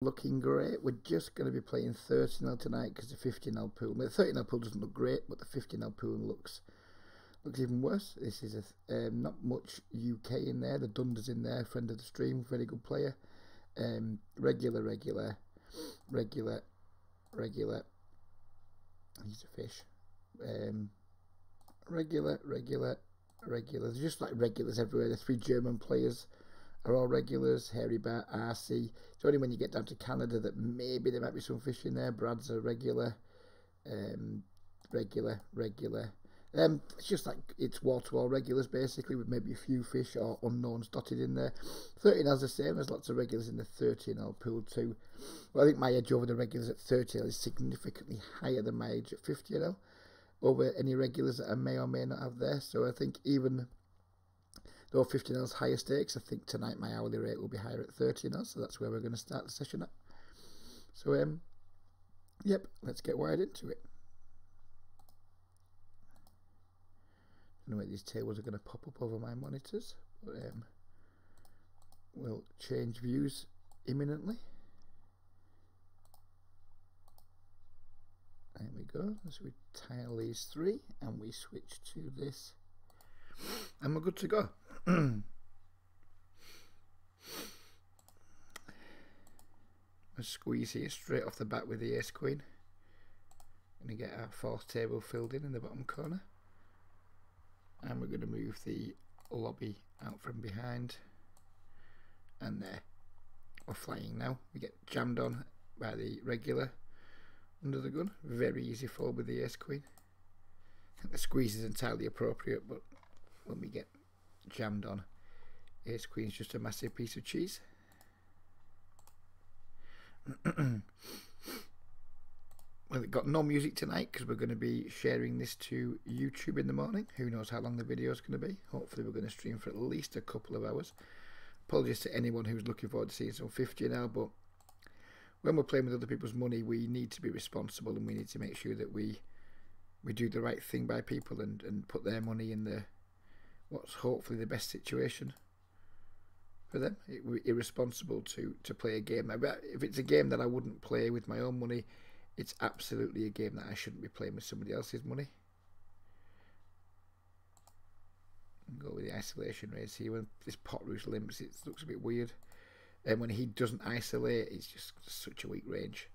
looking great. We're just going to be playing 30-0 tonight because the 50-0 pool. The 30-0 pool doesn't look great, but the 50-0 pool looks even worse. This is not much UK in there. The Dunder's in there, friend of the stream, very good player. Regular. He's a fish. Regular. There's just like regulars everywhere. The 3 German players are all regulars. Hairy Bat, RC. It's only when you get down to Canada that maybe there might be some fish in there. Brad's a regular. Regular. It's just like it's wall-to-wall regulars basically, with maybe a few fish or unknowns dotted in there. 13L's the same. There's lots of regulars in the 13L pool too. But I think my edge over the regulars at 13L is significantly higher than my edge at 50L over any regulars that I may or may not have there. So I think even though 15L's higher stakes, I think tonight my hourly rate will be higher at 13L. So that's where we're going to start the session at. So yep, let's get wired into it. I don't know where these tables are going to pop up over my monitors, but we'll change views imminently. There we go. So we tile these 3 and we switch to this, and we're good to go. A squeeze here straight off the bat with the ace queen. Going to get our 4th table filled in the bottom corner. And we're going to move the lobby out from behind, and there, we're flying now. We get jammed on by the regular under the gun. Very easy fold with the ace queen. I think the squeeze is entirely appropriate, but when we get jammed on, ace queen is just a massive piece of cheese. Well, it got no music tonight because we're going to be sharing this to YouTube in the morning. Who knows how long the video is going to be. Hopefully we're going to stream for at least a couple of hours. Apologies to anyone who's looking forward to seeing some 50 now, but when we're playing with other people's money, we need to be responsible, and we need to make sure that we do the right thing by people and put their money in the what's hopefully the best situation for them. It would be irresponsible to play a game. If it's a game that I wouldn't play with my own money, it's absolutely a game that I shouldn't be playing with somebody else's money. Go with the isolation raise here. When this pot roost limps, it looks a bit weird. And when he doesn't isolate, it's just such a weak range.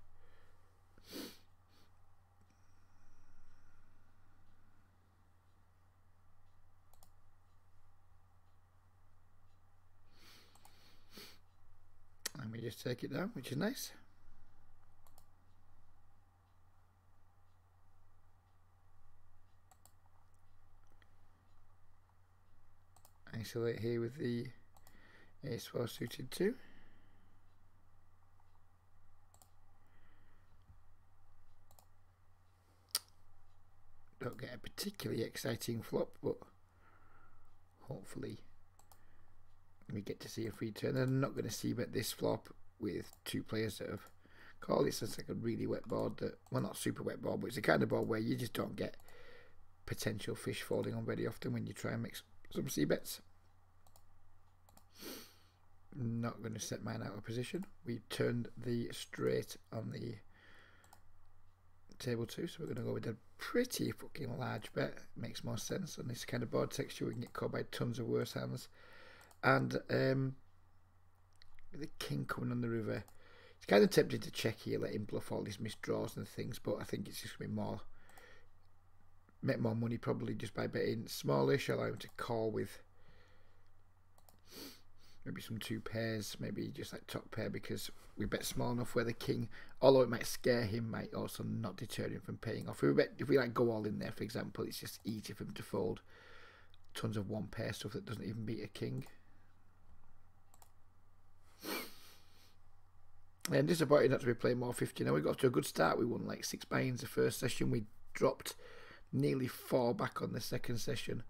And we just take it down, which is nice. Isolate here with the ace-4 suited 2. Don't get a particularly exciting flop, but hopefully we get to see a free turn. I'm not going to see bet this flop with 2 players that have called. It's like a really wet board that, well, not super wet board, but it's the kind of board where you just don't get potential fish folding on very often when you try and make some c-bets. Not going to set mine out of position. We turned the straight on the table 2, so we're going to go with a pretty fucking large bet. Makes more sense on this kind of board texture. We can get caught by tons of worse hands. And with the king coming on the river, it's kind of tempting to check here, let him bluff all his missed draws and things, but I think it's just going to be make more money probably just by betting smallish, allow him to call with maybe some 2 pairs, maybe just like top pair, because we bet small enough where the king, although it might scare him, might also not deter him from paying off. If we like go all in there, for example, it's just easy for him to fold tons of 1 pair stuff that doesn't even beat a king. And disappointed not to be playing more 50 now. We got off to a good start. We won like 6 buy-ins the first session. We dropped nearly 4 back on the second session.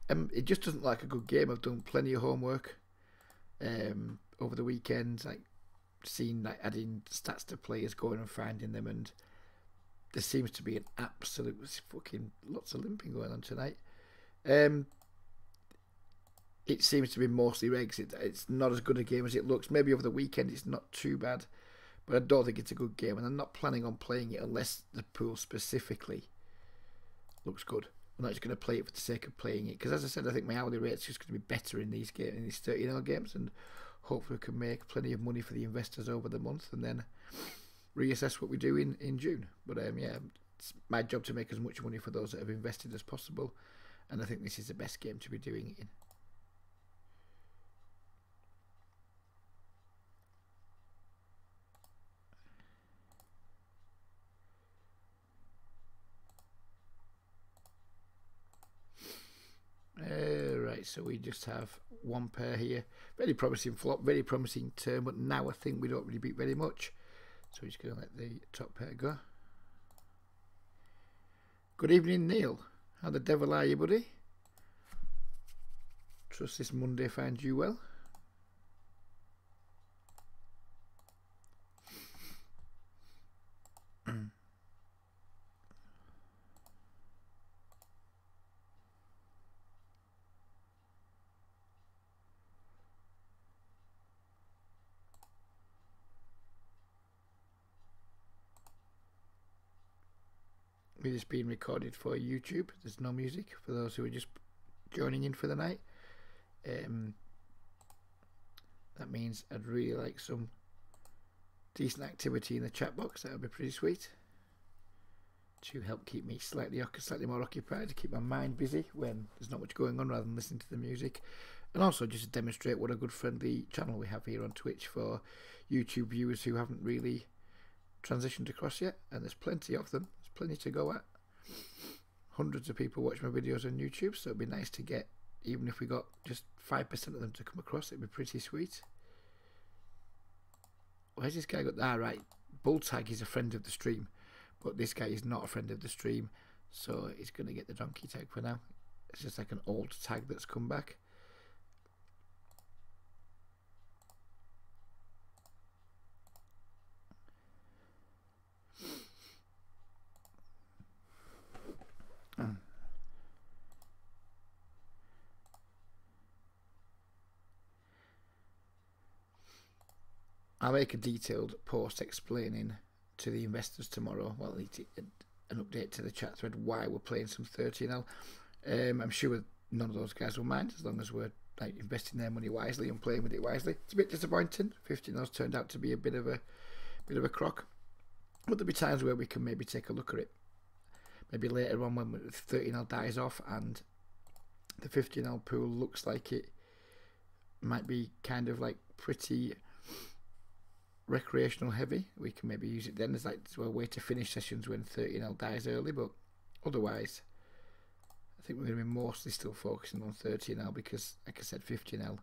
It just doesn't look like a good game. I've done plenty of homework over the weekend, like adding stats to players, going and finding them, and there seems to be an absolute fucking lots of limping going on tonight. It seems to be mostly regs. It's not as good a game as it looks. Maybe over the weekend it's not too bad, but I don't think it's a good game, and I'm not planning on playing it unless the pool specifically looks good. I'm not just going to play it for the sake of playing it, because as I said, I think my hourly rate's just going to be better in these games, in these 13-hour games, and hopefully we can make plenty of money for the investors over the month, and then reassess what we do in June. But yeah, it's my job to make as much money for those that have invested as possible, and I think this is the best game to be doing it in. Right, so we just have one pair here. Very promising flop, very promising turn, but now I think we don't really beat very much. So we're just going to let the top pair go. Good evening, Neil. How the devil are you, buddy? Trust this Monday finds you well. It is being recorded for YouTube. There's no music for those who are just joining in for the night. That means I'd really like some decent activity in the chat box. That would be pretty sweet to help keep me slightly more occupied, to keep my mind busy when there's not much going on, rather than listening to the music, and also just to demonstrate what a good friendly channel we have here on Twitch for YouTube viewers who haven't really transitioned across yet, and there's plenty of them. There's plenty to go at. Hundreds of people watch my videos on YouTube, so it'd be nice to get, even if we got just 5% of them to come across, it'd be pretty sweet. Where's this guy got? Ah, right. Bulltag is a friend of the stream, but this guy is not a friend of the stream, so he's going to get the donkey tag for now. It's just like an old tag that's come back. I'll make a detailed post explaining to the investors tomorrow, well, an update to the chat thread, why we're playing some 13L. I'm sure none of those guys will mind, as long as we're like investing their money wisely and playing with it wisely. It's a bit disappointing. 15L's turned out to be a bit of a crock, but there'll be times where we can maybe take a look at it. Maybe later on when the 13L dies off and the 15L pool looks like it might be kind of like pretty recreational heavy, we can maybe use it then as like a way to finish sessions when 13L dies early. But otherwise I think we're going to be mostly still focusing on 13L, because like I said, 15L,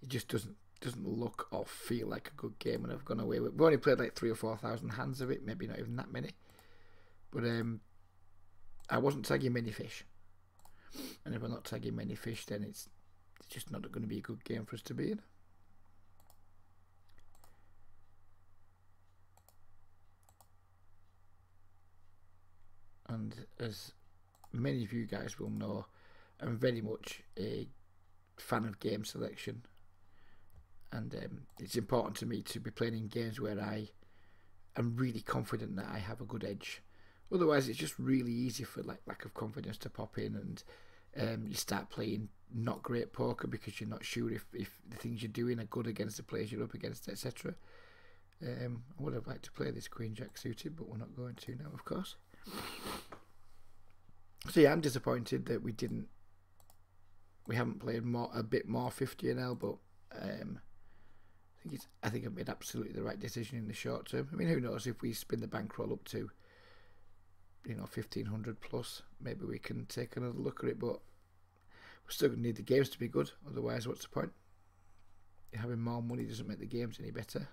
it just doesn't look or feel like a good game, and I've gone away with, we've only played like 3,000 or 4,000 hands of it, maybe not even that many, but I wasn't tagging many fish, and if we're not tagging many fish, then it's just not going to be a good game for us to be in. And as many of you guys will know, I'm very much a fan of game selection, and it's important to me to be playing in games where I am really confident that I have a good edge. Otherwise it's just really easy for like lack of confidence to pop in, and you start playing not great poker because you're not sure if the things you're doing are good against the players you're up against, etc. I would have liked to play this Queen Jack suited, but we're not going to now, of course. So yeah, I'm disappointed that we haven't played a bit more 50NL, but I think I made absolutely the right decision in the short term. I mean, who knows, if we spin the bankroll up to 1500 plus, maybe we can take another look at it, but we're still going to need the games to be good, otherwise what's the point? Having more money doesn't make the games any better.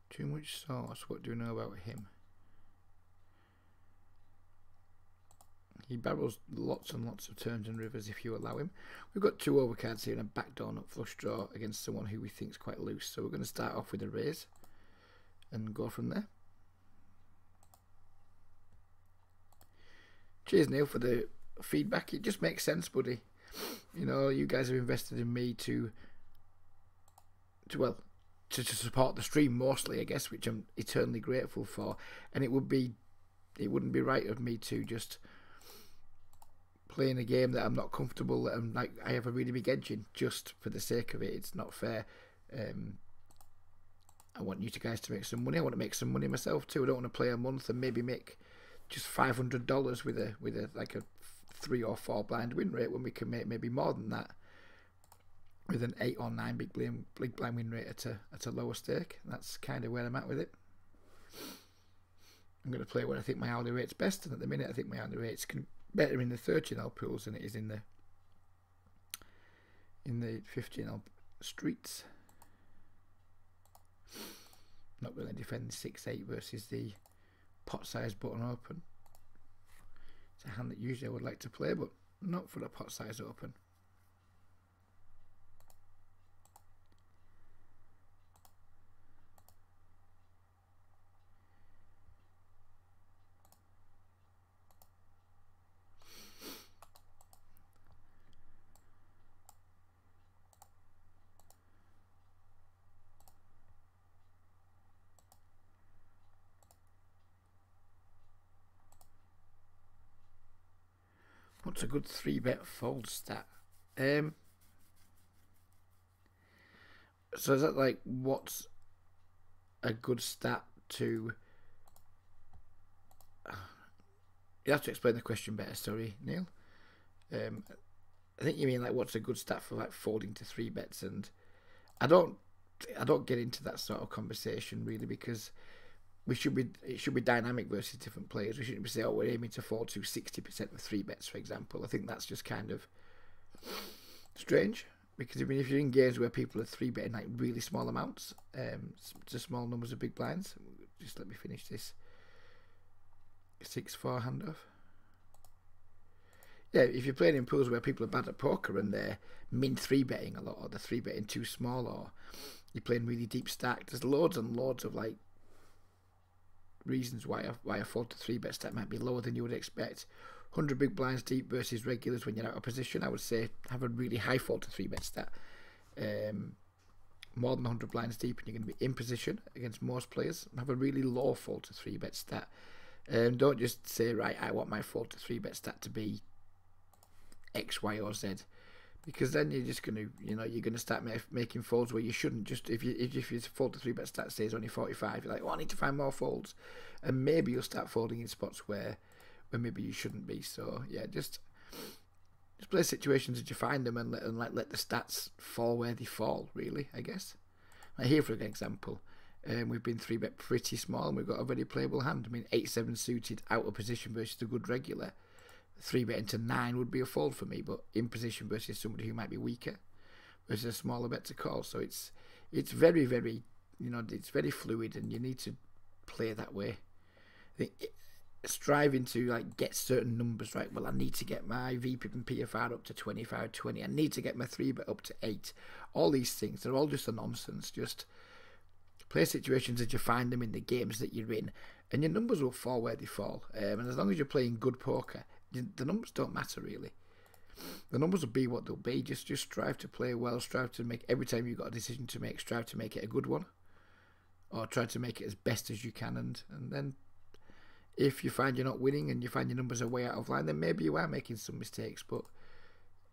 Too much sauce, what do we know about him? He barrels lots and lots of turns and rivers if you allow him. We've got 2 overcards here and a backdoor nut flush draw against someone who we think is quite loose, so we're going to start off with a raise and go from there. Cheers, Neil, for the feedback. It just makes sense, buddy. You know, you guys have invested in me to support the stream mostly, I guess, which I'm eternally grateful for. And it wouldn't be right of me to just playing a game that I'm not comfortable and like I have a really big edge in just for the sake of it. It's not fair. I want you guys to make some money. I want to make some money myself too. I don't want to play a month and maybe make just $500 with a like a 3 or 4 blind win rate when we can make maybe more than that with an 8 or 9 big blind win rate at a lower stake. That's kind of where I'm at with it. I'm going to play where I think my hourly rate's best, and at the minute I think my hourly rate's better in the 13L pools than it is in the 15L streets. Not going to defend 6-8 versus the pot size button open. It's a hand that usually I would like to play, but not for the pot size open. What's a good 3-bet fold stat? So is that like what's a good stat to? You have to explain the question better. Sorry, Neil. I think you mean like what's a good stat for like folding to 3-bets, and I don't get into that sort of conversation really, because it should be dynamic versus different players. We shouldn't be saying, oh, we're aiming to fold to 60% of 3-bets, for example. I think that's just kind of strange, because I mean, if you're in games where people are 3-betting like really small amounts, to small numbers of big blinds. Just let me finish this 6-4 handoff. Yeah, if you're playing in pools where people are bad at poker and they're min 3-betting a lot, or they're 3-betting too small, or you're playing really deep stack, there's loads and loads of like reasons why a fold to 3-bet stat might be lower than you would expect. 100 big blinds deep versus regulars when you're out of position, I would say have a really high fold to 3-bet stat. More than 100 blinds deep and you're going to be in position against most players, have a really low fold to 3-bet stat. Don't just say, right, I want my fold to 3-bet stat to be X, Y, or Z, because then you're just going to, you're going to start making folds where you shouldn't. Just if your fold to 3-bet stat stays only 45, you're like, oh, I need to find more folds, and maybe you'll start folding in spots where maybe you shouldn't be. So yeah, just play situations as you find them, and let the stats fall where they fall. Really, I guess. Like here, for example, we've been 3-bet pretty small, and we've got a very playable hand. I mean, 8-7 suited out of position versus a good regular. 3-betting to 9 would be a fold for me, but in position versus somebody who might be weaker versus a smaller bet to call. So it's very, very, it's very fluid, and you need to play that way. I think striving to like get certain numbers right. Well, I need to get my VPIP and PFR up to 25-20. I need to get my 3-bet up to 8. All these things, they're all just a nonsense. Just play situations as you find them in the games that you're in, and your numbers will fall where they fall. And as long as you're playing good poker, the numbers don't matter really. The numbers will be what they'll be. Just strive to play well. Strive to make, every time you've got a decision to make, strive to make it a good one, or try to make it as best as you can. And then if you find you're not winning and you find your numbers are way out of line, then maybe you are making some mistakes. But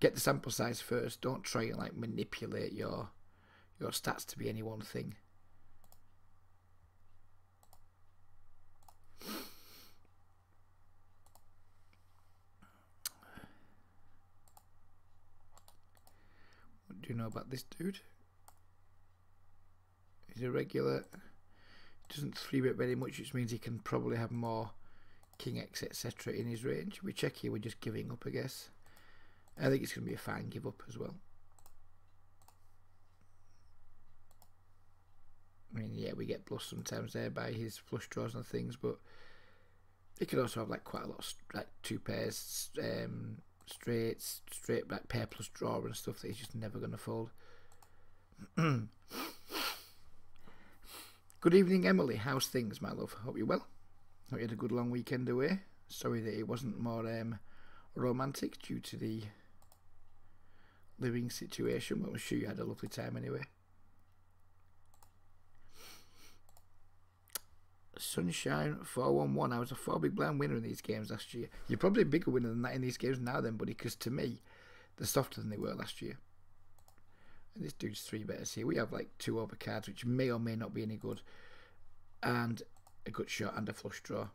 get the sample size first. Don't try and like manipulate your stats to be any one thing. What do you know about this dude? He's a regular. Doesn't 3-bet very much, which means he can probably have more King X, etc. in his range. We check here, we're just giving up, I guess. I think it's going to be a fine give up as well. I mean, yeah, we get bluffs sometimes there by his flush draws and things, but he could also have like quite a lot of like 2 pairs, straight like pair plus draw and stuff that he's just never going to fold. Good evening, Emily. How's things, my love? Hope you're well. Hope you had a good long weekend away. Sorry that it wasn't more romantic due to the living situation, but I'm sure you had a lovely time anyway. Sunshine 411. I was a 4 big blind winner in these games last year. You're probably a bigger winner than that in these games now then, buddy, because to me, they're softer than they were last year. And this dude's 3 betters here. We have like 2 overcards, which may or may not be any good, and a good shot and a flush draw.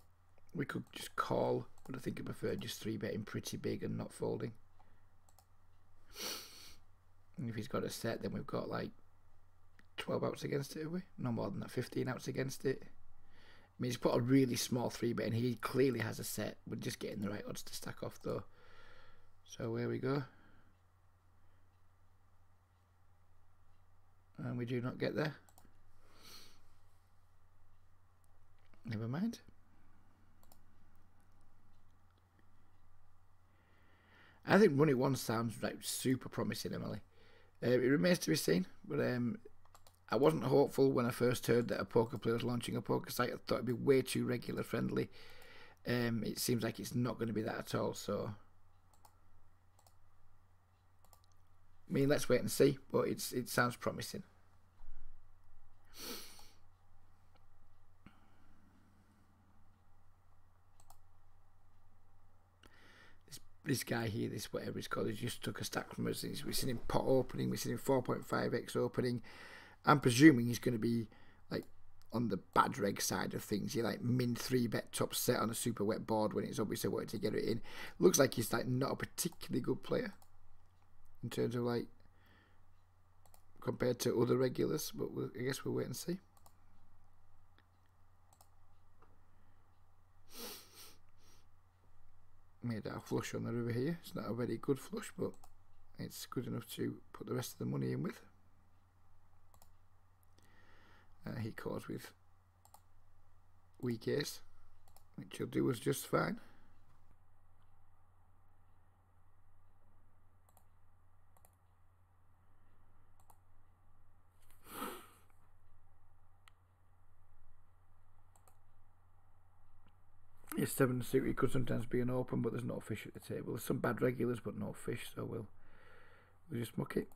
We could just call, but I think I prefer just 3 betting pretty big and not folding. And if he's got a set, then we've got like 12 outs against it, have we? No more than that, 15 outs against it. I mean, he's put a really small 3 bet, and he clearly has a set. We're just getting the right odds to stack off, though. So here we go. And we do not get there. Never mind. I think Run It Once sounds like super promising, Emily. It remains to be seen, but I wasn't hopeful when I first heard that a poker player was launching a poker site. I thought it'd be way too regular friendly. It seems like it's not going to be that at all, so I mean, let's wait and see, but it sounds promising. This guy here, this whatever he's called, he just took a stack from us. We've seen him pot opening, we've seen him 4.5x opening. I'm presuming he's going to be like on the bad reg side of things. You're like min 3 bet top set on a super wet board when it's obviously wanted to get it in. Looks like he's like not a particularly good player in terms of like compared to other regulars, but I guess we'll wait and see. Made our flush on the river here. It's not a very good flush, but it's good enough to put the rest of the money in with. He calls with weak ace, which he'll do us just fine. Yes, 7 suit, it could sometimes be an open, but there's no fish at the table. There's some bad regulars, but no fish, so we'll just muck it.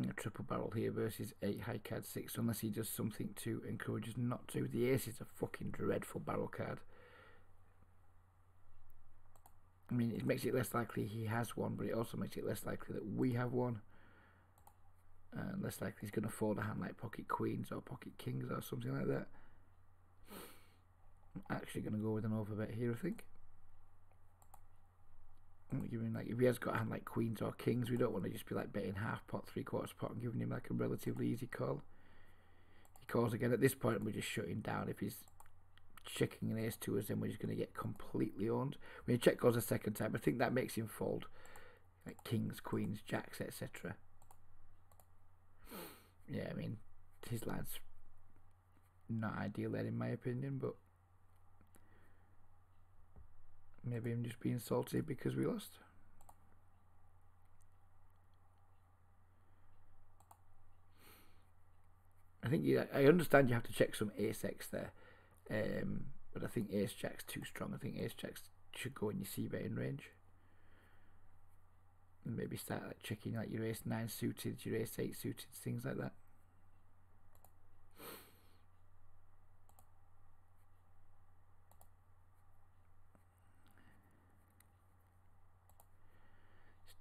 A triple barrel here versus 8 high card 6, unless he does something to encourage us not to. The ace is a fucking dreadful barrel card. I mean, it makes it less likely he has one, but it also makes it less likely that we have one, and less likely he's going to fold a hand like pocket queens or pocket kings or something like that. I'm actually going to go with an overbet here, I think. Giving, like, if he has got a hand like queens or kings, we don't want to just be like betting half pot, 3/4 pot and giving him like a relatively easy call. He calls again. At this point, we're just shutting down. If he's checking an ace to us, then we're just going to get completely owned. When he check calls a second time, I think that makes him fold like kings, queens, jacks, etc. Yeah, I mean, his line's not ideal there in my opinion, but maybe I'm just being salty because we lost. I think I understand you have to check some ace X there, but I think ace jack's too strong. I think ace jacks should go in your c betting range, and maybe start like checking like your ace 9 suited, your ace 8 suited, things like that.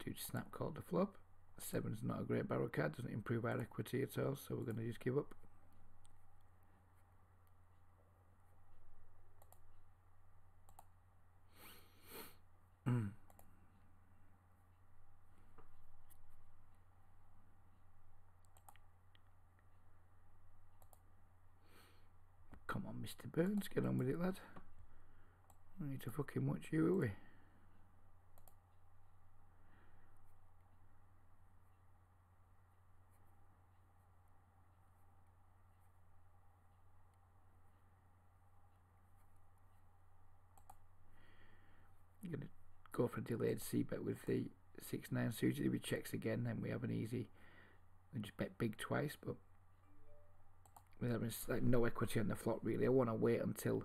Dude snap called the flop. 7's not a great barrel card, doesn't improve our equity at all, so we're going to just give up. Come on, Mr. Burns, get on with it, lad. I need to fucking watch you, are we? go for a delayed c-bet with the 6-9 suited. If he checks again, then we have an easy. We just bet big twice, but with having like no equity on the flop really. I want to wait until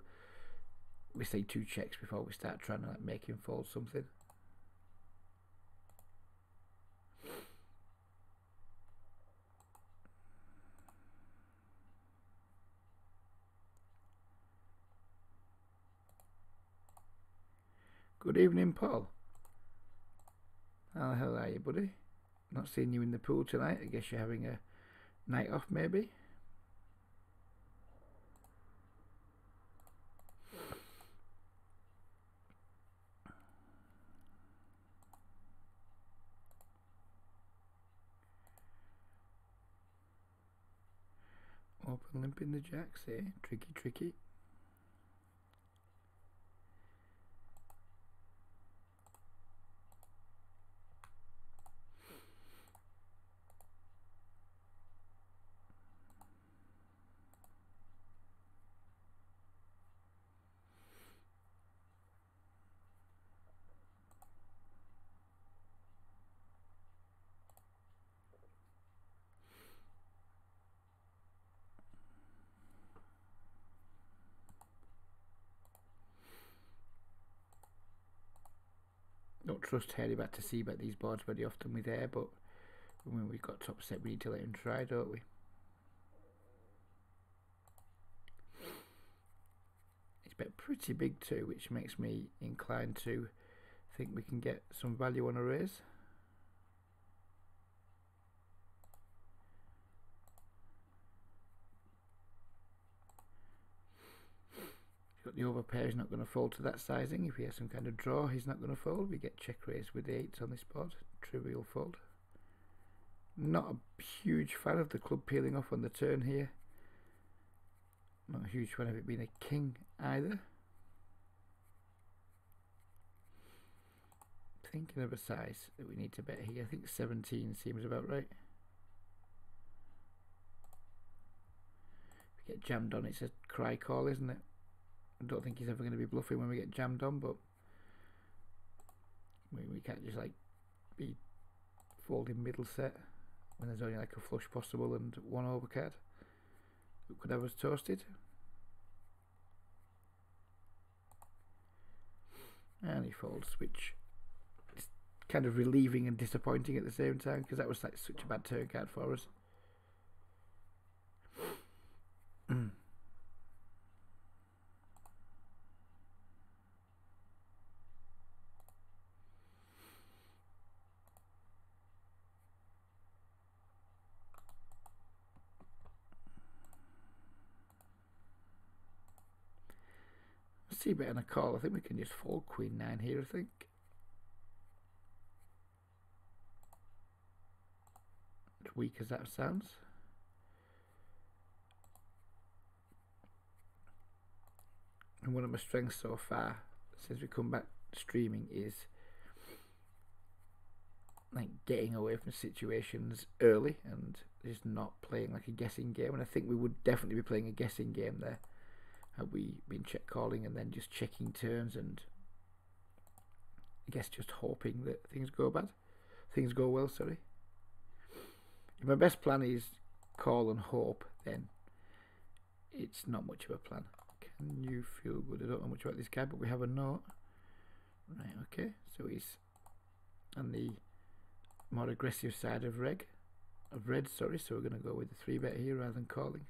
we see 2 checks before we start trying to like make him fold something. Good evening, Paul. How the hell are you, buddy? Not seeing you in the pool tonight. I guess you're having a night off, maybe. Open limp in the jacks, eh? Tricky, tricky. Don't trust Harry back to see bet these boards very often with air, but when we've got top set we need to let him try, don't we? He's bet pretty big too, which makes me inclined to think we can get some value on a raise. Got the overpair, he's not going to fold to that sizing. If he has some kind of draw, he's not going to fold. We get check raise with the 8s on this board. Trivial fold. Not a huge fan of the club peeling off on the turn here. Not a huge fan of it being a king either. Thinking of a size that we need to bet here. I think 17 seems about right. If we get jammed on, it's a cry call, isn't it? I don't think he's ever going to be bluffing when we get jammed on, but we can't just like be folding middle set when there's only like a flush possible and one overcard who could have us toasted. And he folds, which is kind of relieving and disappointing at the same time because that was like such a bad turn card for us. See a bit on a call. I think we can just fold Queen 9 here, I think. As weak as that sounds. And one of my strengths so far, since we come back streaming, is like getting away from situations early and just not playing like a guessing game. And I think we would definitely be playing a guessing game there. Had we been check calling and then just checking turns and I guess just hoping that things go well, sorry. If my best plan is call and hope, then it's not much of a plan. Can you feel good? I don't know much about this guy, but we have a note. Right, okay, so he's on the more aggressive side of red, so we're going to go with the 3-bet here rather than calling.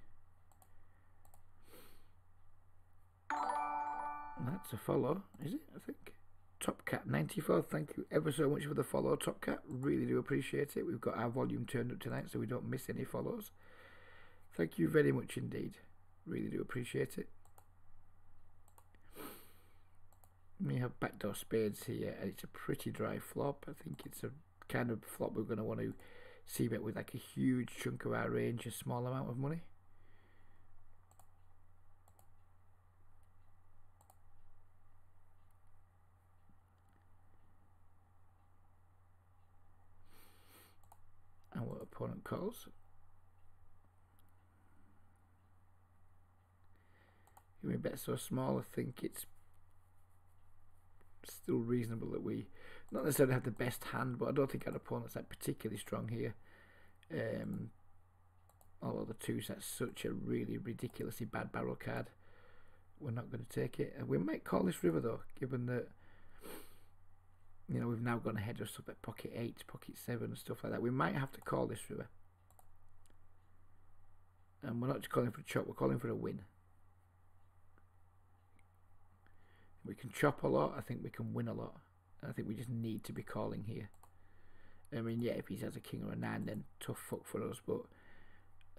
That's a follow, is it? I think. Top Cat 94, thank you ever so much for the follow, Top Cat. Really do appreciate it. We've got our volume turned up tonight so we don't miss any follows. Thank you very much indeed. Really do appreciate it. We have backdoor spades here and it's a pretty dry flop. I think it's a kind of flop we're going to want to see bet with like a huge chunk of our range, a small amount of money. And what opponent calls. We bet so small, I think it's still reasonable that we not necessarily have the best hand, but I don't think our opponent's like particularly strong here. Although the 2 set's such a really ridiculously bad barrel card, we're not going to take it. We might call this river though, given that we've now gone ahead of stuff at pocket 8, pocket 7 and stuff like that. We might have to call this river. And we're not just calling for a chop, we're calling for a win. We can chop a lot, I think we can win a lot. I think we just need to be calling here. I mean, yeah, if he has a king or a 9, then tough fuck for us, but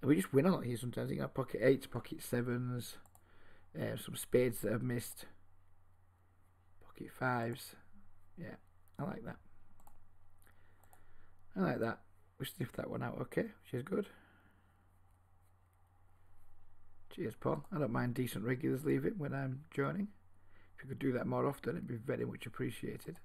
we just win a lot here sometimes. You know, pocket 8s, pocket 7s, some spades that have missed, pocket 5s. Yeah, I like that. I like that. We sniffed that one out okay, which is good. Cheers, Paul. I don't mind decent regulars leaving when I'm joining. If you could do that more often, it'd be very much appreciated.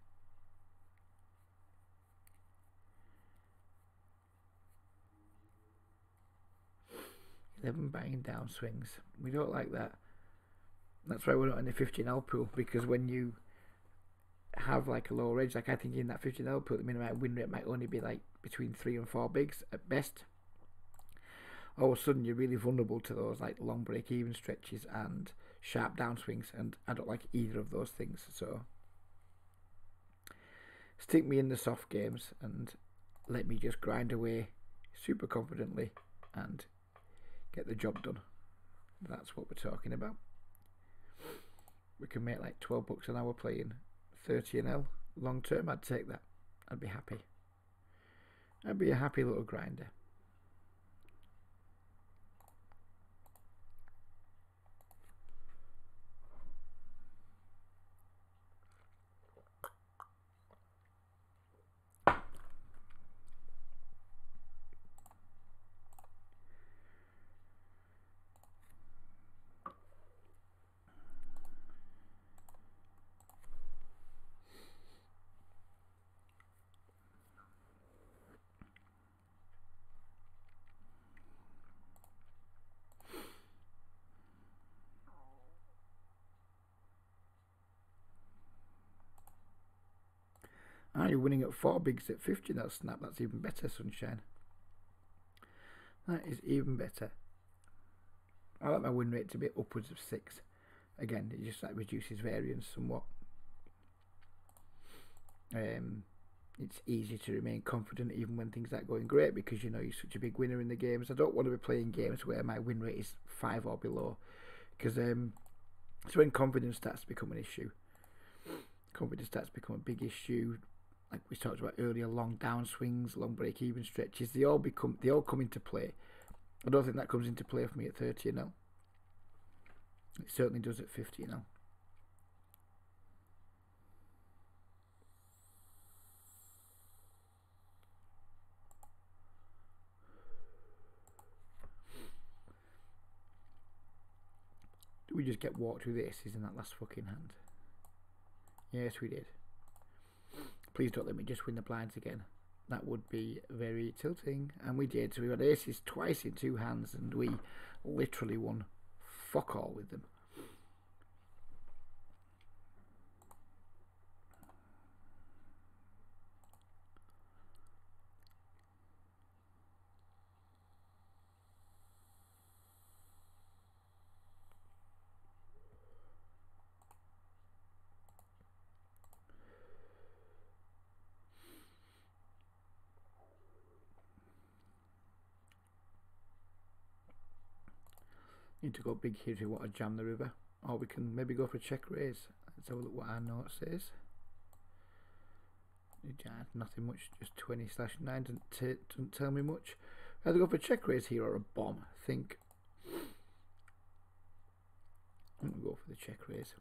11 buying down swings. We don't like that. That's why we're not in the 15L pool, because when you have like a lower edge, like I think in that 15L pool, the minimum win rate might only be like between 3 and 4 bigs at best. All of a sudden you're really vulnerable to those like long break even stretches and sharp downswings, and I don't like either of those things. So stick me in the soft games and let me just grind away super confidently and get the job done. That's what we're talking about. We can make like 12 bucks an hour playing 30NL long term. I'd take that. I'd be happy. I'd be a happy little grinder. Ah, you're winning at 4 bigs at 50. That's snap. That's even better, Sunshine. That is even better. I like my win rate to be upwards of 6. Again, it just like reduces variance somewhat. It's easy to remain confident even when things aren't going great, because you know you're such a big winner in the games. I don't want to be playing games where my win rate is 5 or below, because it's when confidence starts to become an issue. Confidence starts to become a big issue. Like we talked about earlier, long downswings, long break-even stretches, they all come into play. I don't think that comes into play for me at 30NL. It certainly does at 50NL. Did we just get walked with aces in that last fucking hand? Yes, we did. Please don't let me just win the blinds again. That would be very tilting. And we did. So we got aces twice in 2 hands, and we literally won fuck all with them. Need to go big here if we want to jam the river, or we can maybe go for a check raise. Let's have a look what our note says. Nothing much, just 20/9 doesn't tell me much. Either go for a check raise here or a bomb. I think I'm gonna go for the check raise.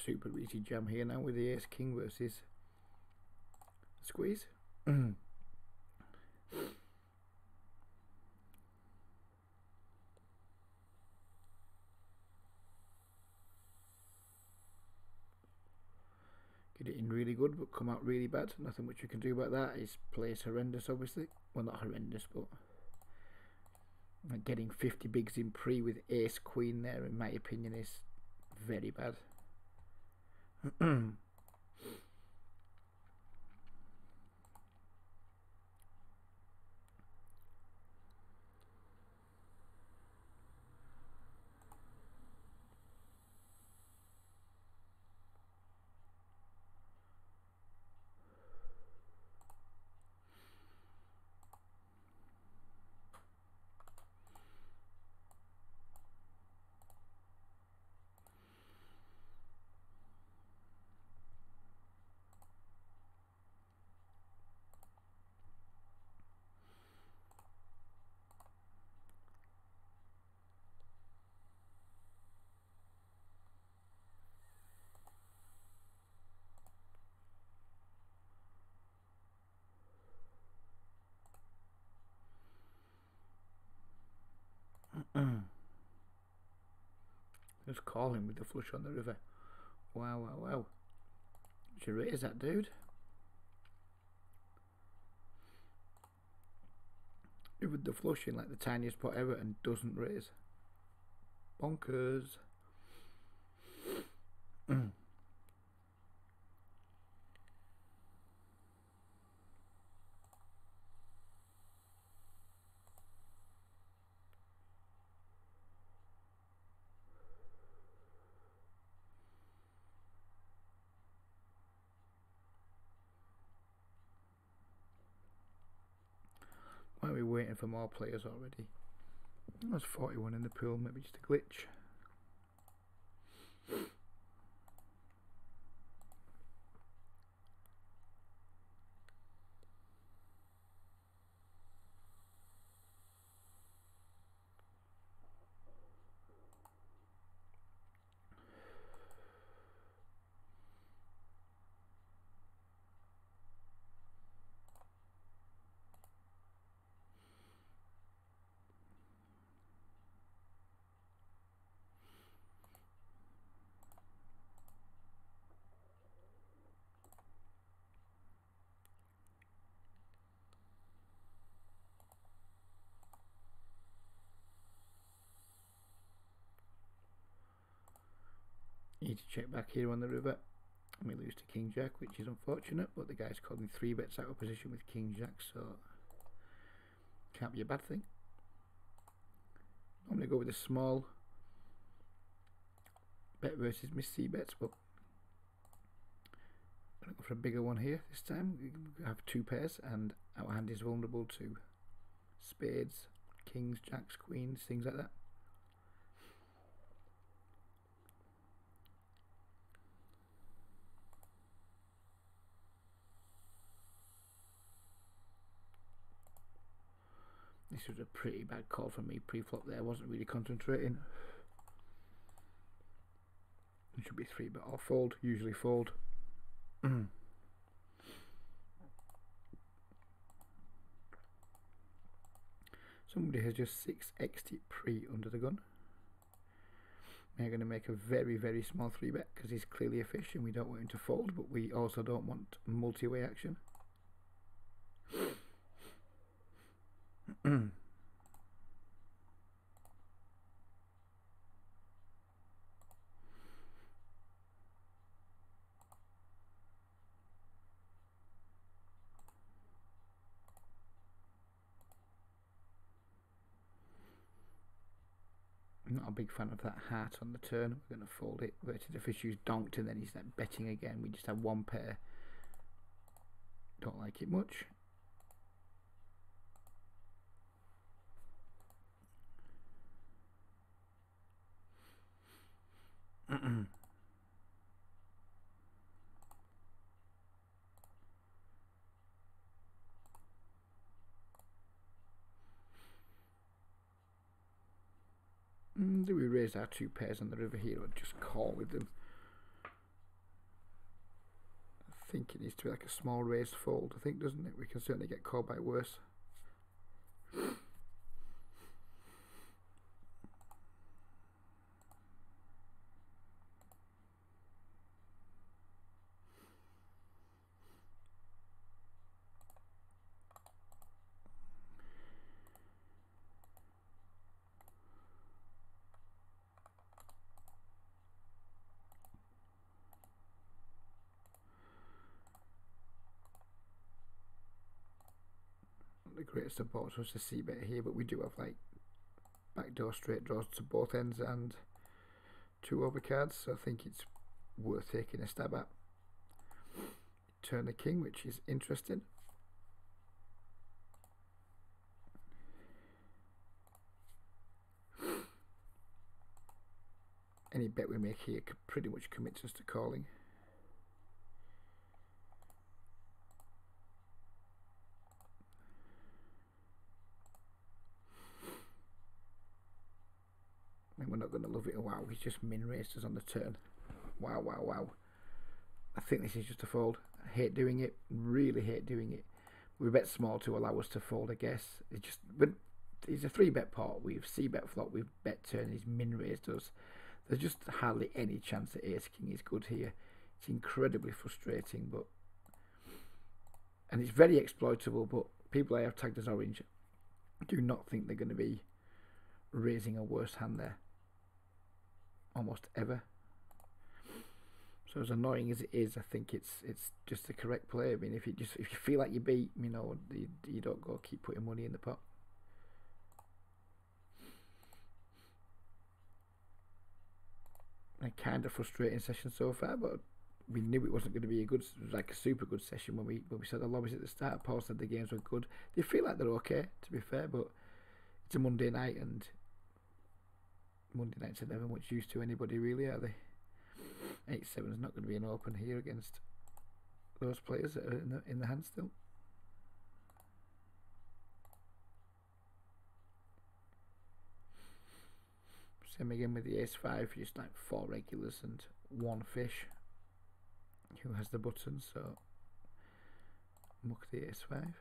super easy jam here now with the ace king versus squeeze. Get it in really good but come out really bad. Nothing much you can do about that. His play is horrendous, obviously. Well, not horrendous, but getting 50 bigs in pre with ace queen there, in my opinion, is very bad. Just call him with the flush on the river. Wow, wow, wow. Should raise that, dude. With the flush in like the tiniest pot ever and doesn't raise. Bonkers. Why are we waiting for more players already? There's 41 in the pool, maybe just a glitch. Need to check back here on the river. We lose to King Jack, which is unfortunate, but the guy's called me 3 bets out of position with King Jack, so can't be a bad thing. I'm going to go with a small bet versus Miss C bets, but I'm going to go for a bigger one here this time. We have 2 pairs, and our hand is vulnerable to spades, kings, jacks, queens, things like that. This was a pretty bad call for me pre-flop there. I wasn't really concentrating. It should be 3 bet or fold. Usually fold. Somebody has just 6x'd pre under the gun. We're going to make a very, very small 3 bet because he's clearly a fish and we don't want him to fold, but we also don't want multi-way action. I'm not a big fan of that heart on the turn. We're going to fold it. The fish use donked and then he's like betting again. We just have 1 pair. Don't like it much. Do we raise our 2 pairs on the river here or just call with them? think it needs to be like a small raised fold, I think, doesn't it? We can certainly get called by worse. The greatest of both was to see bet here, but we do have like backdoor straight draws to both ends and 2 overcards, so I think it's worth taking a stab at. Turn the king, which is interesting. Any bet we make here pretty much commits us to calling. And we're not going to love it. Wow, he's just min raised us on the turn. Wow, wow, wow. I think this is just a fold. I hate doing it. Really hate doing it. We bet small to allow us to fold, I guess. It's just, when he's a 3-bet pot. We've c-bet flop. We've bet turn. He's min raised us. There's just hardly any chance that ace king is good here. It's incredibly frustrating, but and it's very exploitable. But people I have tagged as orange do not think they're going to be raising a worse hand there. Almost ever. So as annoying as it is, I think it's just the correct play. I mean, if you feel like you beat, you know, you don't go keep putting money in the pot. A kind of frustrating session so far, but we knew it wasn't going to be a good, like a super good session when we said the lobbies at the start. Paul said the games were good. They feel like they're okay, to be fair, but it's a Monday night, and Monday nights are never much use to anybody, really, are they? 8-7 is not going to be an open here against those players that are in the hand still. Same again with the ace-5, just like 4 regulars and 1 fish who has the button, so muck the ace-5.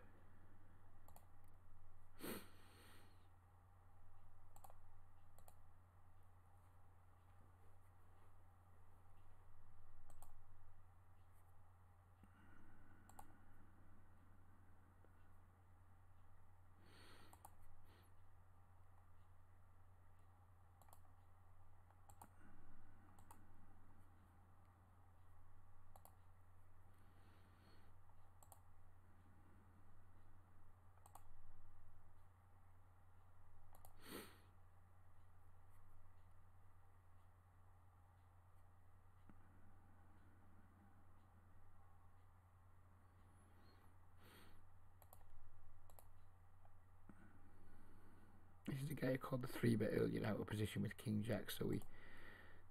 This is the guy who called the 3-bet earlier out of position with King Jack, so we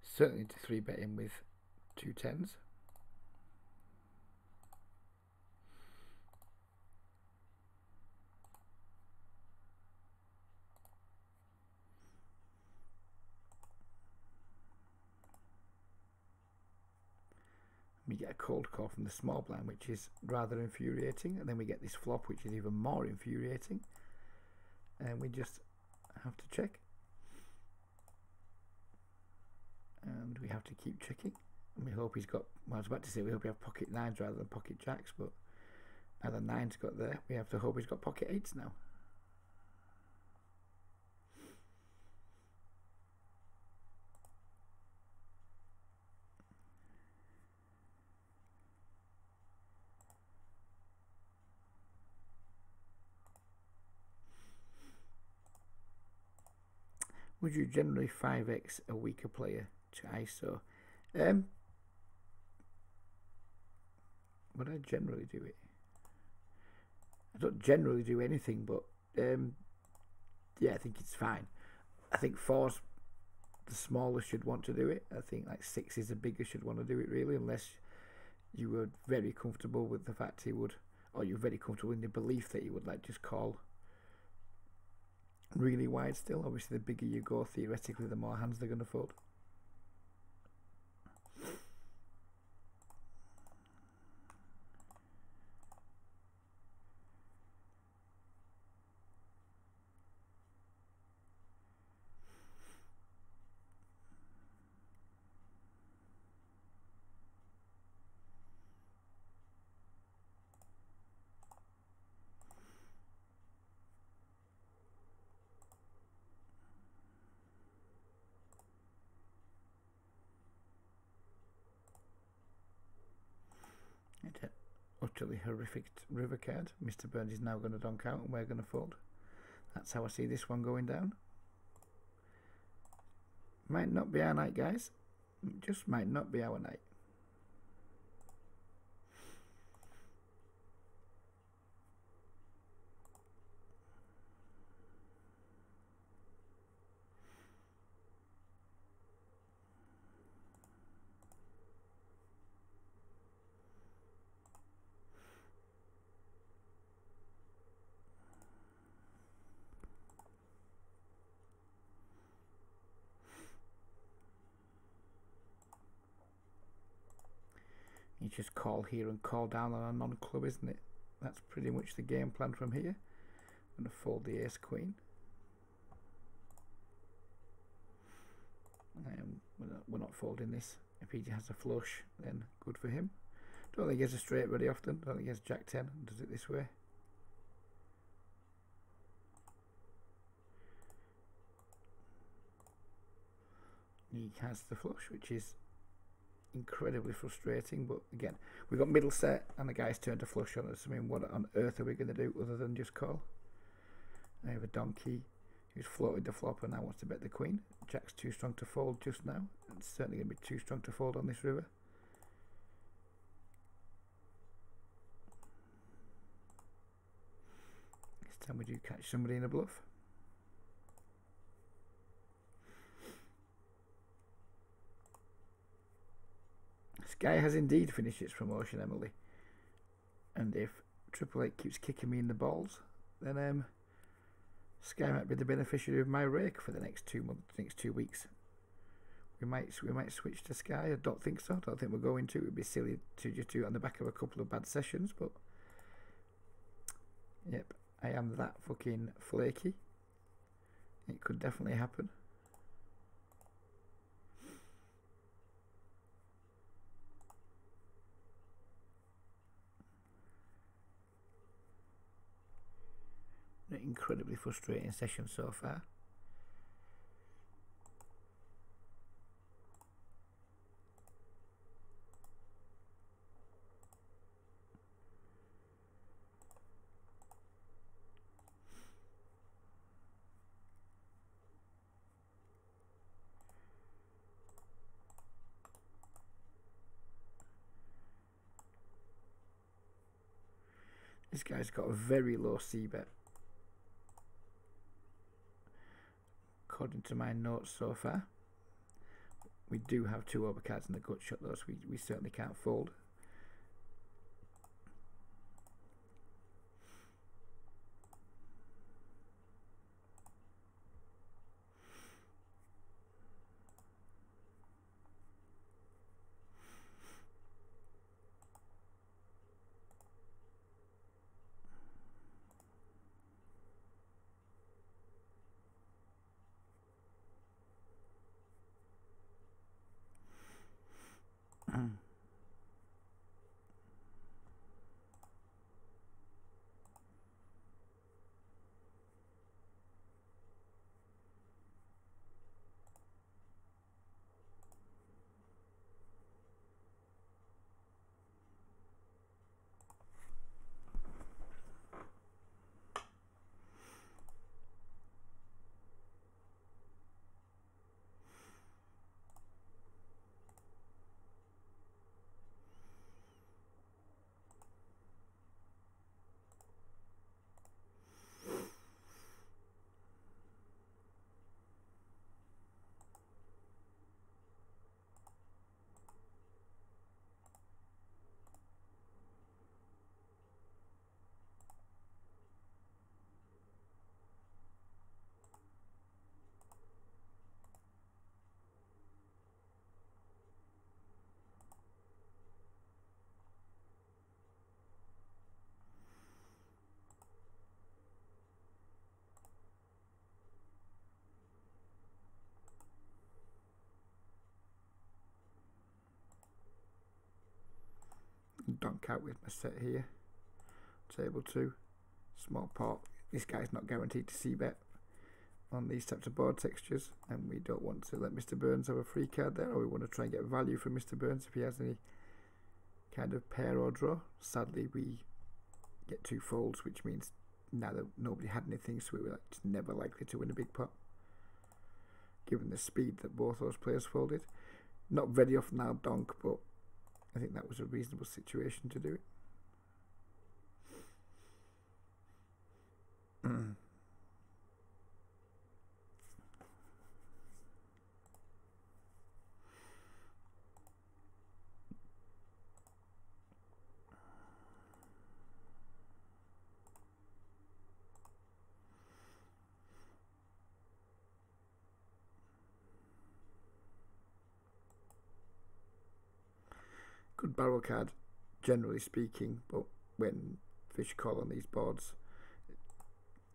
certainly need to 3-bet him with 2 10s. We get a cold call from the small blind, which is rather infuriating, and then we get this flop, which is even more infuriating, and we just have to check, and we have to keep checking, and we hope he's got, well, I was about to say we hope we have pocket 9s rather than pocket jacks, but now the 9's got there, we have to hope he's got pocket 8s now. Would you generally 5x a weaker player to ISO? Would I generally do it? I don't generally do anything, but yeah, I think it's fine. I think 4's the smallest should want to do it. I think like 6 is the biggest should want to do it, really, unless you were very comfortable with the fact he would, or you're very comfortable in the belief that he would like just call really wide still. Obviously the bigger you go, theoretically the more hands they're going to fold. utterly horrific river card. Mr. Burns is now going to donk out and we're going to fold. That's how I see this one going down. Might not be our night, guys. Just might not be our night. You just call here and call down on a non-club, isn't it? That's pretty much the game plan from here. I'm going to fold the ace queen. We're not folding this. If he has a flush, then good for him. Don't think he has a straight very often. Don't think he has Jack 10 and does it this way. He has the flush, which is incredibly frustrating, but again, we've got middle set and the guy's turned a flush on us. I mean, what on earth are we going to do other than just call? I have a donkey who's floated the flop and now wants to bet the queen. Jack's too strong to fold just now. It's certainly going to be too strong to fold on this river. This time we do catch somebody in a bluff. Sky has indeed finished its promotion, Emily. And if Triple Eight keeps kicking me in the balls, then Sky might be the beneficiary of my rake for the next 2 months, next 2 weeks. We might switch to Sky. I don't think so. I don't think we're going to. It would be silly to just do it on the back of a couple of bad sessions, but yep, I am that fucking flaky. It could definitely happen. An incredibly frustrating session so far. This guy's got a very low c-bet. According to my notes so far. We do have 2 overcards in the gut shot though, so we certainly can't fold. Donk out with my set here. Table 2, small pot. This guy's not guaranteed to c-bet on these types of board textures, and we don't want to let Mr. Burns have a free card there, or we want to try and get value from Mr. Burns if he has any kind of pair or draw. Sadly, we get 2 folds, which means now that nobody had anything, so we were just never likely to win a big pot, given the speed that both those players folded. Not very often I'll donk, but I think that was a reasonable situation to do it. Good barrel card, generally speaking, but when fish call on these boards,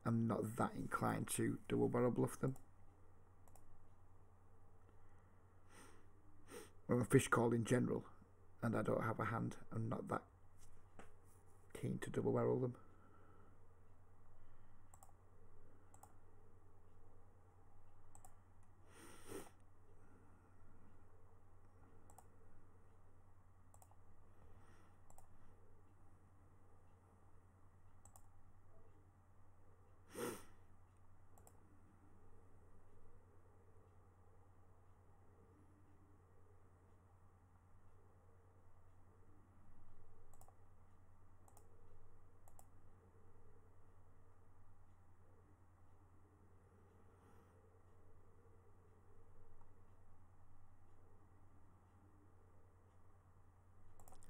I'm not that inclined to double barrel bluff them. When a fish call in general, and I don't have a hand, I'm not that keen to double barrel them.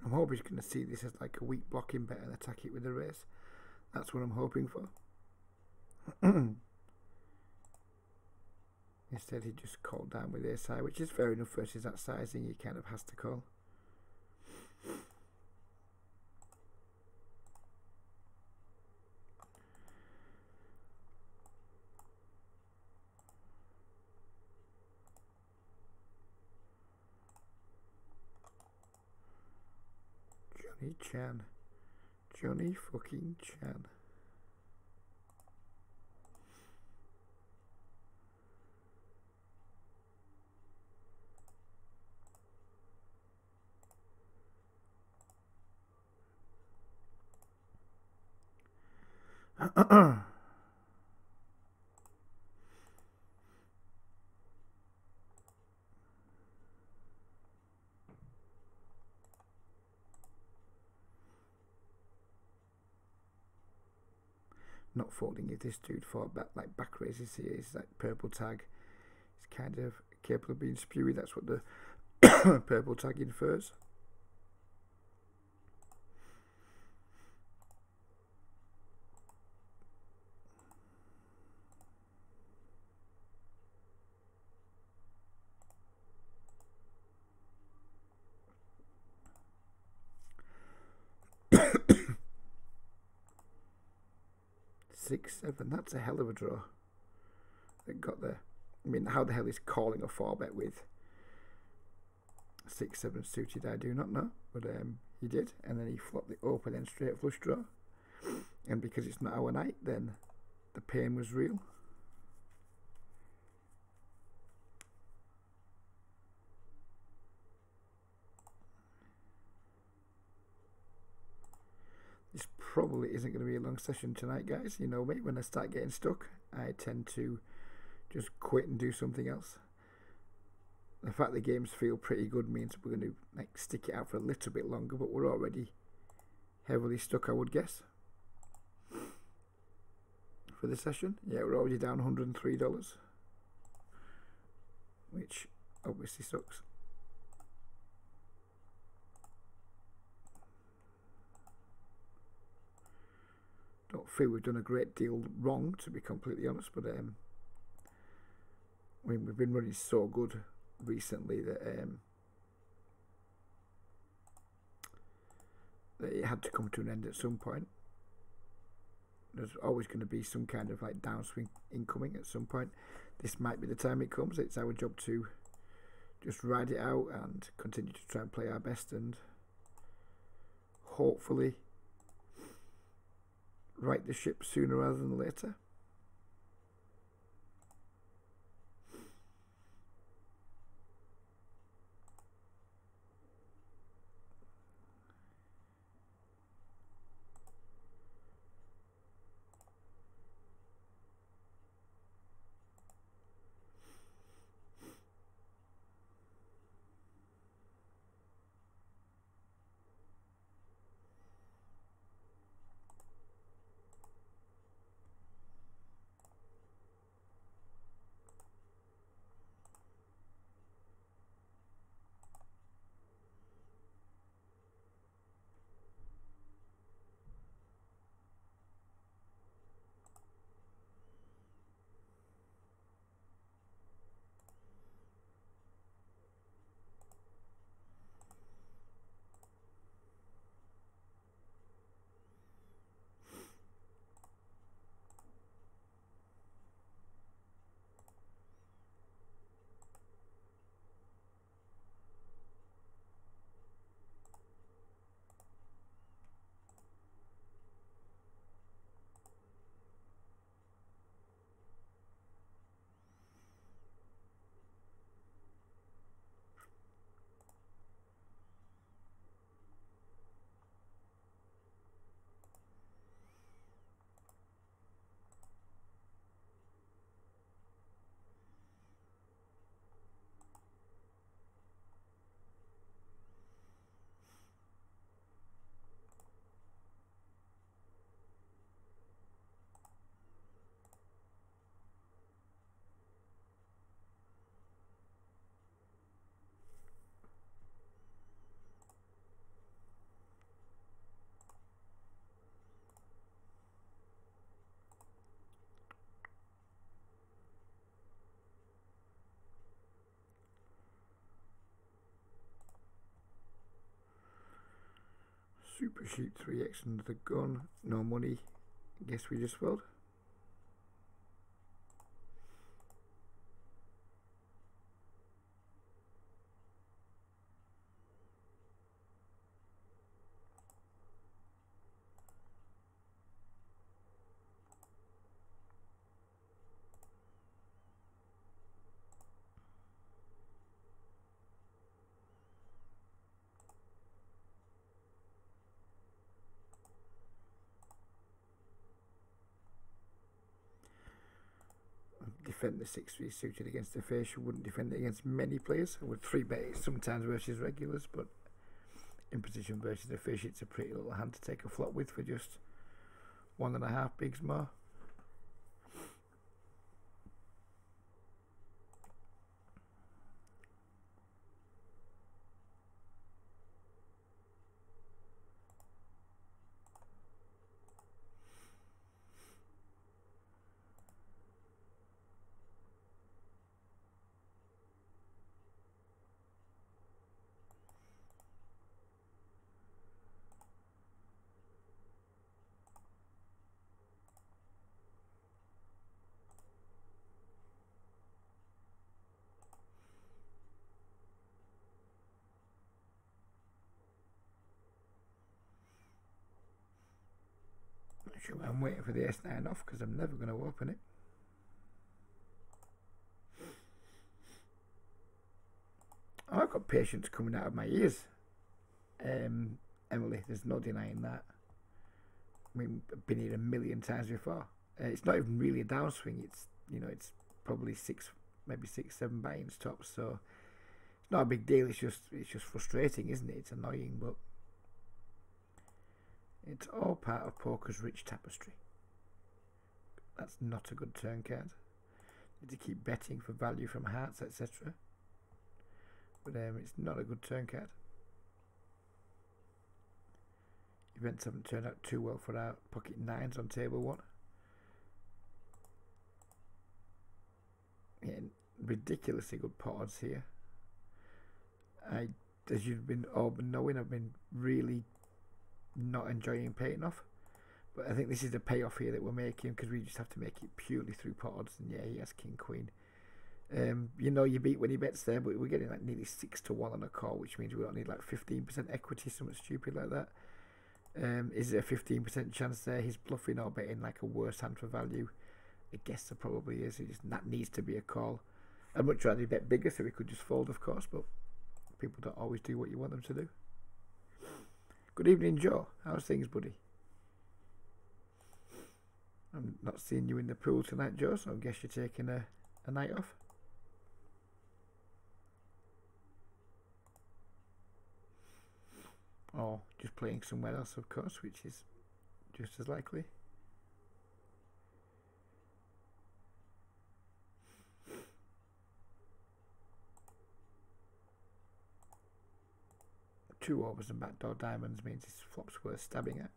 I'm hoping he's going to see this as like a weak blocking bet and attack it with a race. That's what I'm hoping for. Instead he just called down with ace high, which is fair enough versus that sizing. He kind of has to call. Johnny Chan. Johnny fucking Chan. Not folding if this dude fought back like back raises here. He's like purple tag. He's kind of capable of being spewy. That's what the purple tag infers. Six, seven, that's a hell of a draw that got there. I mean, how the hell is calling a 4-bet with 6-7 suited, I do not know, but he did, and then he flopped the open and straight flush draw, and because it's not our night, then the pain was real. This probably isn't going to be a long session tonight, guys. You know me, when I start getting stuck, I tend to just quit and do something else. The fact the games feel pretty good means we're going to like stick it out for a little bit longer, but we're already heavily stuck, I would guess, for the session. Yeah, we're already down $103, which obviously sucks. Don't feel we've done a great deal wrong, to be completely honest, but I mean, we've been running so good recently that that it had to come to an end at some point. There's always going to be some kind of like downswing incoming at some point. This might be the time it comes. It's our job to just ride it out and continue to try and play our best and hopefully right the ship sooner rather than later. Super Sheep 3X under the gun. No money. Guess we just fold. Defend the 6-3 suited against the face. You wouldn't defend it against many players. I would 3-bet it sometimes versus regulars, but in position versus the fish, it's a pretty little hand to take a flop with for just 1.5 bigs more. Sure, I'm waiting for the S9 off because I'm never going to open it. Oh, I've got patience coming out of my ears, Emily. There's no denying that. I mean, I've been here a million times before. It's not even really a downswing. It's, you know, it's probably maybe 6-7 buy-ins tops. So it's not a big deal. It's just frustrating, isn't it? It's annoying, but it's all part of poker's rich tapestry. That's not a good turn card. You need to keep betting for value from hearts, etc. But it's not a good turn card. Events haven't turned out too well for our pocket nines on table 1. Yeah, ridiculously good pot odds here. As you've been all been knowing, I've been really not enjoying paying off, but I think this is the payoff here that we're making because we just have to make it purely through pot odds. And yeah, he has king queen. You know, you beat when he bets there, but we're getting like nearly 6-1 on a call, which means we don't need like 15% equity, something stupid like that. Is there a 15% chance there he's bluffing or betting like a worse hand for value? I guess there probably is. That needs to be a call. I'd much rather bet bigger so we could just fold, of course, but people don't always do what you want them to do. Good evening, Joe. How's things, buddy? I'm not seeing you in the pool tonight, Joe, so I guess you're taking a night off. Or just playing somewhere else, of course, which is just as likely. Two overs and backdoor diamonds means his flop's worth stabbing at.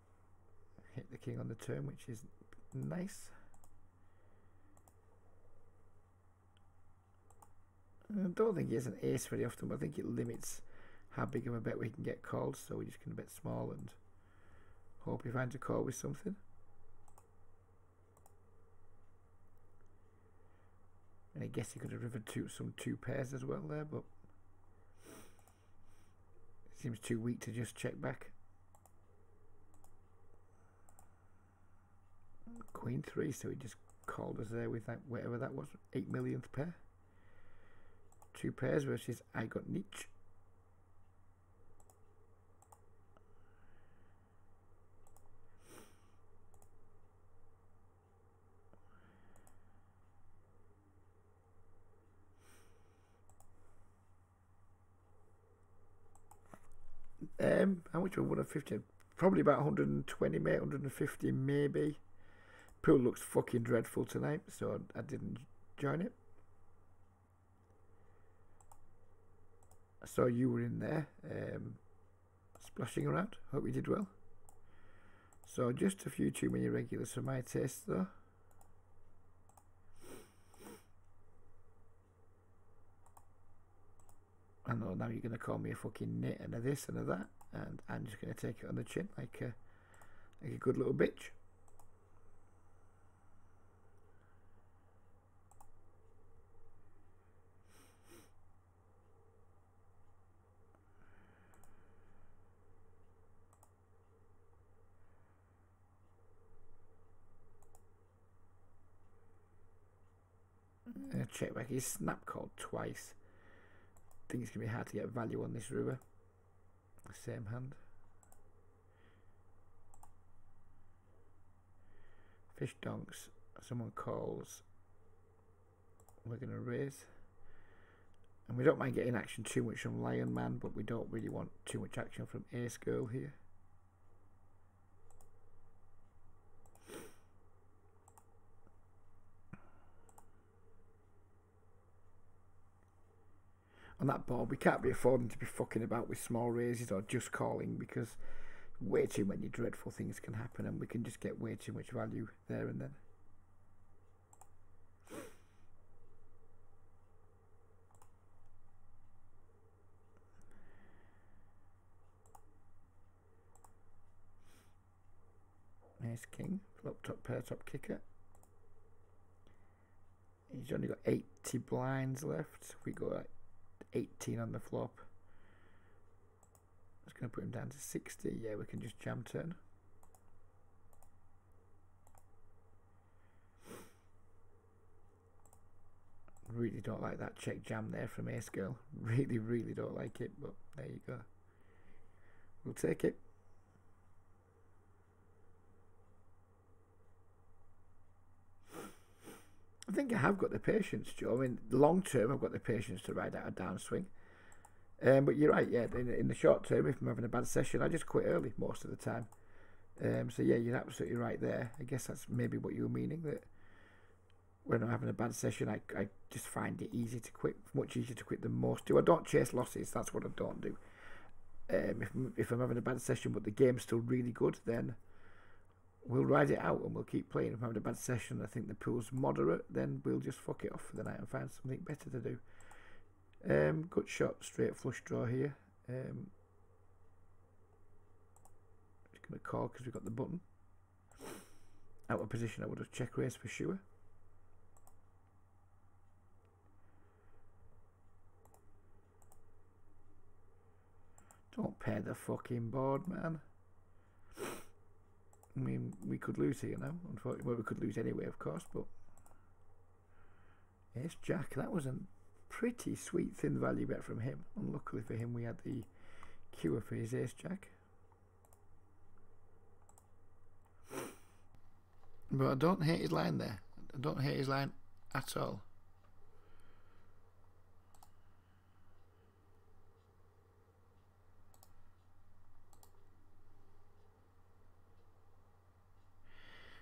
Hit the king on the turn, which is nice. I don't think he has an ace very often, but I think it limits how big of a bet we can get called, so we're just going to bet small and hope he finds a call with something. And I guess he could have rivered some 2 pairs as well there, but it seems too weak to just check back. Queen 3, so he just called us there with that, whatever that was, 8 millionth pair. 2 pairs versus I got Nietzsche. How much were 150? Probably about 120, mate, 150 maybe. Pool looks fucking dreadful tonight, so I didn't join it. I saw you were in there, splashing around. Hope you did well. So just a few too many regulars for my taste, though. I know now you're going to call me a fucking nit and a this and a that, and I'm just going to take it on the chin like a good little bitch. Check back. He's snap called twice. I think it's going to be hard to get value on this river. Same hand. Fish donks. Someone calls. We're going to raise. And we don't mind getting action too much from Lion Man, but we don't really want too much action from Ace Girl here. On that board, we can't be affording to be fucking about with small raises or just calling, because way too many dreadful things can happen and we can just get way too much value there and then. Ace King, flop top pair top kicker. He's only got 80 blinds left. We go at 18 on the flop. Just going to put him down to 60. Yeah, we can just jam turn. Really don't like that check jam there from Ace Girl. Really, really don't like it, but there you go. We'll take it. I think I have got the patience, Joe. I mean, long term, I've got the patience to ride out a downswing. But you're right, yeah. In the short term, if I'm having a bad session, I just quit early most of the time. So yeah, you're absolutely right there. I guess that's maybe what you were meaning, that when I'm having a bad session, I just find it easy to quit. Much easier to quit than most do. I don't chase losses. That's what I don't do. If I'm having a bad session but the game's still really good, then we'll ride it out and we'll keep playing. If I'm having a bad session, I think the pool's moderate, then we'll just fuck it off for the night and find something better to do. Good shot, straight flush draw here. Just going to call because we've got the button. Out of position, I would have check raised for sure. Don't pair the fucking board, man. I mean, we could lose here now, unfortunately. Well, we could lose anyway, of course, but Ace Jack, that was a pretty sweet thin value bet from him. Unluckily for him, we had the cure for his Ace Jack. But I don't hate his line there. I don't hate his line at all.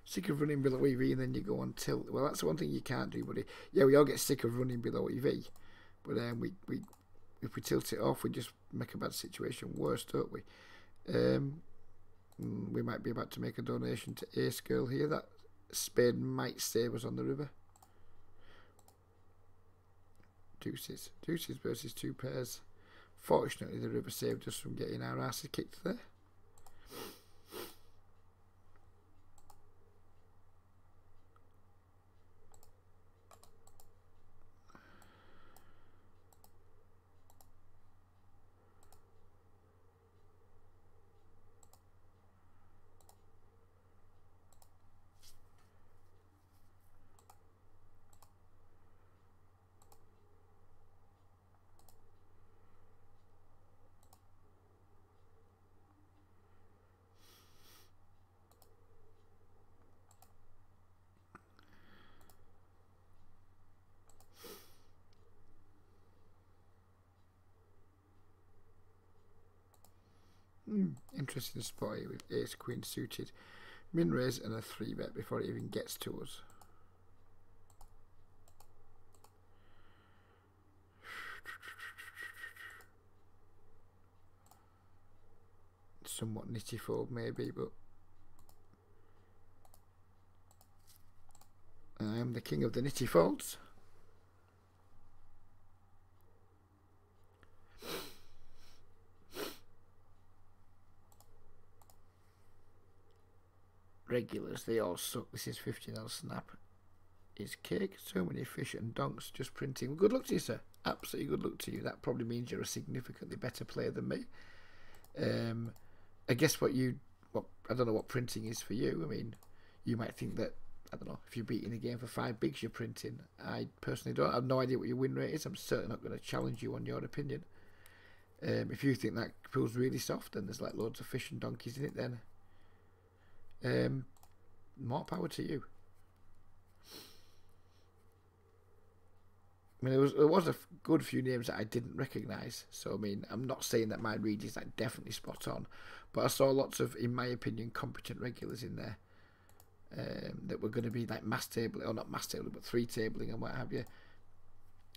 Sick of running below EV and then you go on tilt. Well, that's the one thing you can't do, buddy. Yeah, we all get sick of running below EV, but if we tilt it off, we just make a bad situation worse, don't we? We might be about to make a donation to Ace Girl here. That spade might save us on the river. Deuces versus two pairs. Fortunately, the river saved us from getting our asses kicked there. Interesting spot here with Ace Queen suited. Min raise and a 3-bet before it even gets to us. Somewhat nitty fold maybe, but I am the king of the nitty folds. regulars, they all suck. This is 15L snap. It's cake. So many fish and donks just printing. Good luck to you, sir. Absolutely good luck to you. That probably means you're a significantly better player than me. I guess I don't know what printing is for you. I mean, you might think that, I don't know, if you're beating the game for 5 bigs, you're printing. I personally don't. I have no idea what your win rate is. I'm certainly not going to challenge you on your opinion. If you think that feels really soft and there's like loads of fish and donkeys in it, then more power to you. I mean, there was a good few names that I didn't recognise. So, I mean, I'm not saying that my read is like definitely spot on, but I saw lots of, in my opinion, competent regulars in there that were going to be like mass tabling, or not mass tabling, but 3 tabling and what have you.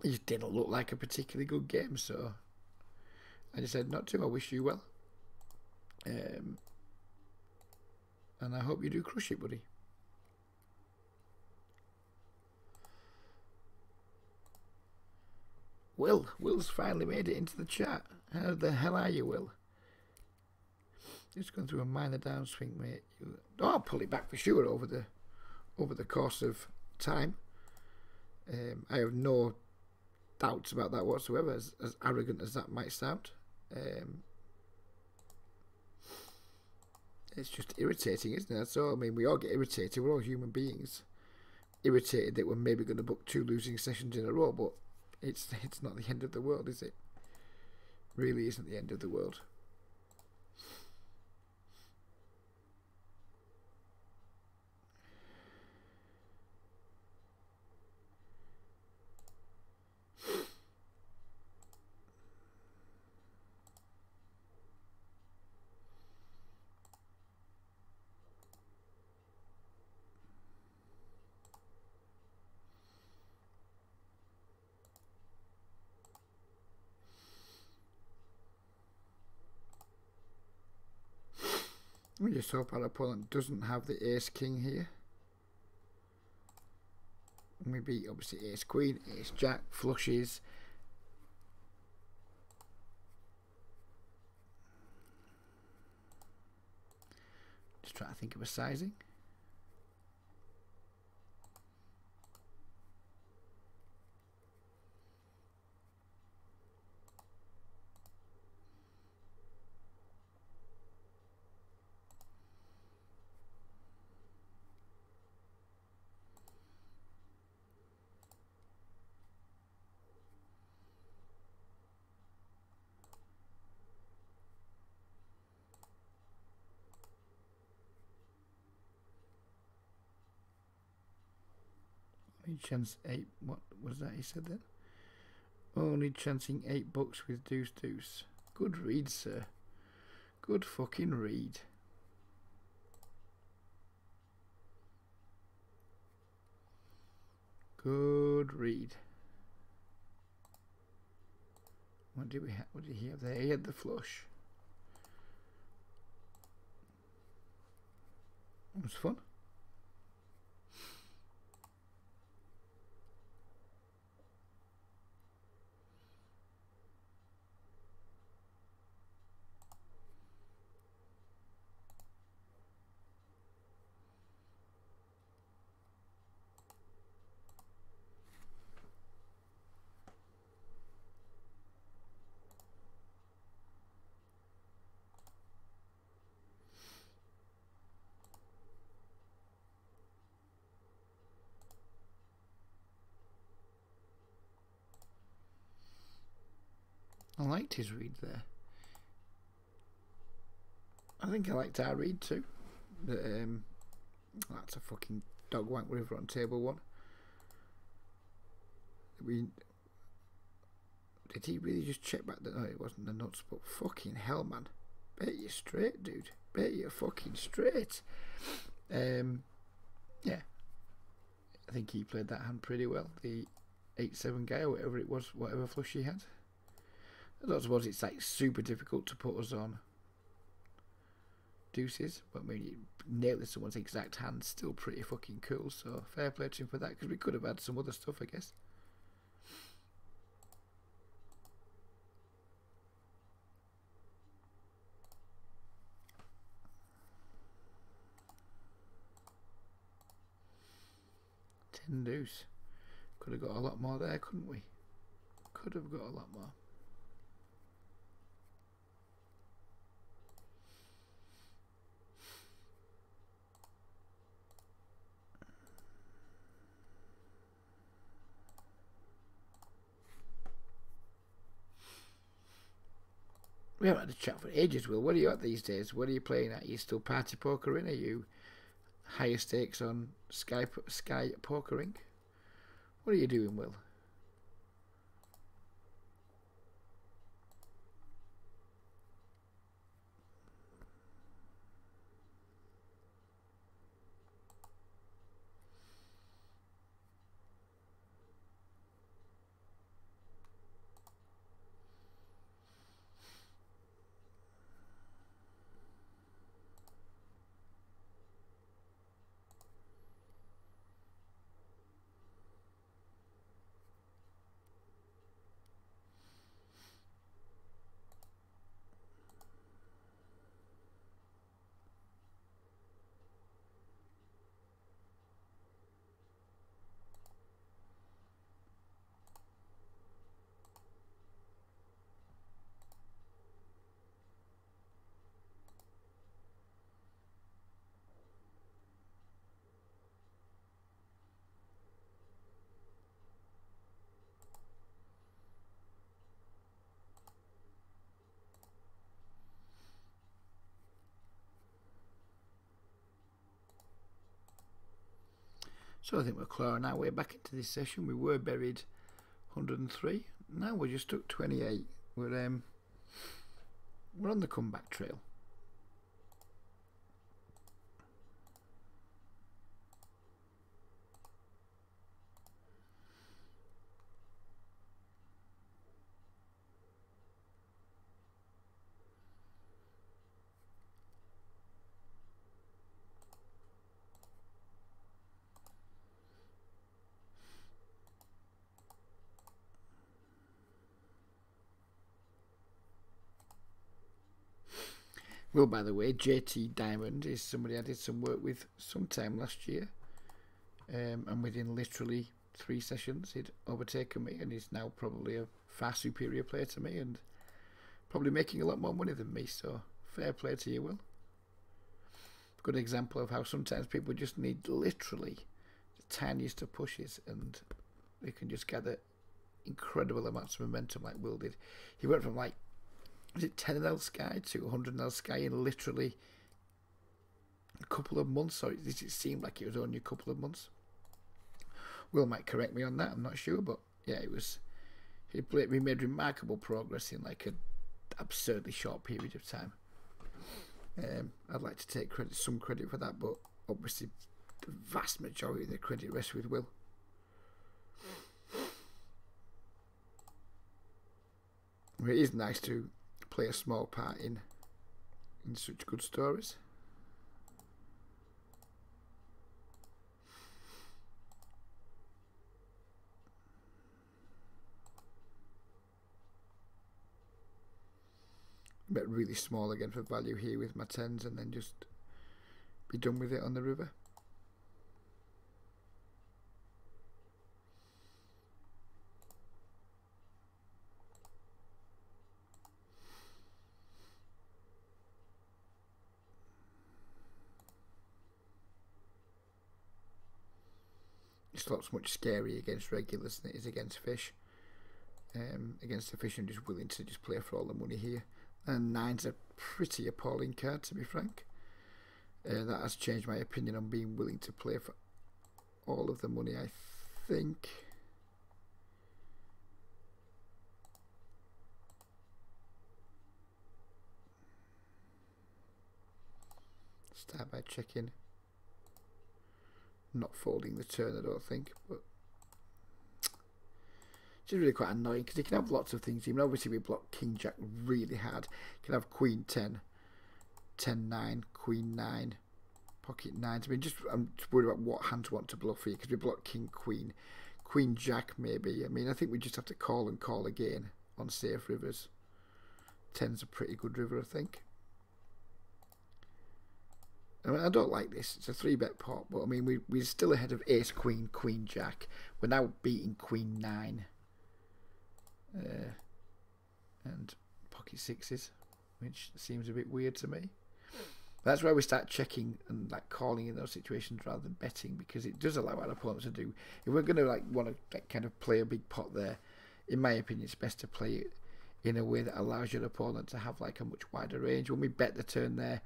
It just didn't look like a particularly good game, so I just said not to. I wish you well, and I hope you do crush it, buddy. Will's finally made it into the chat. How the hell are you, Will? Just going through a minor downswing, mate. I'll pull it back for sure over the course of time. I have no doubts about that whatsoever, as arrogant as that might sound. It's just irritating, isn't it? That's all. I mean, we all get irritated. We're all human beings. Irritated that we're maybe going to book 2 losing sessions in a row, but it's not the end of the world, is it? Really isn't the end of the world. We just hope our opponent doesn't have the ace king here. And we beat obviously ace queen, ace jack, flushes. Just trying to think of a sizing. Chance 8. What was that he said then? Only chancing 8 bucks with deuce deuce. Good read, sir. Good fucking read. Good read. What did we have? What did he have there? He had the flush. It was fun. I liked his read there. I think I liked our read too. That's a fucking dog wank river on table 1. Did he really just check back that? No, it wasn't the nuts, but fucking hell, man. Bet you straight, dude. Bet you fucking straight. Yeah. I think he played that hand pretty well. The 8-7 guy or whatever it was, whatever flush he had. I don't suppose it's like super difficult to put us on deuces, but when you nail someone's exact hand, still pretty fucking cool. So fair play to him for that, because we could have had some other stuff, I guess. 10 deuce. Could have got a lot more there, couldn't we? Could have got a lot more. We haven't had a chat for ages, Will. What are you at these days? What are you playing at? Are you still party pokering? Are you higher stakes on Sky Pokering? What are you doing, Will? So I think we're clawing our way back into this session. We were buried 103. Now we're just stuck 28. We're on the comeback trail. Well, by the way, JT Diamond is somebody I did some work with sometime last year, and within literally 3 sessions he'd overtaken me, and he's now probably a far superior player to me and probably making a lot more money than me, so fair play to you, Will. Good example of how sometimes people just need literally the tiniest of pushes and they can just gather incredible amounts of momentum like Will did. He went from like, was it 10 NL Sky to 100 NL Sky in literally a couple of months, or it seemed like it was only a couple of months. Will might correct me on that, I'm not sure, but yeah, he made remarkable progress in like an absurdly short period of time. I'd like to take some credit for that, but obviously the vast majority of the credit rests with Will. It is nice to play a small part in such good stories. Bet really small again for value here with my 10s and then just be done with it on the river. It's not much scary against regulars than it is against fish. Against the fish, I'm just willing to just play for all the money here. And 9's a pretty appalling card, to be frank. That has changed my opinion on being willing to play for all of the money, I think. Start by checking. Not folding the turn, I don't think, but it's really quite annoying because you can have lots of things. Even obviously we block King Jack really hard. You can have Queen 10, 10 9, Queen 9, Pocket 9s. I mean, I'm just worried about what hands want to bluff here because we block King Queen, Queen Jack maybe. I mean, I think we just have to call and call again on safe rivers. 10's a pretty good river, I think. I mean, I don't like this. It's a 3-bet pot, but I mean, we're still ahead of ace, queen, queen, jack. We're now beating queen 9. And pocket 6s, which seems a bit weird to me. That's where we start checking and like calling in those situations rather than betting, because it does allow our opponents to do. If we're going to like want to like, kind of play a big pot there, in my opinion, it's best to play it in a way that allows your opponent to have like a much wider range. When we bet the turn there,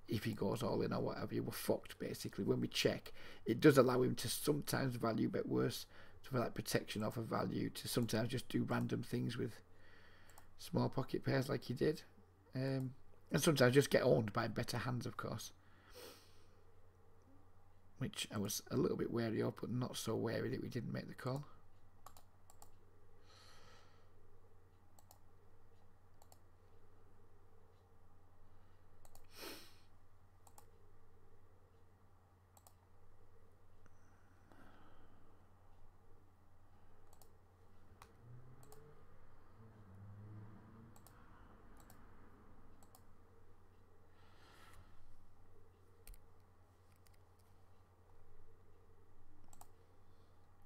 if he goes all in or whatever, we're fucked basically. When we check, it does allow him to sometimes value bet worse, for like protection off of value, to sometimes just do random things with small pocket pairs like he did. And sometimes just get owned by better hands, of course. Which I was a little bit wary of, but not so wary that we didn't make the call.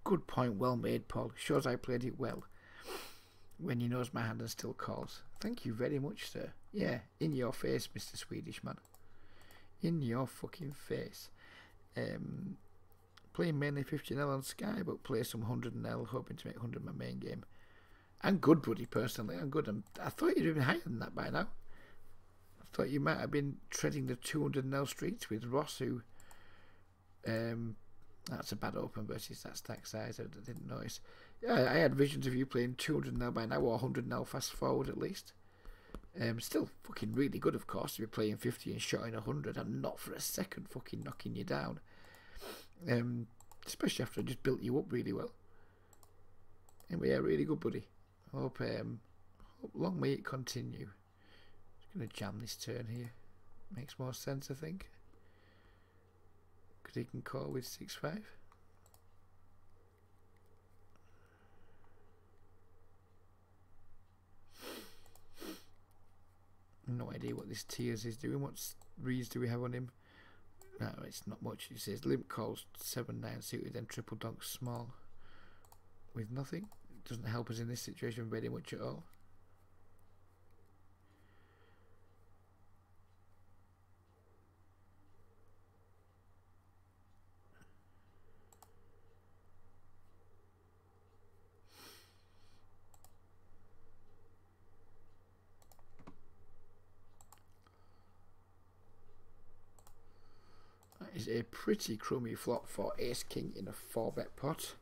Good point, well made, Paul. Shows I played it well. When he knows my hand and still calls. Thank you very much, sir. Yeah, in your face, Mr. Swedish man. In your fucking face. Playing mainly 50L on Sky, but play some 100L, hoping to make 100 my main game. I'm good, buddy, personally. I'm good. I thought you'd been higher than that by now. I thought you might have been treading the 200L streets with Ross, who... that's a bad open versus that stack size. I didn't notice. Yeah, I had visions of you playing 200 now by now, or 100 now fast forward at least. Still fucking really good, of course, to be playing 50 and shotting 100. I'm not for a second fucking knocking you down. Especially after I just built you up really well. Anyway, yeah, really good, buddy. Hope long may it continue. Just gonna jam this turn here. Makes more sense, I think. He can call with 6-5. No idea what this tiers is doing. What reads do we have on him? No, it's not much. It says limp calls 7-9 suited, then triple donk small with nothing. It doesn't help us in this situation very much at all. Is a pretty crummy flop for ace king in a 4-bet pot.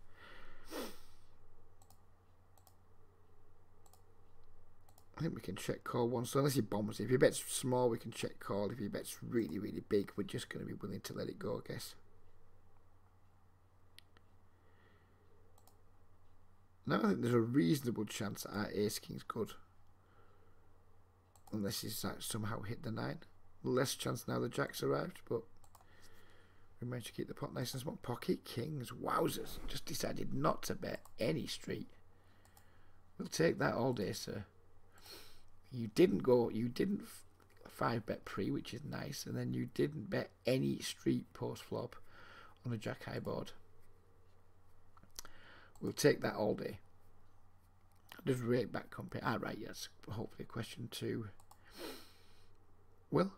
I think we can check call once, so unless he bombs. If he bets small, we can check call. If he bets really, really big, we're just going to be willing to let it go, I guess. Now I think there's a reasonable chance that our ace king's good, unless he's like somehow hit the 9. Less chance now the jack's arrived, but we managed to keep the pot nice and small. Pocket kings, wowzers! Just decided not to bet any street. We'll take that all day, sir. You didn't 5-bet pre, which is nice, and then you didn't bet any street post flop on a jack high board. We'll take that all day. Does rate back compare? Ah, right, yes. Hopefully a question to Will.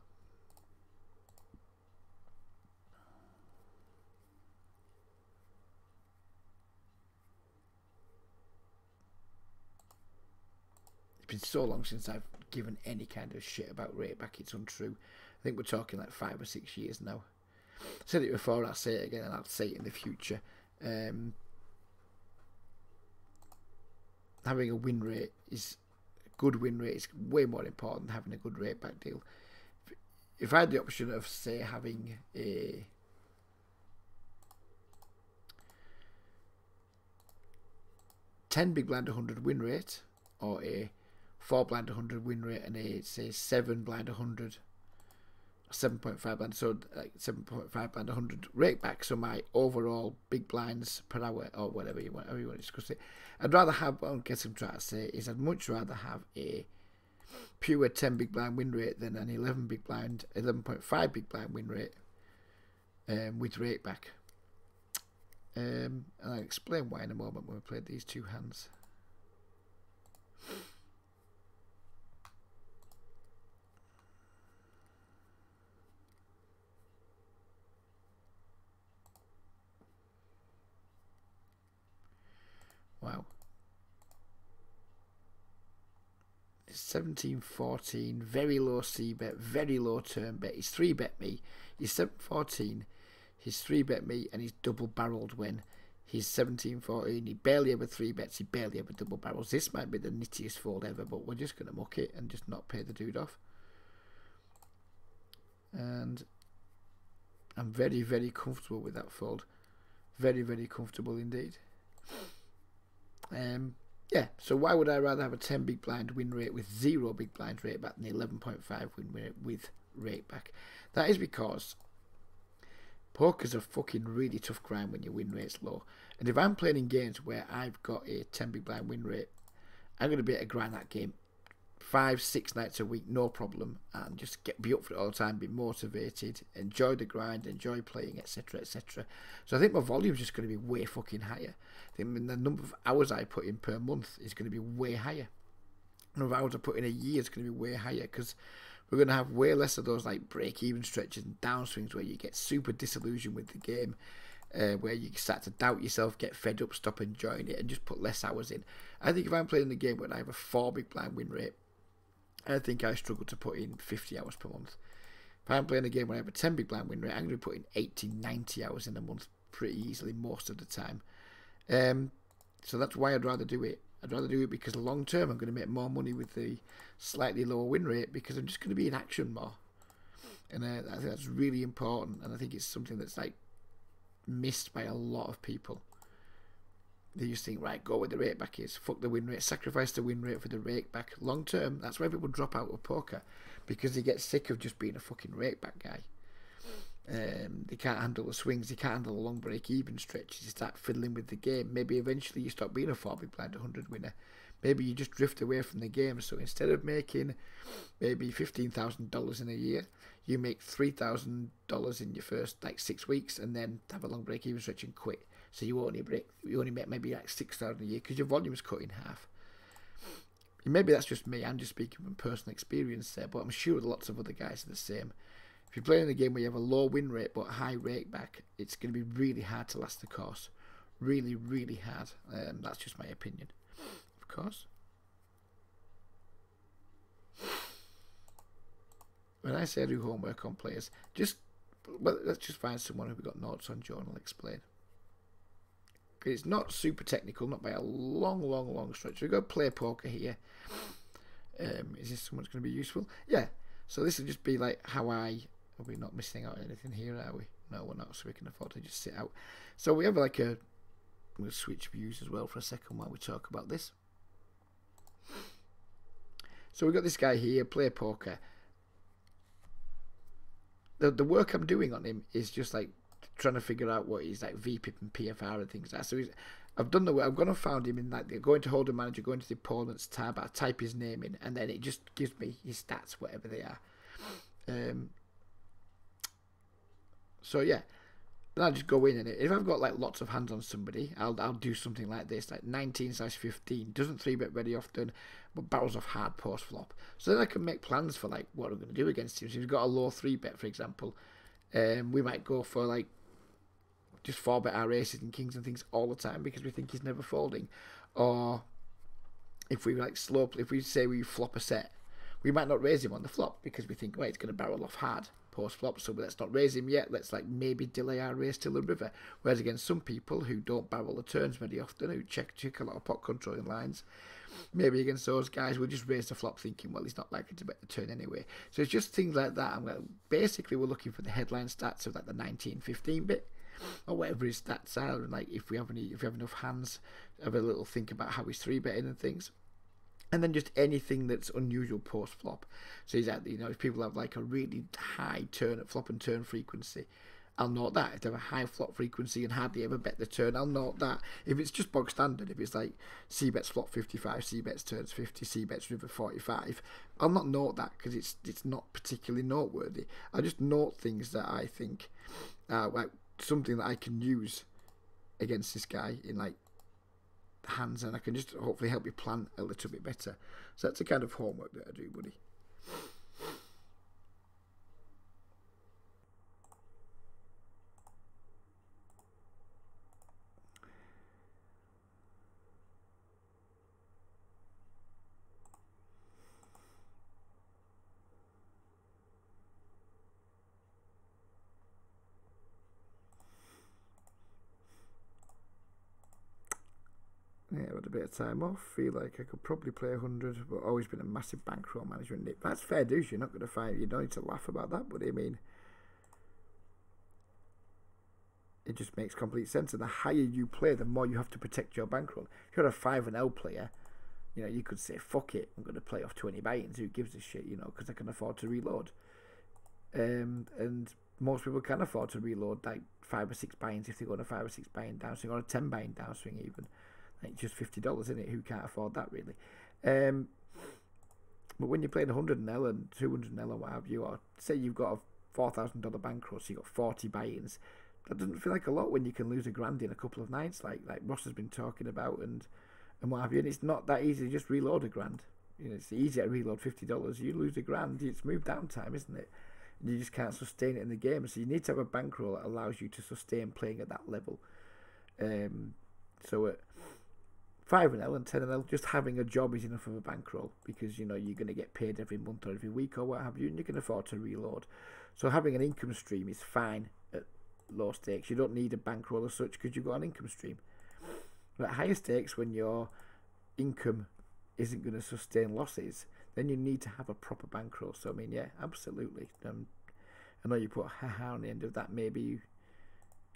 It's been so long since I've given any kind of shit about rate back. It's untrue. I think we're talking like 5 or 6 years now. I said it before, I'll say it again, and I'll say it in the future. Having a win rate is a good win rate is way more important than having a good rate back deal. If I had the option of, say, having a 10 big blind 100 win rate, or a 4 blind 100 win rate, and a, say, 7 blind 100, 7.5 blind, so like 7.5 blind 100 rate back, so my overall big blinds per hour, or whatever you want to discuss it, I'd rather have, what I guess I'm trying to say is I'd much rather have a pure 10 big blind win rate than an 11.5 big blind win rate with rake back. And I'll explain why in a moment when we played these two hands. Wow. 17-14, very low C bet, very low turn bet. He's 3-bet me. He's 7-14. He's 3-bet me, and he's double barreled when he's 17-14. He barely ever 3-bets. He barely ever double barrels. This might be the nittiest fold ever, but we're just going to muck it and just not pay the dude off. And I'm very, very comfortable with that fold. Very, very comfortable indeed. Yeah, so why would I rather have a 10 big blind win rate with 0 big blind rate back than 11.5 win rate with rate back? That is because poker's a fucking really tough grind when your win rate's low. And if I'm playing in games where I've got a 10 big blind win rate, I'm going to be able to grind that game 5-6 nights a week, no problem, and just be up for it all the time, be motivated, enjoy the grind, enjoy playing, etc, etc. So I think my volume's just going to be way fucking higher. I think the number of hours I put in per month is going to be way higher. The number of hours I put in a year is going to be way higher, because we're going to have way less of those like break-even stretches and downswings where you get super disillusioned with the game, where you start to doubt yourself, get fed up, stop enjoying it, and just put less hours in. I think if I'm playing the game where I have a 4 big blind win rate, I think I struggle to put in 50 hours per month. If I'm playing a game where I have a 10 big blind win rate, I'm going to be putting 80, 90 hours in a month pretty easily most of the time. So that's why I'd rather do it. I'd rather do it because long term I'm going to make more money with the slightly lower win rate, because I'm just going to be in action more. And I think that's really important, and I think it's something that's like missed by a lot of people. They just think, right, go where the rake back is, fuck the win rate, sacrifice the win rate for the rake back. Long term, that's why people drop out of poker, because they get sick of just being a fucking rake back guy. They can't handle the swings, they can't handle the long break even stretches, you start fiddling with the game. Maybe eventually you stop being a 4 big blind 100 winner. Maybe you just drift away from the game. So instead of making maybe $15,000 in a year, you make $3,000 in your first like 6 weeks, and then have a long break even stretch and quit. So you only make maybe like $6,000 a year because your volume's cut in half. Maybe that's just me. I'm just speaking from personal experience there, but I'm sure lots of other guys are the same. If you're playing a game where you have a low win rate but high rake back, it's going to be really hard to last the course. Really, really hard. That's just my opinion, of course. When I say I do homework on players, let's just find someone who've got notes on Joe and I'll explain. It's not super technical, not by a long stretch. We've got play poker here. Is this someone's going to be useful? Yeah. So this will just be like how are we not missing out on anything here, are we? No, we're not, so we can afford to just sit out. So we have like I'm going to switch views as well for a second while we talk about this. So we've got this guy here, play poker. The work I'm doing on him is just like trying to figure out what he's like VPIP and PFR and things like that. So I've done the work. I've gone and found him in like going to Holder Manager, going to the opponents tab. I type his name in, and then it just gives me his stats, whatever they are. So yeah, then I'll just go in, and if I've got like lots of hands on somebody, I'll do something like this, like 19/15. Doesn't 3-bet very often, but barrels off hard post flop. So then I can make plans for like what I'm going to do against him. So if he's got a low 3-bet, for example, we might go for like just 4-bet our aces and kings and things all the time because we think he's never folding. Or if we like if we say we flop a set, we might not raise him on the flop because we think, well, it's going to barrel off hard post flop, so let's not raise him yet. Let's like maybe delay our raise till the river. Whereas against some people who don't barrel the turns very often, who check a lot of pot controlling lines, maybe against those guys we'll just raise the flop thinking, well, he's not likely to bet the turn anyway. So it's just things like that. Basically we're looking for the headline stats of like the 19-15 bit or whatever his stats are, and like if we have enough hands, have a little think about how he's 3-betting and things. And then just anything that's unusual post flop. So he's at, if people have like a really high turn at flop and turn frequency, I'll note that. If they have a high flop frequency and hardly ever bet the turn, I'll note that. If it's just bog standard, if it's like C bets flop 55, C bets turns 50, C bets river 45, I'll not note that because it's not particularly noteworthy. I just note things that I think like something that I can use against this guy in like hands, and I can just hopefully help you plan a little bit better. So that's the kind of homework that I do, buddy. Yeah, I had a bit of time off. Feel like I could probably play 100, but always been a massive bankroll management. That's fair dues. You're not going to find. You don't need to laugh about that, but I mean, it just makes complete sense. And the higher you play, the more you have to protect your bankroll. If you're a 5-L player, you know, you could say, fuck it, I'm going to play off 20 buy-ins. Who gives a shit, you know, because I can afford to reload. And most people can afford to reload like 5 or 6 buy-ins if they go on a 5 or 6 buy-in downswing, or a 10 buy-in downswing even. Like just $50, isn't it? Who can't afford that, really? But when you're playing 100L and 200L or what have you, or say you've got a $4,000 bankroll, so you've got 40 buy-ins, that doesn't feel like a lot when you can lose $1,000 in a couple of nights, like Ross has been talking about, and what have you. And it's not that easy to just reload $1,000. You know, it's easier to reload $50. You lose $1,000, it's move down time, isn't it? And you just can't sustain it in the game. So you need to have a bankroll that allows you to sustain playing at that level. So at 5-L and 10-L, just having a job is enough of a bankroll, because you know you're going to get paid every month or every week or what have you, and you can afford to reload. So having an income stream is fine at low stakes. You don't need a bankroll as such because you've got an income stream. But at higher stakes, when your income isn't going to sustain losses, then you need to have a proper bankroll. So I mean, yeah, absolutely. I know you put haha on the end of that. Maybe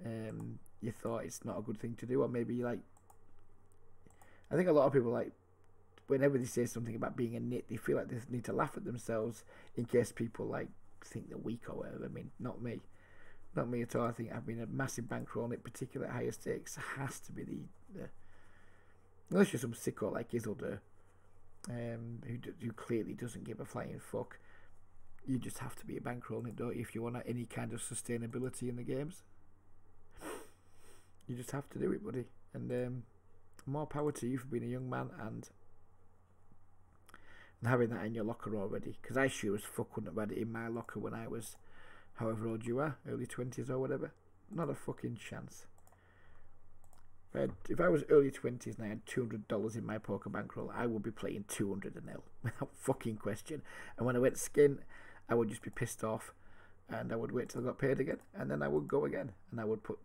you thought it's not a good thing to do, or maybe you like. I think a lot of people, like, whenever they say something about being a nit, they feel like they need to laugh at themselves in case people, like, think they're weak or whatever. I mean, not me. Not me at all. I think I've been a massive bankroll, and it, particularly at higher stakes, has to be the unless you're some sicko like Isildur, who clearly doesn't give a flying fuck. You just have to be a bankroll, don't you, if you want any kind of sustainability in the games. You just have to do it, buddy. And more power to you for being a young man and having that in your locker already, because I sure as fuck wouldn't have had it in my locker when I was however old you are, early 20s or whatever. Not a fucking chance. If I was early 20s and I had $200 in my poker bankroll, I would be playing 200-0 without fucking question. And when I went skin, I would just be pissed off, and I would wait till I got paid again, and then I would go again, and I would put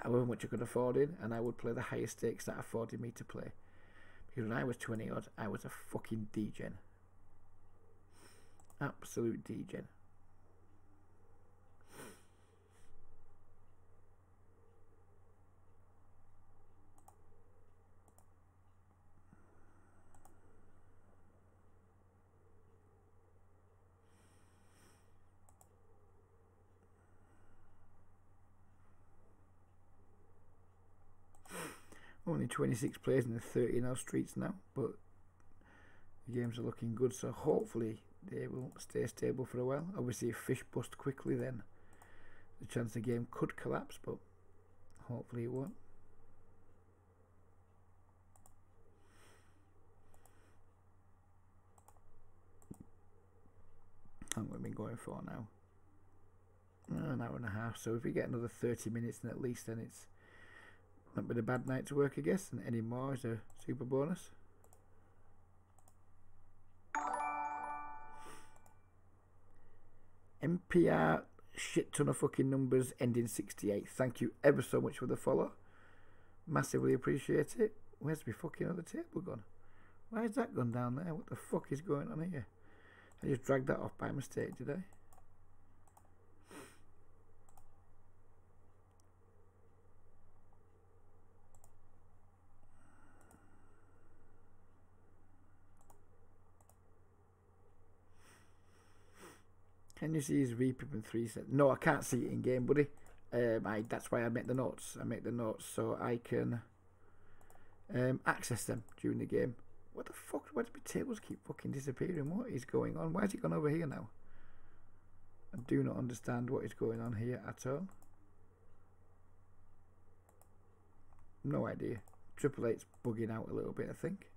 however much I could afford in, and I would play the highest stakes that afforded me to play. Because when I was 20 odd, I was a fucking degen. Absolute degen. Only 26 players in the 30 streets now, but the games are looking good, so hopefully they will stay stable for a while. Obviously, if fish bust quickly, then the chance the game could collapse, but hopefully it won't. How long have we been going for now? An hour and a half, so if we get another 30 minutes, then at least then it's not been a bad night to work, I guess, and any more is a super bonus. MPR, shit ton of fucking numbers, ending 68. Thank you ever so much for the follow. Massively appreciate it. Where's my fucking other table gone? Why has that gone down there? What the fuck is going on here? I just dragged that off by mistake, did I? Can you see his repip in 3 sets? No, I can't see it in game, buddy. that's why I make the notes. I make the notes so I can access them during the game. What the fuck? Why do my tables keep fucking disappearing? What is going on? Why has it gone over here now? I do not understand what is going on here at all. No idea. Triple Eight's bugging out a little bit, I think.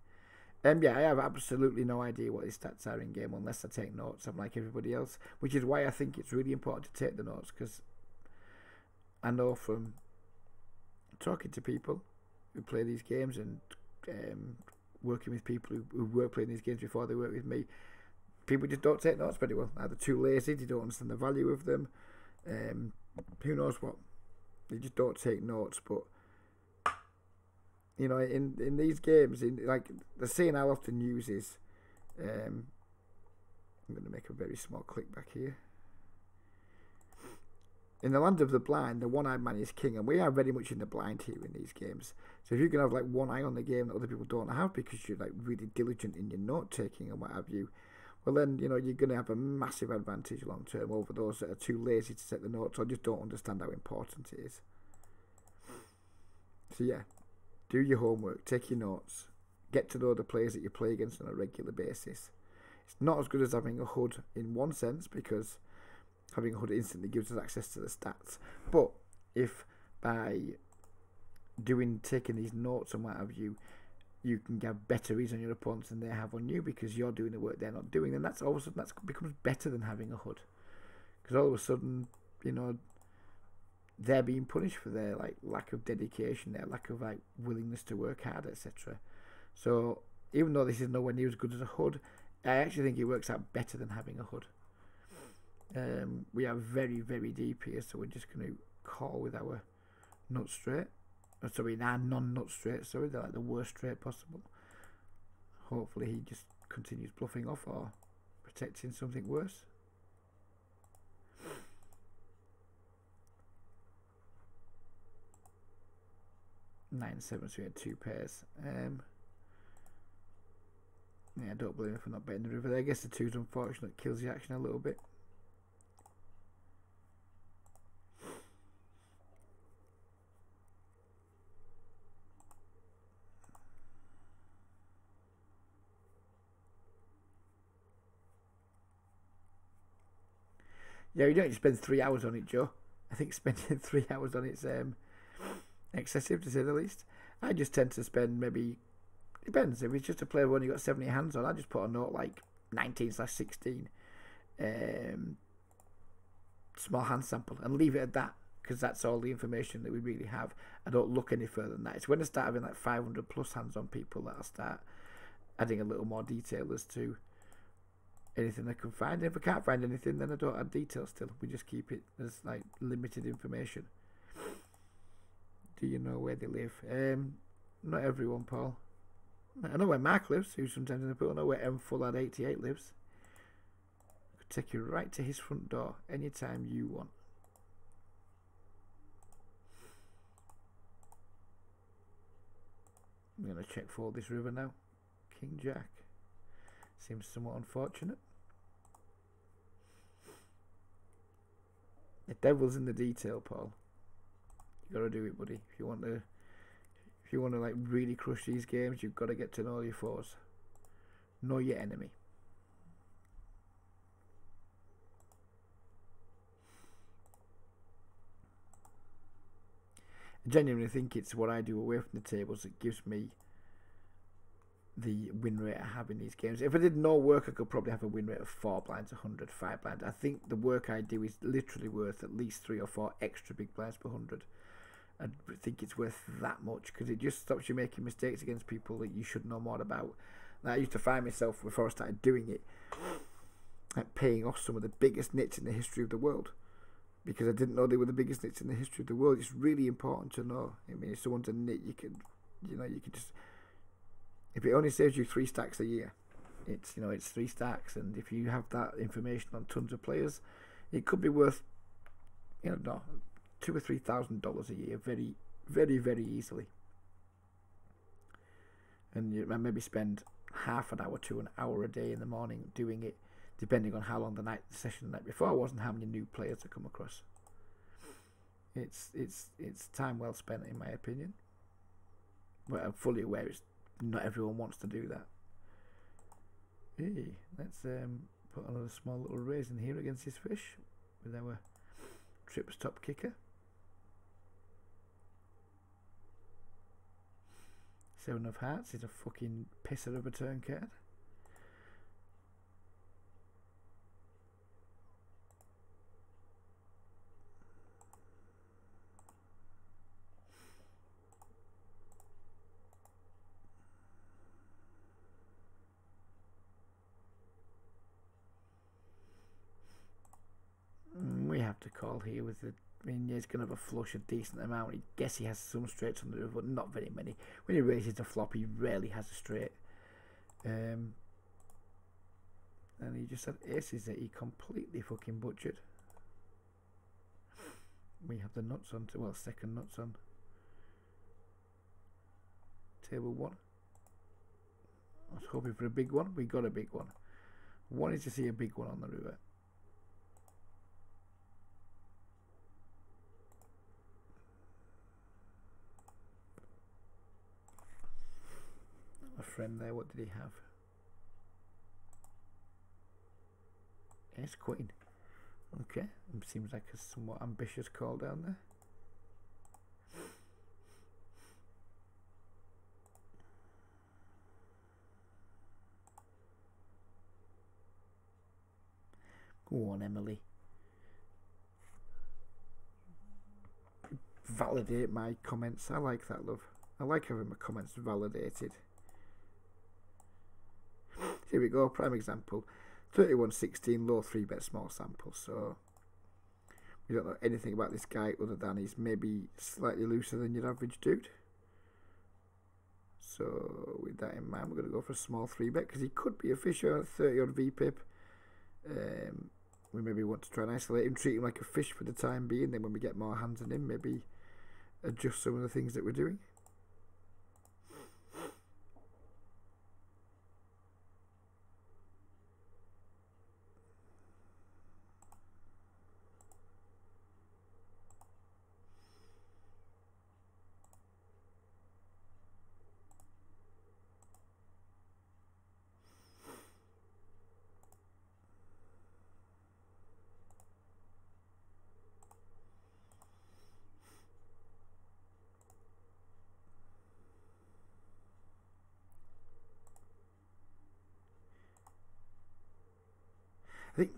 Yeah, I have absolutely no idea what his stats are in game unless I take notes. I'm like everybody else, which is why I think it's really important to take the notes, because I know from talking to people who play these games and working with people who were playing these games before they worked with me, people just don't take notes very well. Either too lazy, they don't understand the value of them, who knows what. They just don't take notes. But you know, in these games, like the saying I'll often use is, I'm going to make a very small click back here. In the land of the blind, the one-eyed man is king, and we are very much in the blind here in these games. So if you can have like one eye on the game that other people don't have because you're like really diligent in your note-taking and what have you, well then, you know, you're going to have a massive advantage long-term over those that are too lazy to set the notes or just don't understand how important it is. So yeah, do your homework, take your notes, get to know the players that you play against on a regular basis. It's not as good as having a HUD in one sense, because having a HUD instantly gives us access to the stats. But if by taking these notes and what have you, you can get better reads on your opponents than they have on you because you're doing the work they're not doing, then that's all of a sudden that becomes better than having a HUD. Because all of a sudden, you know, they're being punished for their like lack of dedication, their lack of like willingness to work hard, etc. So even though this is nowhere near as good as a HUD, I actually think it works out better than having a HUD. We are very, very deep here, so we're just going to call with our nut straight. Oh, sorry, our non-nut straight, sorry, they're like the worst straight possible. Hopefully he just continues bluffing off or protecting something worse. Nine, seven, so we had two pairs. Yeah, I don't blame him for not betting the river there. I guess the two's unfortunate, kills the action a little bit. Yeah, you don't just spend 3 hours on it, Joe. I think spending 3 hours on it's excessive, to say the least. I just tend to spend maybe, depends, if it's just a player who's only got 70 hands on, I just put a note like 19/16 small hand sample and leave it at that, because that's all the information that we really have. I don't look any further than that. It's when I start having like 500 plus hands on people that I'll start adding a little more detail as to anything I can find. If I can't find anything, then I don't add details still. We just keep it as like limited information. Do you know where they live? Not everyone, Paul. I know where Mark lives, who's sometimes in the pool. I know where M Fullad 88 lives. I could take you right to his front door anytime you want. I'm going to check for this river now. King Jack. Seems somewhat unfortunate. The devil's in the detail, Paul. You gotta do it, buddy. If you want to like really crush these games, you've got to get to know your foes. Know your enemy. I genuinely think it's what I do away from the tables that gives me the win rate I have in these games. If I did no work, I could probably have a win rate of 4 blinds, 100, 5 blinds. I think the work I do is literally worth at least 3 or 4 extra big blinds per 100. I think it's worth that much because it just stops you making mistakes against people that you should know more about. Like I used to find myself before I started doing it, like paying off some of the biggest nits in the history of the world because I didn't know they were the biggest nits in the history of the world. It's really important to know. I mean, if someone's a nit, you could just. If it only saves you 3 stacks a year, it's 3 stacks, and if you have that information on tons of players, it could be worth $2,000 or $3,000 a year, very, very, very easily. And you maybe spend half an hour to an hour a day in the morning doing it, depending on how long the session the night before was and how many new players I come across. it's time well spent, in my opinion. But I'm fully aware it's not everyone wants to do that. Hey, let's put another small little raise in here against this fish with our trips top kicker. 7 of hearts is a fucking pisser of a turn card. We have to call here with the. I mean, he's going to have a flush a decent amount. I guess he has some straights on the river, but not very many. When he raises the flop, he rarely has a straight. And he just had aces that he completely fucking butchered. We have the nuts on, well, second nuts on. Table 1. I was hoping for a big one. We got a big one. Wanted to see a big one on the river. A friend there, what did he have? Ace Queen. Okay, seems like a somewhat ambitious call down there. Go on, Emily. Validate my comments. I like that, love. I like having my comments validated. Here we go, prime example. 31-16, low 3-bet, small sample. So we don't know anything about this guy other than he's maybe slightly looser than your average dude. So with that in mind, we're going to go for a small 3-bet because he could be a fisher at 30 odd VPIP. We maybe want to try and isolate him, treat him like a fish for the time being. Then when we get more hands on him, maybe adjust some of the things that we're doing. I think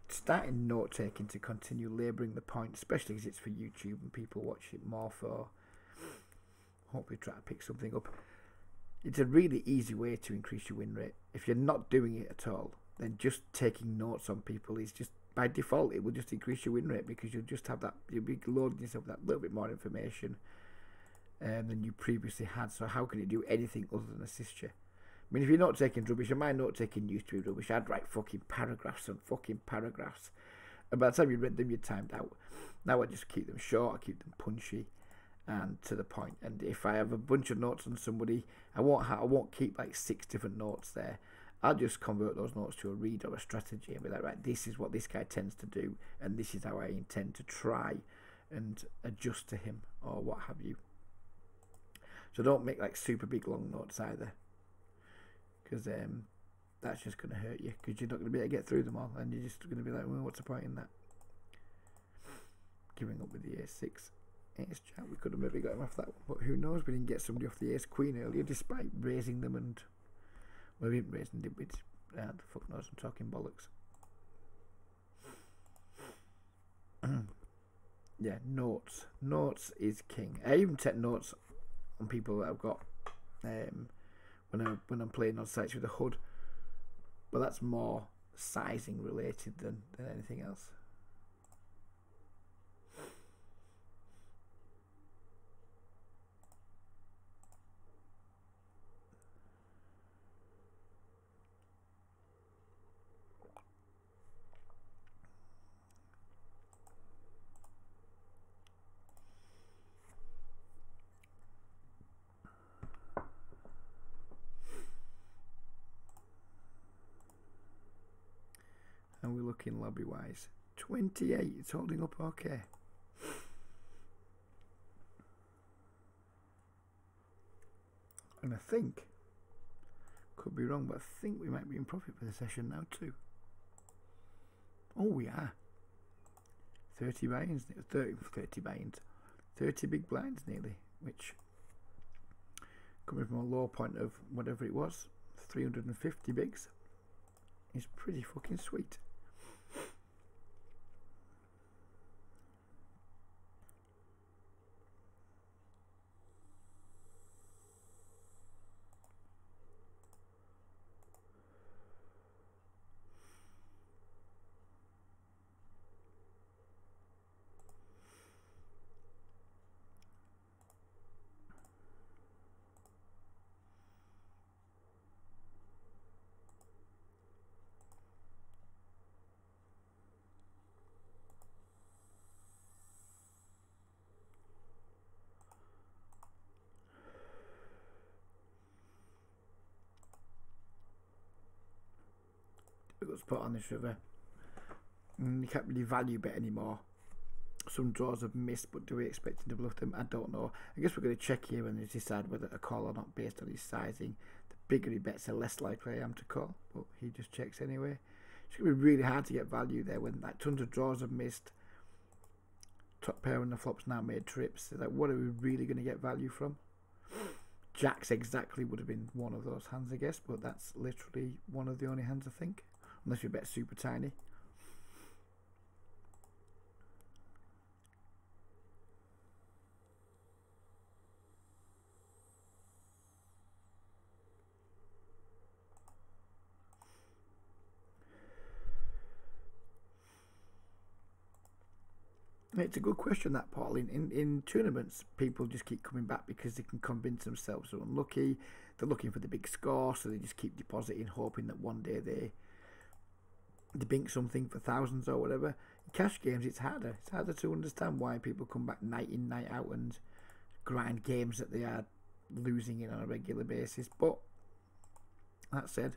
starting note taking to continue labouring the point, especially because it's for YouTube and people watch it more for hopefully try to pick something up. It's a really easy way to increase your win rate. If you're not doing it at all, then just taking notes on people is just by default it will just increase your win rate because you'll just have that, you'll be loading yourself with that little bit more information than you previously had. So how can it do anything other than assist you? I mean, if you're not taking rubbish, and my note taking used to be rubbish, I'd write fucking paragraphs and fucking paragraphs. And by the time you read them, you're timed out. Now I just keep them short, I keep them punchy and to the point. And if I have a bunch of notes on somebody, I won't keep like 6 different notes there. I'll just convert those notes to a read or a strategy and be like, right, this is what this guy tends to do, and this is how I intend to try and adjust to him or what have you. So don't make like super big long notes either, because that's just going to hurt you, because you're not going to be able to get through them all, and you're just going to be like, well, what's the point in that? Giving up with the ace 6, ace jack. We could have maybe got him off that one, but who knows? We didn't get somebody off the ace queen earlier, despite raising them, and well, we didn't raise them, did we? The fuck knows, I'm talking bollocks. Yeah, notes. Notes is king. I even take notes on people that I've got when I'm playing on sites with a HUD, but that's more sizing related than anything else. And we're looking lobby wise. 28, it's holding up okay. And I think, could be wrong, but I think we might be in profit for the session now too. Oh, we are. 30 buy-ins, 30 buy-ins, 30 big blinds nearly, which, coming from a low point of whatever it was, 350 bigs, is pretty fucking sweet. Good spot on this river. You can't really value bet anymore. Some draws have missed, but do we expect him to bluff them? I don't know. I guess we're going to check here and decide whether to call or not based on his sizing. The bigger he bets, the less likely I am to call, but he just checks anyway. It's going to be really hard to get value there when like tons of draws have missed. Top pair and the flops now made trips. Like, what are we really going to get value from? Jacks exactly would have been one of those hands, I guess, but that's literally one of the only hands I think, unless you bet super tiny. It's a good question, that, Paul. In tournaments, people just keep coming back because they can convince themselves they're unlucky. They're looking for the big score, so they just keep depositing, hoping that one day they bink something for thousands or whatever. In cash games, it's harder. It's harder to understand why people come back night in, night out and grind games that they are losing in on a regular basis. But that said,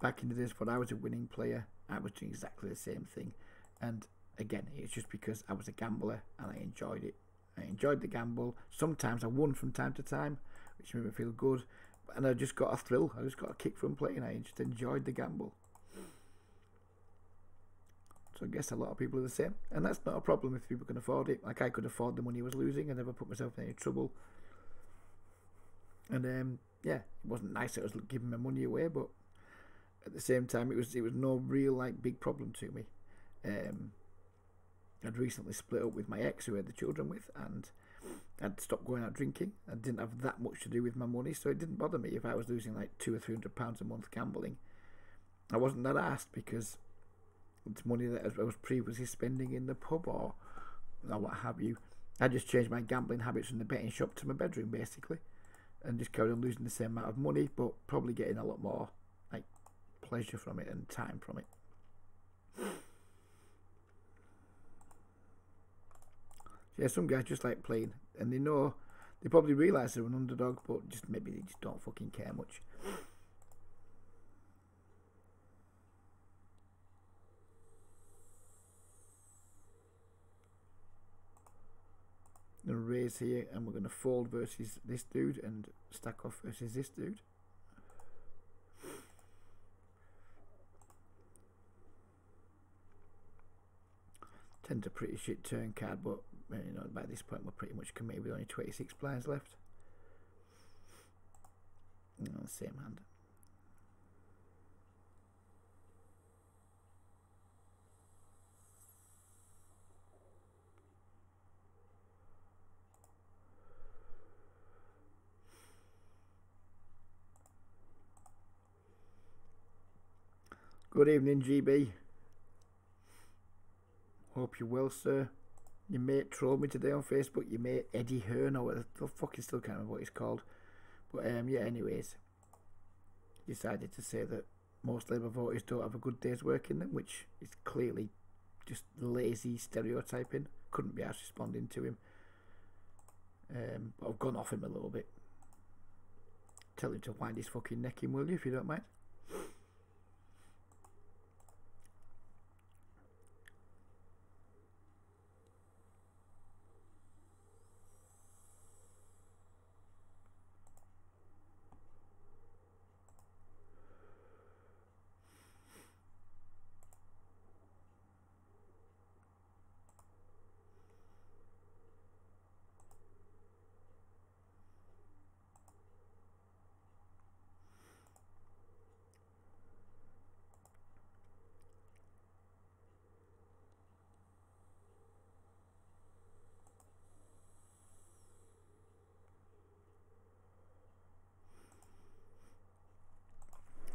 back in the days when I was a winning player, I was doing exactly the same thing. And again, it's just because I was a gambler and I enjoyed it. I enjoyed the gamble. Sometimes I won from time to time, which made me feel good. And I just got a thrill. I just got a kick from playing. I just enjoyed the gamble. So I guess a lot of people are the same. And that's not a problem if people can afford it. Like, I could afford the money I was losing. I never put myself in any trouble. And yeah, it wasn't nice that I was giving my money away, but at the same time, it was no real like big problem to me. I'd recently split up with my ex who I had the children with, and I'd stopped going out drinking. I didn't have that much to do with my money, so it didn't bother me if I was losing like £200 or £300 a month gambling. I wasn't that arsed because it's money that I was previously spending in the pub or what have you. I just changed my gambling habits from the betting shop to my bedroom basically, and just carried on losing the same amount of money, but probably getting a lot more like pleasure from it and time from it. Yeah, some guys just like playing, and they probably realise they're an underdog, but just maybe they just don't fucking care much. I'm going to raise here, and we're going to fold versus this dude, and stack off versus this dude. Tends a pretty shit turn card, but you know, by this point we're pretty much committed with only 26 blinds left. You know, same hand. Good evening, GB. Hope you're well, sir. Your mate trolled me today on Facebook. Your mate Eddie Hearn, or what the fuck, I still can't remember what he's called. But yeah, anyways, decided to say that most Labour voters don't have a good day's work in them, which is clearly just lazy stereotyping. Couldn't be asked responding to him. But I've gone off him a little bit. Tell him to wind his fucking neck in, will you, if you don't mind?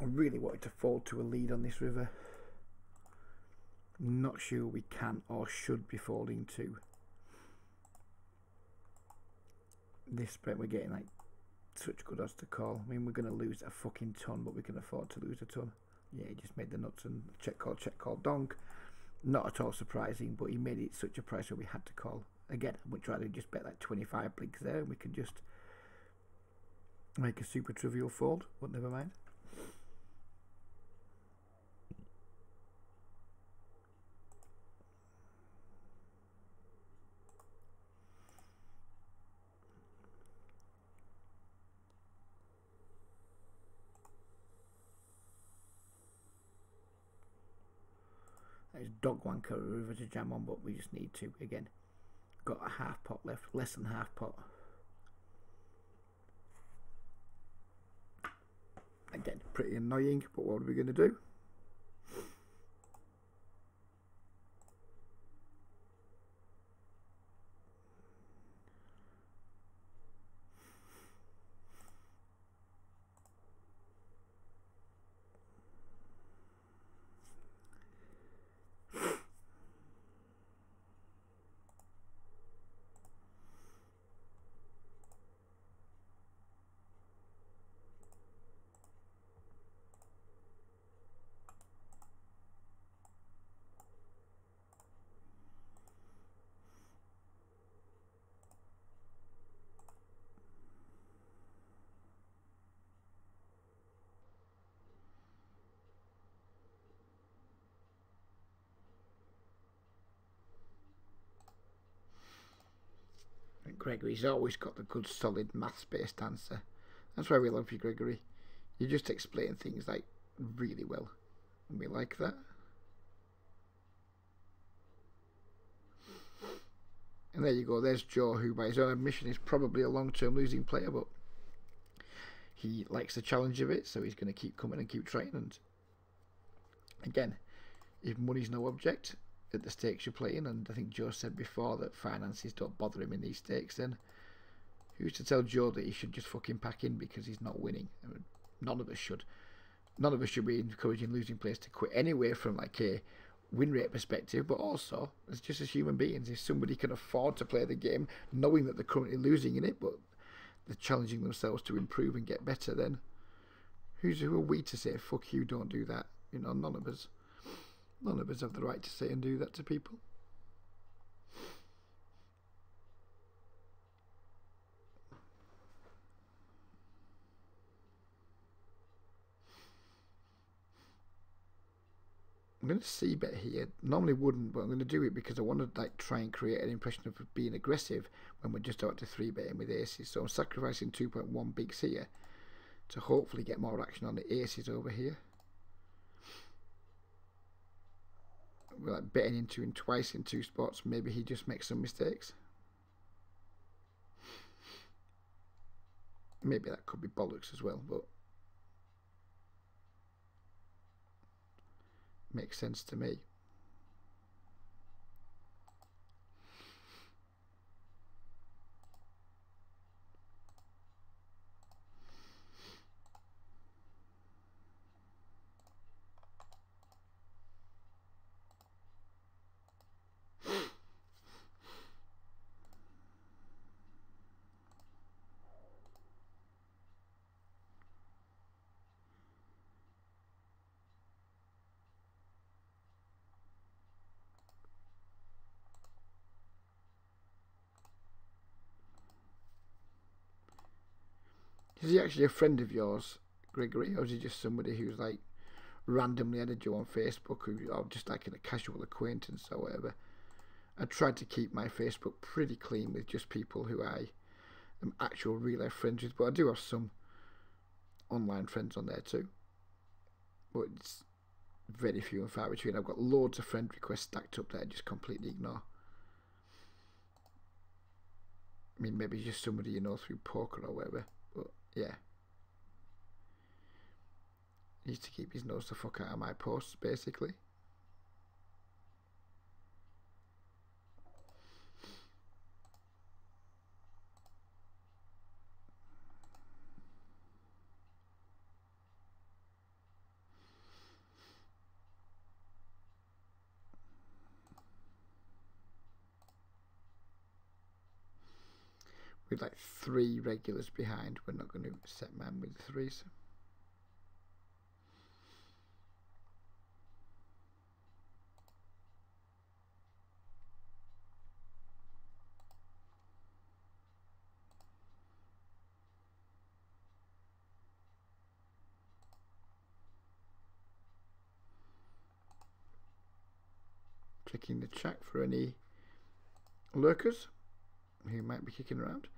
I really wanted to fold to a lead on this river. Not sure we can or should be folding to. This bet we're getting like such good odds to call. I mean, we're going to lose a fucking ton, but we can afford to lose a ton. Yeah, he just made the nuts and check call, donk. Not at all surprising, but he made it such a price where we had to call. Again, I would try to just bet like 25 blinks there, and we could just make a super trivial fold, but never mind. There's dog wanker river to jam on, but we just need to. Again, got a half pot left, less than half pot. Again, pretty annoying, but what are we going to do? Gregory's always got the good solid maths based answer. That's why we love you, Gregory. You just explain things like really well, and we like that. And there you go, there's Joe, who by his own admission is probably a long-term losing player, but he likes the challenge of it, so he's going to keep coming and keep trying. And again, if money's no object at the stakes you're playing, and I think Joe said before that finances don't bother him in these stakes, then who's to tell Joe that he should just fucking pack in because he's not winning? I mean, none of us should. None of us should be encouraging losing players to quit anyway from like a win rate perspective, but also as just as human beings, if somebody can afford to play the game knowing that they're currently losing in it, but they're challenging themselves to improve and get better, then who are we to say fuck you, don't do that? You know, none of us have the right to say and do that to people. I'm going to c-bet here. Normally wouldn't, but I'm going to do it because I want to like try and create an impression of being aggressive when we're just out to 3-betting with aces. So I'm sacrificing 2.1 bigs here to hopefully get more action on the aces over here. We're like betting into him twice in 2 spots. Maybe he just makes some mistakes. Maybe that could be bollocks as well, but makes sense to me. Is he actually a friend of yours, Gregory, or is he just somebody who's like randomly added you on Facebook, or just like a casual acquaintance or whatever? I tried to keep my Facebook pretty clean with just people who I am actual real life friends with, but I do have some online friends on there too. But it's very few and far between. I've got loads of friend requests stacked up that I just completely ignore. I mean, maybe just somebody you know through poker or whatever, but yeah. He needs to keep his nose the fuck out of my posts, basically. with like 3 regulars behind. We're not going to set man with 3s. Checking the chat for any lurkers who might be kicking around.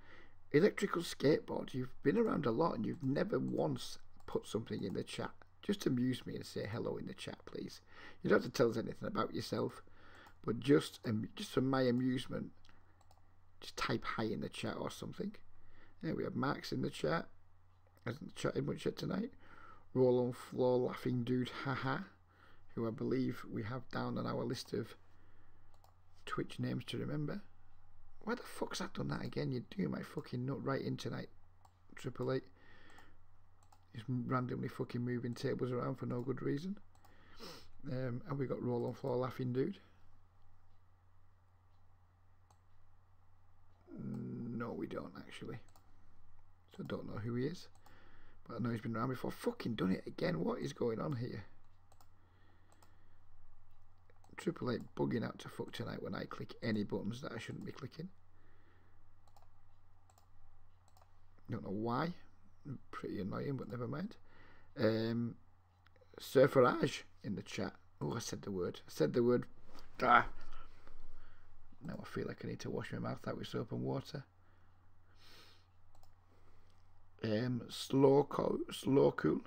Electrical skateboard, you've been around a lot and you've never once put something in the chat. Just amuse me and say hello in the chat, please. You don't have to tell us anything about yourself, but just for my amusement, just type hi in the chat or something. There we have Max in the chat. Hasn't chatted much yet tonight. Roll on floor laughing dude, haha, who I believe we have down on our list of Twitch names to remember. Why the fuck's that done that again? You're doing my fucking nut right in tonight, 888. Just randomly fucking moving tables around for no good reason. And we got roll on floor laughing dude. No, we don't actually. So I don't know who he is, but I know he's been around before. Fucking done it again. What is going on here? 888 bugging out to fuck tonight when I click any buttons that I shouldn't be clicking. Don't know why. Pretty annoying, but never mind. Surferage in the chat. Oh, I said the word. Ah. Now I feel like I need to wash my mouth out with soap and water. Slow cool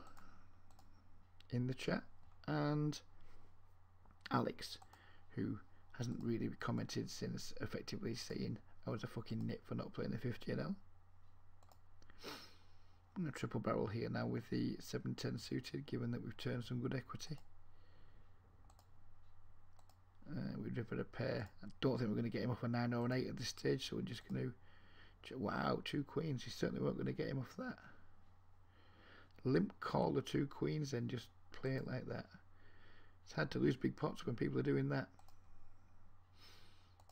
in the chat, and Alex, who hasn't really commented since effectively saying I was a fucking nit for not playing the 50NL. I'm going to triple barrel here now with the 710 suited, given that we've turned some good equity. We've driven a pair. I don't think we're going to get him off a 9 or an 8 at this stage, so we're just going to... Wow, 2 queens. You certainly weren't going to get him off that. Limp call the 2 queens, then just play it like that. It's hard to lose big pots when people are doing that.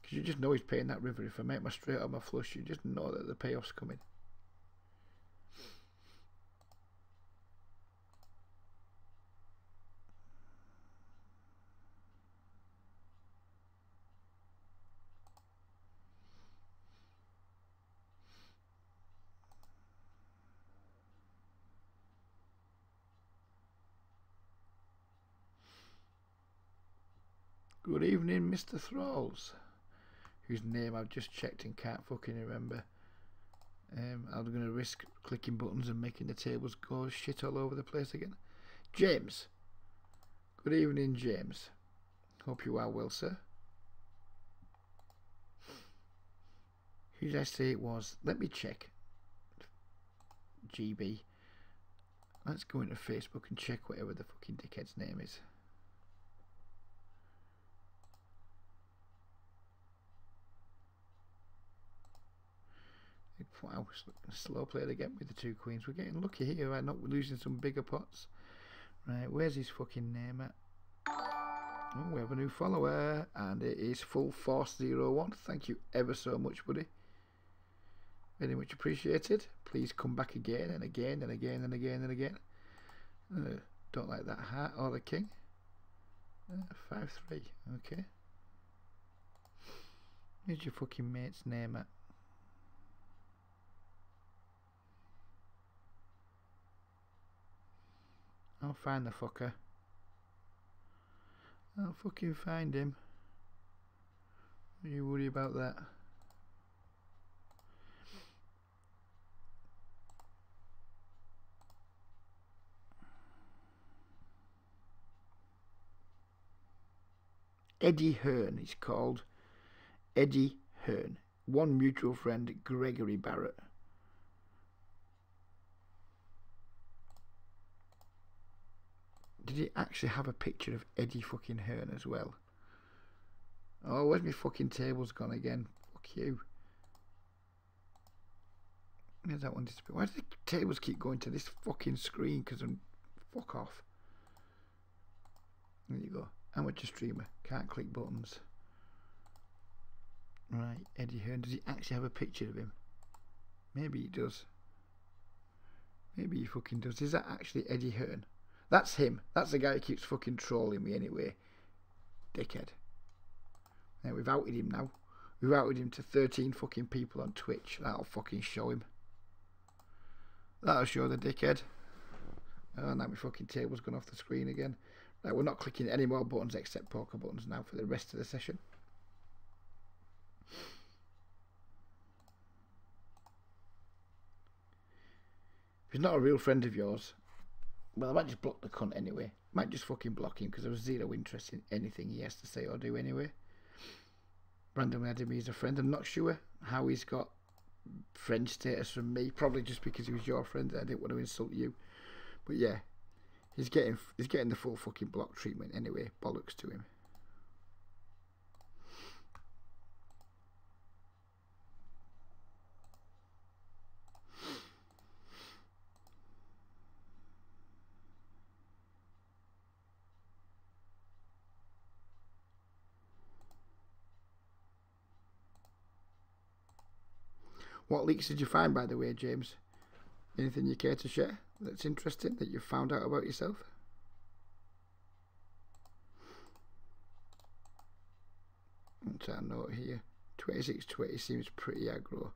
Because you just know he's paying that river. If I make my straight or my flush, you just know that the payoff's coming. Good evening, Mr. Thralls, whose name I've just checked and can't fucking remember. I'm going to risk clicking buttons and making the tables go shit all over the place again. James. Good evening, James. Hope you are well, sir. Who did I say it was? Let me check. GB. Let's go into Facebook and check whatever the fucking dickhead's name is. Wow, slow played again with the 2 queens. We're getting lucky here, right? Not losing some bigger pots. Right, where's his fucking name at? Oh, we have a new follower, and it is Full Force 01. Thank you ever so much, buddy. Very much appreciated. Please come back again and again and again and again and again. Don't like that heart or the king. 5-3. Okay. Where's your fucking mate's name at? I'll find the fucker. I'll fucking find him. Don't you worry about that. Eddie Hearn, he's called. Eddie Hearn. One mutual friend, Gregory Barrett. Did he actually have a picture of Eddie fucking Hearn as well? Oh, where's my fucking tables gone again? Fuck you. Where's that one disappear? Why do the tables keep going to this fucking screen? Because I'm... Fuck off. There you go. Amateur streamer. Can't click buttons. Right, Eddie Hearn. Does he actually have a picture of him? Maybe he does. Maybe he fucking does. Is that actually Eddie Hearn? That's him. That's the guy who keeps fucking trolling me anyway. Dickhead. Yeah, we've outed him now. We've outed him to 13 fucking people on Twitch. That'll fucking show him. That'll show the dickhead. Oh, now my fucking table's gone off the screen again. Right, we're not clicking any more buttons except poker buttons now for the rest of the session. If he's not a real friend of yours, well, I might just block the cunt anyway. Might just fucking block him because there was zero interest in anything he has to say or do anyway. Randomly added me as a friend. I'm not sure how he's got friend status from me. Probably just because he was your friend and I didn't want to insult you. But yeah, he's getting the full fucking block treatment anyway. Bollocks to him. What leaks did you find, by the way, James? Anything you care to share that's interesting that you've found out about yourself? What's our note here? 26-20 seems pretty aggro.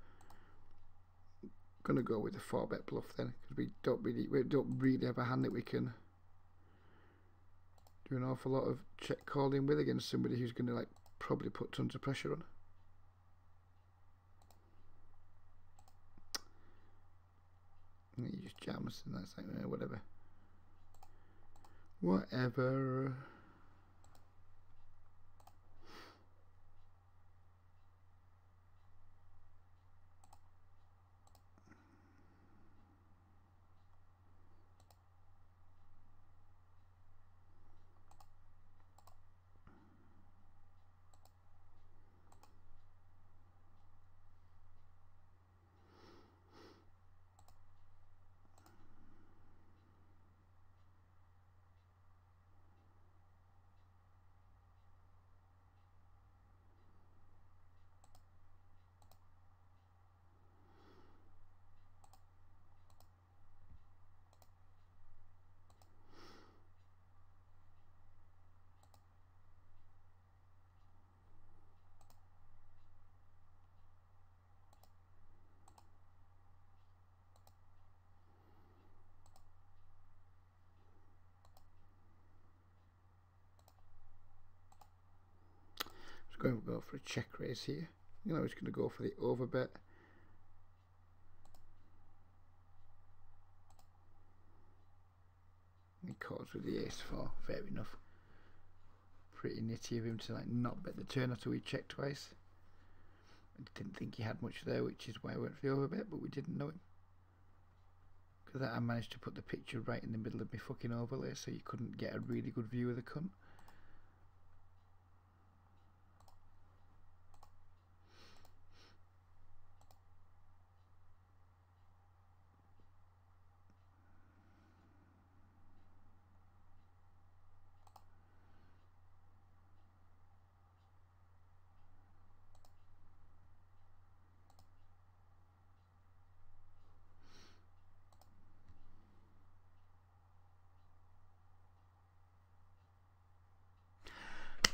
Gonna go with the 4-bet bluff then, because we don't really have a hand that we can do an awful lot of check calling with against somebody who's gonna like probably put tons of pressure on. You just jam us and that's like whatever. Whatever. Going to go for a check raise here. You know, it's going to go for the over bet. He calls with the ace-4. Fair enough. Pretty nitty of him to like not bet the turn after we checked twice. I didn't think he had much there, which is why I went for the over bet, but we didn't know him. Because I managed to put the picture right in the middle of my fucking overlay, so you couldn't get a really good view of the cunt.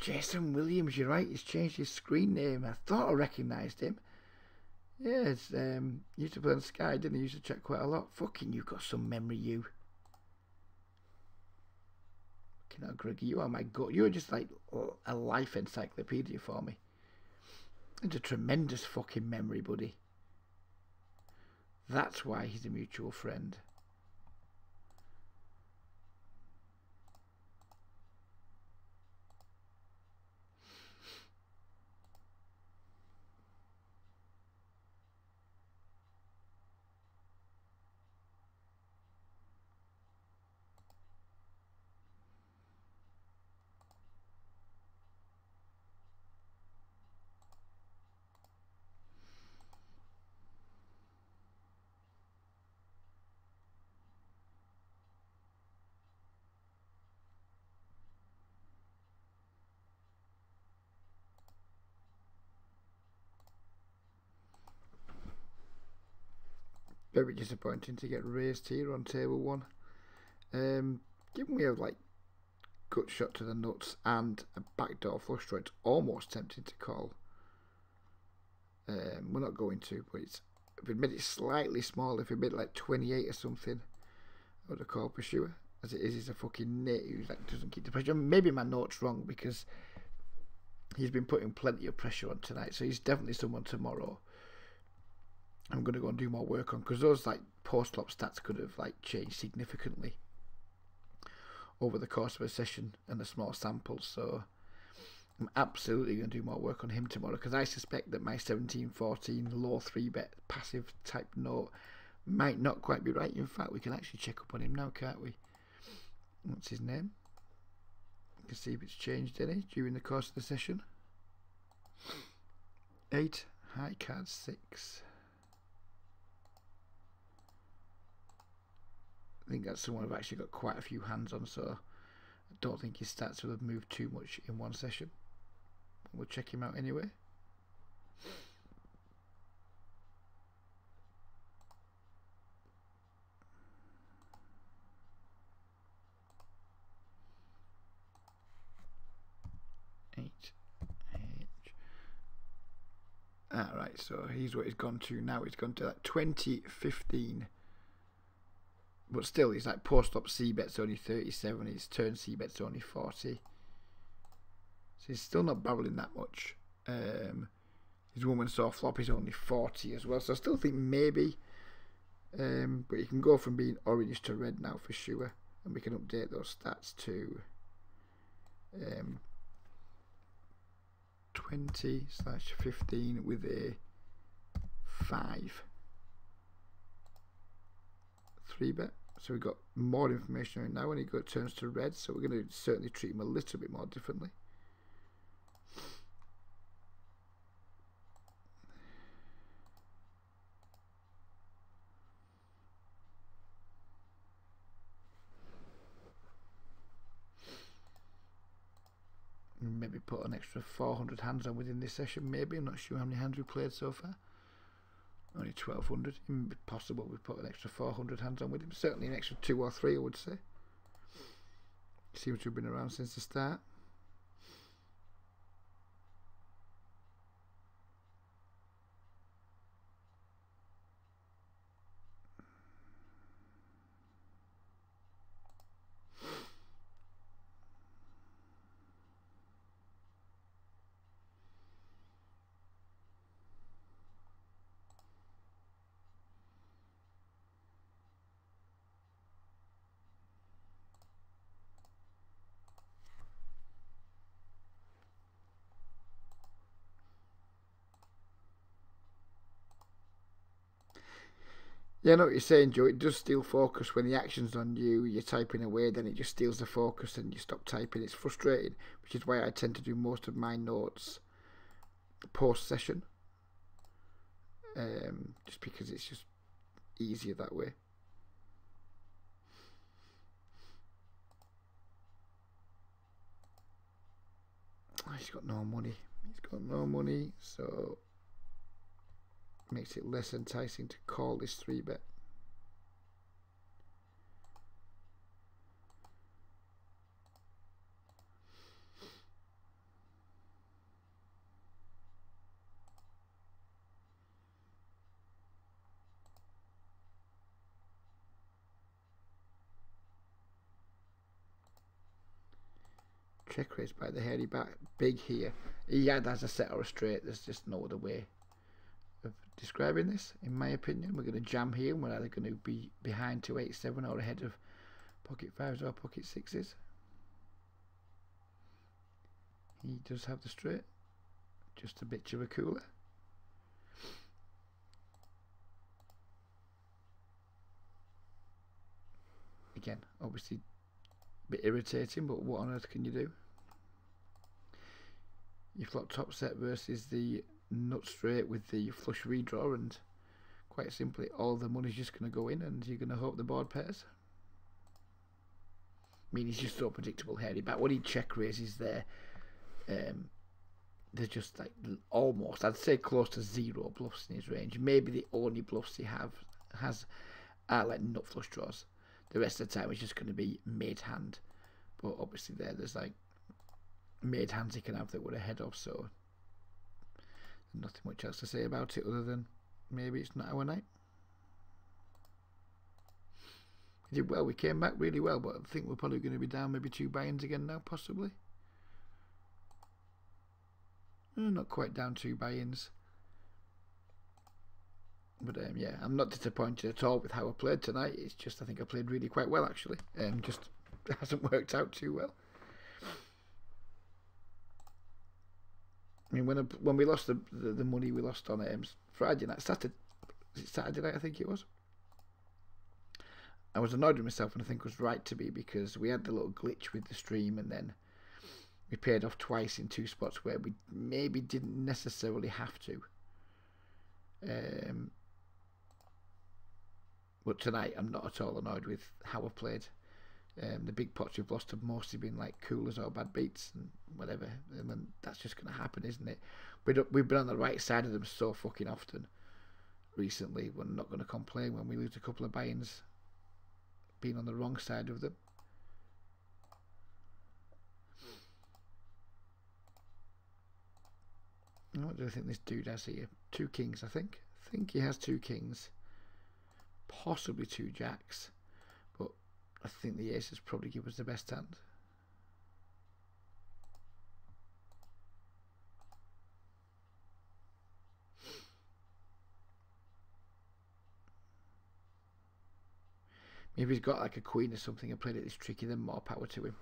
Jason Williams, you're right, he's changed his screen name. I thought I recognised him. Yeah, it's used to play on Sky, didn't he? Used to check quite a lot. Fucking you got some memory, you. Fucking hell, Greggy, you are my god. You're just like a life encyclopedia for me. It's a tremendous fucking memory, buddy. That's why he's a mutual friend. Very disappointing to get raised here on table 1. Given we have like gut shot to the nuts and a backdoor flush draw, it's almost tempting to call. We're not going to, but it's, if we made it slightly smaller, if we made it like 28 or something, I would have called for sure. As it is, he's a fucking nit who like, doesn't keep the pressure. Maybe my note's wrong because he's been putting plenty of pressure on tonight, so he's definitely someone tomorrow I'm going to go and do more work on, because those like post-flop stats could have like changed significantly over the course of a session and a small sample. So I'm absolutely going to do more work on him tomorrow, because I suspect that my 17-14 low 3-bet passive type note might not quite be right. In fact, we can actually check up on him now, can't we? What's his name? You can see if it's changed any during the course of the session. 8, high card 6. I think that's someone I've actually got quite a few hands on, so I don't think his stats will have moved too much in one session. We'll check him out anyway. Alright, so here's what he's gone to now. He's gone to that 2015. But still, he's like post-up C-bet's only 37, his turn C-bet's only 40. So he's still not barreling that much. His woman saw flop is only 40 as well. So I still think maybe. But you can go from being orange to red now for sure. And we can update those stats to 20/15 with a 5 3-bet. So we've got more information on it now when he turns to red, so we're going to certainly treat him a little bit more differently. Maybe put an extra 400 hands on within this session, maybe. I'm not sure how many hands we played so far. Only 1200. It would be possible we put an extra 400 hands on with him. Certainly an extra 2 or 3, I would say. Seems to have been around since the start. Yeah, I know what you're saying, Joe. It does steal focus when the action's on you, you're typing away, then it just steals the focus and you stop typing. It's frustrating, which is why I tend to do most of my notes post-session. Just because it's just easier that way. Oh, he's got no money. He's got no money, so makes it less enticing to call this 3-bet. Check raise by the hairy back, big here. He either has a set or a straight. There's just no other way of describing this, in my opinion. We're going to jam here, and we're either going to be behind 287 or ahead of pocket 5s or pocket 6s. He does have the straight, just a bit of a cooler. Again, obviously a bit irritating, but what on earth can you do? You flop top set versus the nut straight with the flush redraw, and quite simply all the money's just going to go in and you're going to hope the board pairs. I mean, he's just so predictable, hairy back. When he check raises there, they're just like almost, I'd say close to 0 bluffs in his range. Maybe the only bluffs he has are like nut flush draws. The rest of the time it's just going to be made hand. But obviously there's like made hands you can have that we're ahead of, so nothing much else to say about it other than maybe it's not our night. We did well, we came back really well, but I think we're probably going to be down maybe 2 buy-ins again now, possibly. Not quite down 2 buy-ins. But yeah, I'm not disappointed at all with how I played tonight. It's just I think I played really quite well actually. Just it hasn't worked out too well. I mean, when we lost the money we lost on Friday night, Saturday night I think it was. I was annoyed with myself, and I think it was right to be, because we had the little glitch with the stream, and then we paid off twice in 2 spots where we maybe didn't necessarily have to. But tonight I'm not at all annoyed with how I played. The big pots we've lost have mostly been like coolers or bad beats and whatever, and then that's just going to happen, isn't it? We've been on the right side of them so fucking often recently. We're not going to complain when we lose a couple of buy-ins being on the wrong side of them. What do I think this dude has here? 2 kings, I think. I think he has 2 kings, possibly 2 jacks, but I think the aces probably give us the best hand. Maybe he's got like a queen or something and played it this tricky, then more power to him.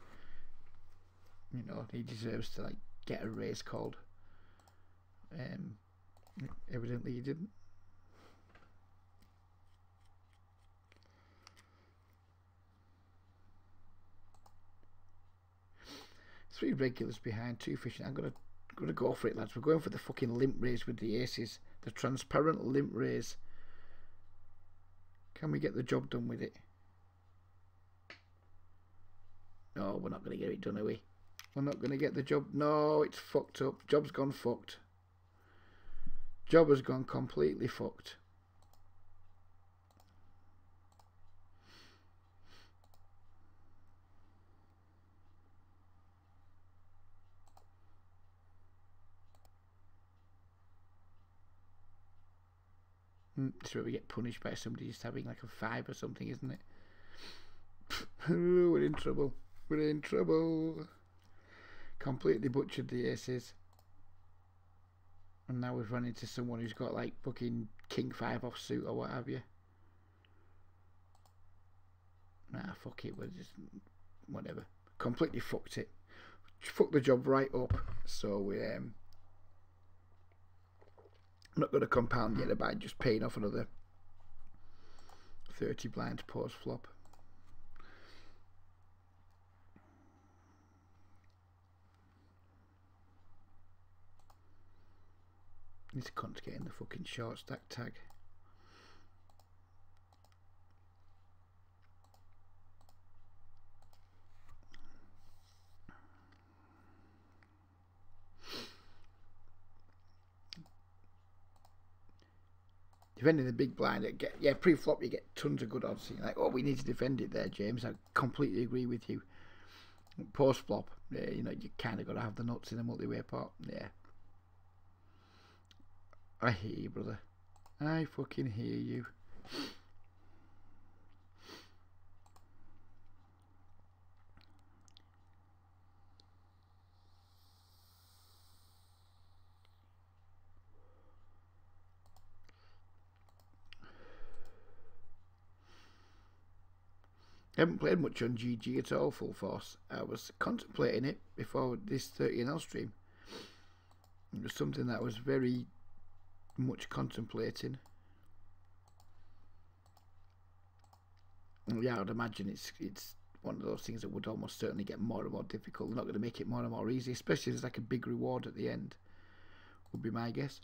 You know, he deserves to like get a raise called. Evidently he didn't. 3 regulars behind, 2 fishing. I'm gonna go for it, lads. We're going for the fucking limp raise with the aces. The transparent limp raise. Can we get the job done with it? No, we're not going to get it done, are we? We're not going to get the job. No, it's fucked up. Job's gone fucked. Job has gone completely fucked. This is where we get punished by somebody just having like a 5 or something, isn't it? We're in trouble. We're in trouble. Completely butchered the aces. And now we've run into someone who's got like fucking king 5 offsuit or what have you. Nah, fuck it. We're just whatever. Completely fucked it. Fucked the job right up. So we I'm not going to compound yet by just paying off another 30 blinds post flop. This cunt's getting the fucking short stack tag. Defending the big blind, pre-flop you get tons of good odds. You're like, oh, we need to defend it there, James. I completely agree with you. Post-flop, you know, you kind of got to have the nuts in a multi-way pot. Yeah. I hear you, brother. I fucking hear you. I haven't played much on GG at all, full force. I was contemplating it before this 30NL stream. It was something that I was very much contemplating. Yeah, I'd imagine it's one of those things that would almost certainly get more and more difficult. They're not going to make it more and more easy, especially if there's like a big reward at the end, would be my guess.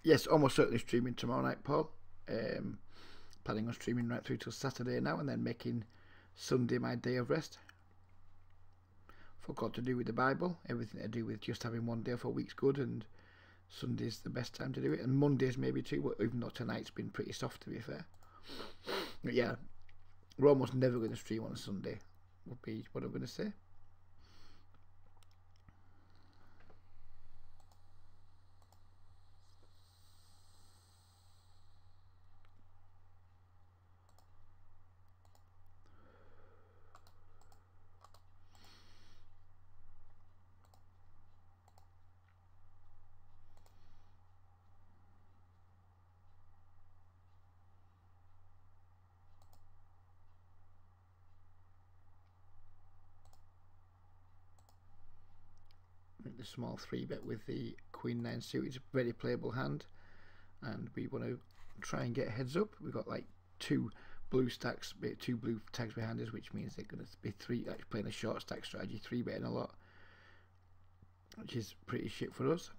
Yes, almost certainly streaming tomorrow night, Paul. Planning on streaming right through till Saturday now, and then making Sunday my day of rest. Forgot to do with the Bible, everything to do with just having one day for a week's good, and Sunday's the best time to do it, and Mondays maybe too, even though tonight's been pretty soft to be fair. But yeah, we're almost never going to stream on a Sunday, would be what I'm going to say. The small 3-bet with the Queen 9 suit is a very playable hand, and we want to try and get heads up. We've got like two blue tags behind us, which means they're going to be playing a short stack strategy, 3-betting a lot, which is pretty shit for us.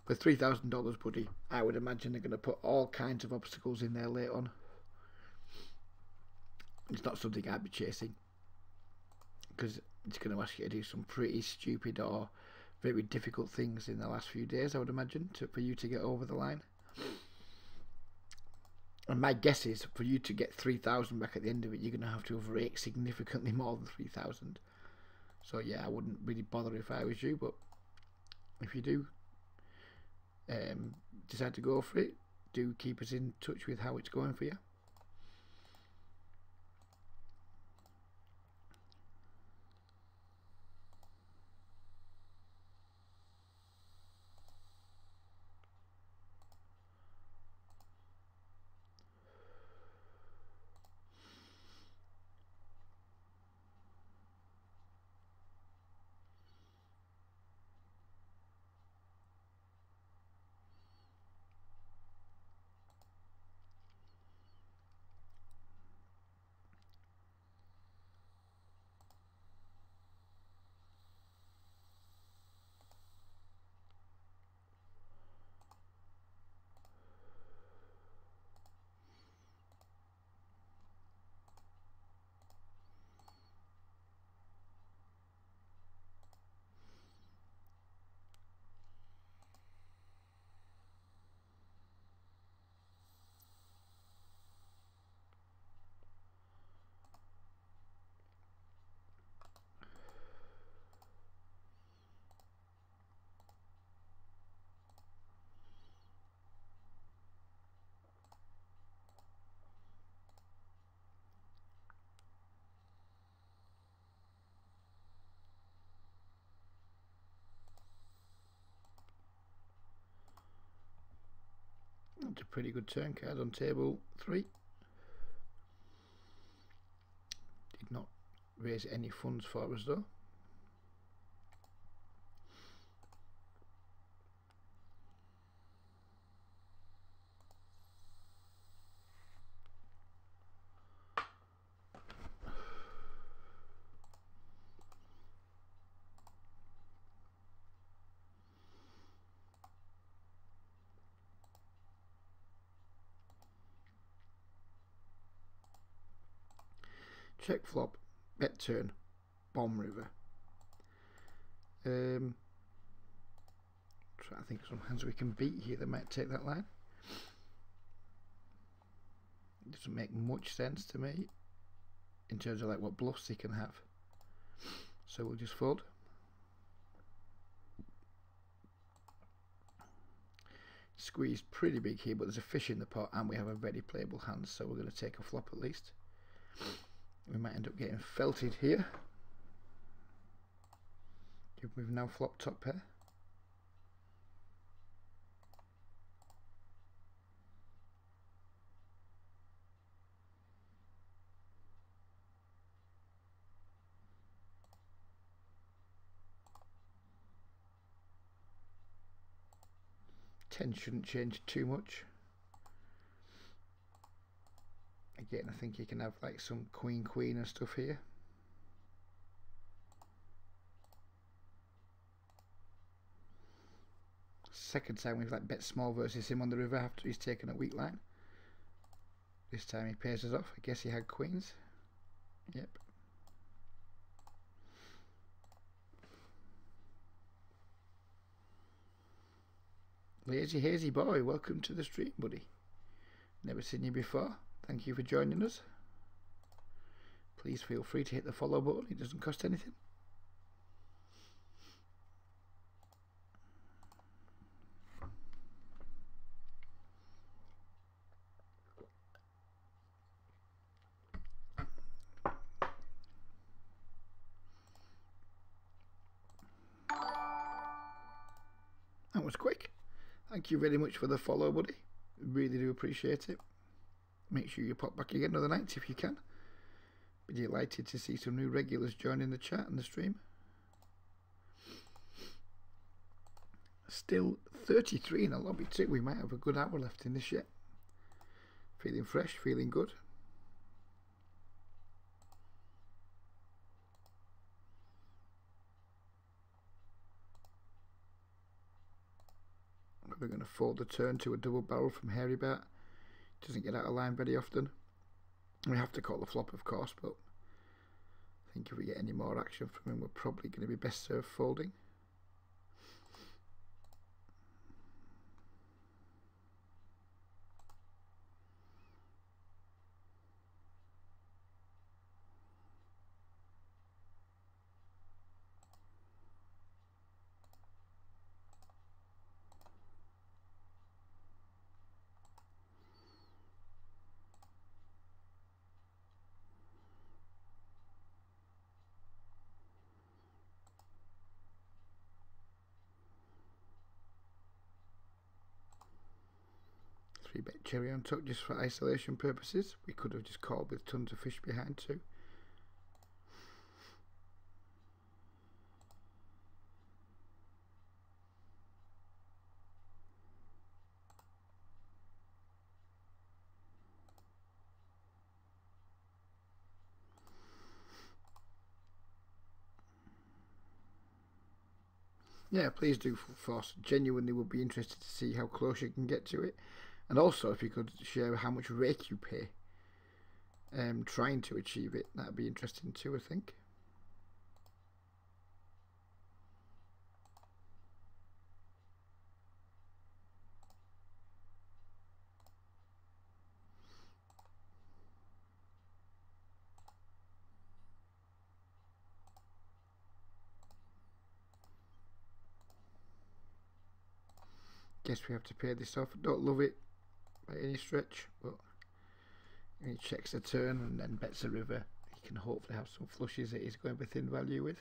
For $3,000, buddy, I would imagine they're going to put all kinds of obstacles in there later on. It's not something I'd be chasing, because it's going to ask you to do some pretty stupid or very difficult things in the last few days, I would imagine, for you to get over the line. And my guess is, for you to get 3,000 back at the end of it, you're going to have to have raked significantly more than 3,000. So yeah, I wouldn't really bother if I was you, but if you do decide to go for it, do keep us in touch with how it's going for you. That's a pretty good turn card on table 3. Did not raise any funds for us though. Check flop, bet turn, bomb river. Trying to think of some hands we can beat here that might take that line. It doesn't make much sense to me in terms of like what bluffs he can have. So we'll just fold. Squeezed pretty big here, but there's a fish in the pot and we have a very playable hand, so we're going to take a flop at least. We might end up getting felted here. We've now flopped top pair. Ten shouldn't change too much. Again, I think you can have like some queen and stuff here. Second time we've like bet small versus him on the river after he's taken a weak line. This time he pays us off. I guess he had queens. Yep. Lazy Hazy Boy, welcome to the stream, buddy. Never seen you before. Thank you for joining us. Please feel free to hit the follow button. It doesn't cost anything. That was quick. Thank you very much for the follow, buddy. Really do appreciate it. Make sure you pop back again another night if you can. Be delighted to see some new regulars joining the chat and the stream. Still 33 in the lobby too. We might have a good hour left in this yet. Feeling fresh, feeling good. We're going to fold the turn to a double barrel from Hairy Bat. Doesn't get out of line very often. We have to call the flop, of course, but I think if we get any more action from him, we're probably going to be best served folding. Bet cherry on top just for isolation purposes. We could have just called with tons of fish behind too. Yeah, please do, Force. Genuinely would be interested to see how close you can get to it. And also, if you could share how much rake you pay trying to achieve it, that'd be interesting too, I think. Guess we have to pay this off. Don't love it by any stretch, but he checks the turn and then bets the river. He can hopefully have some flushes that he's going within value with.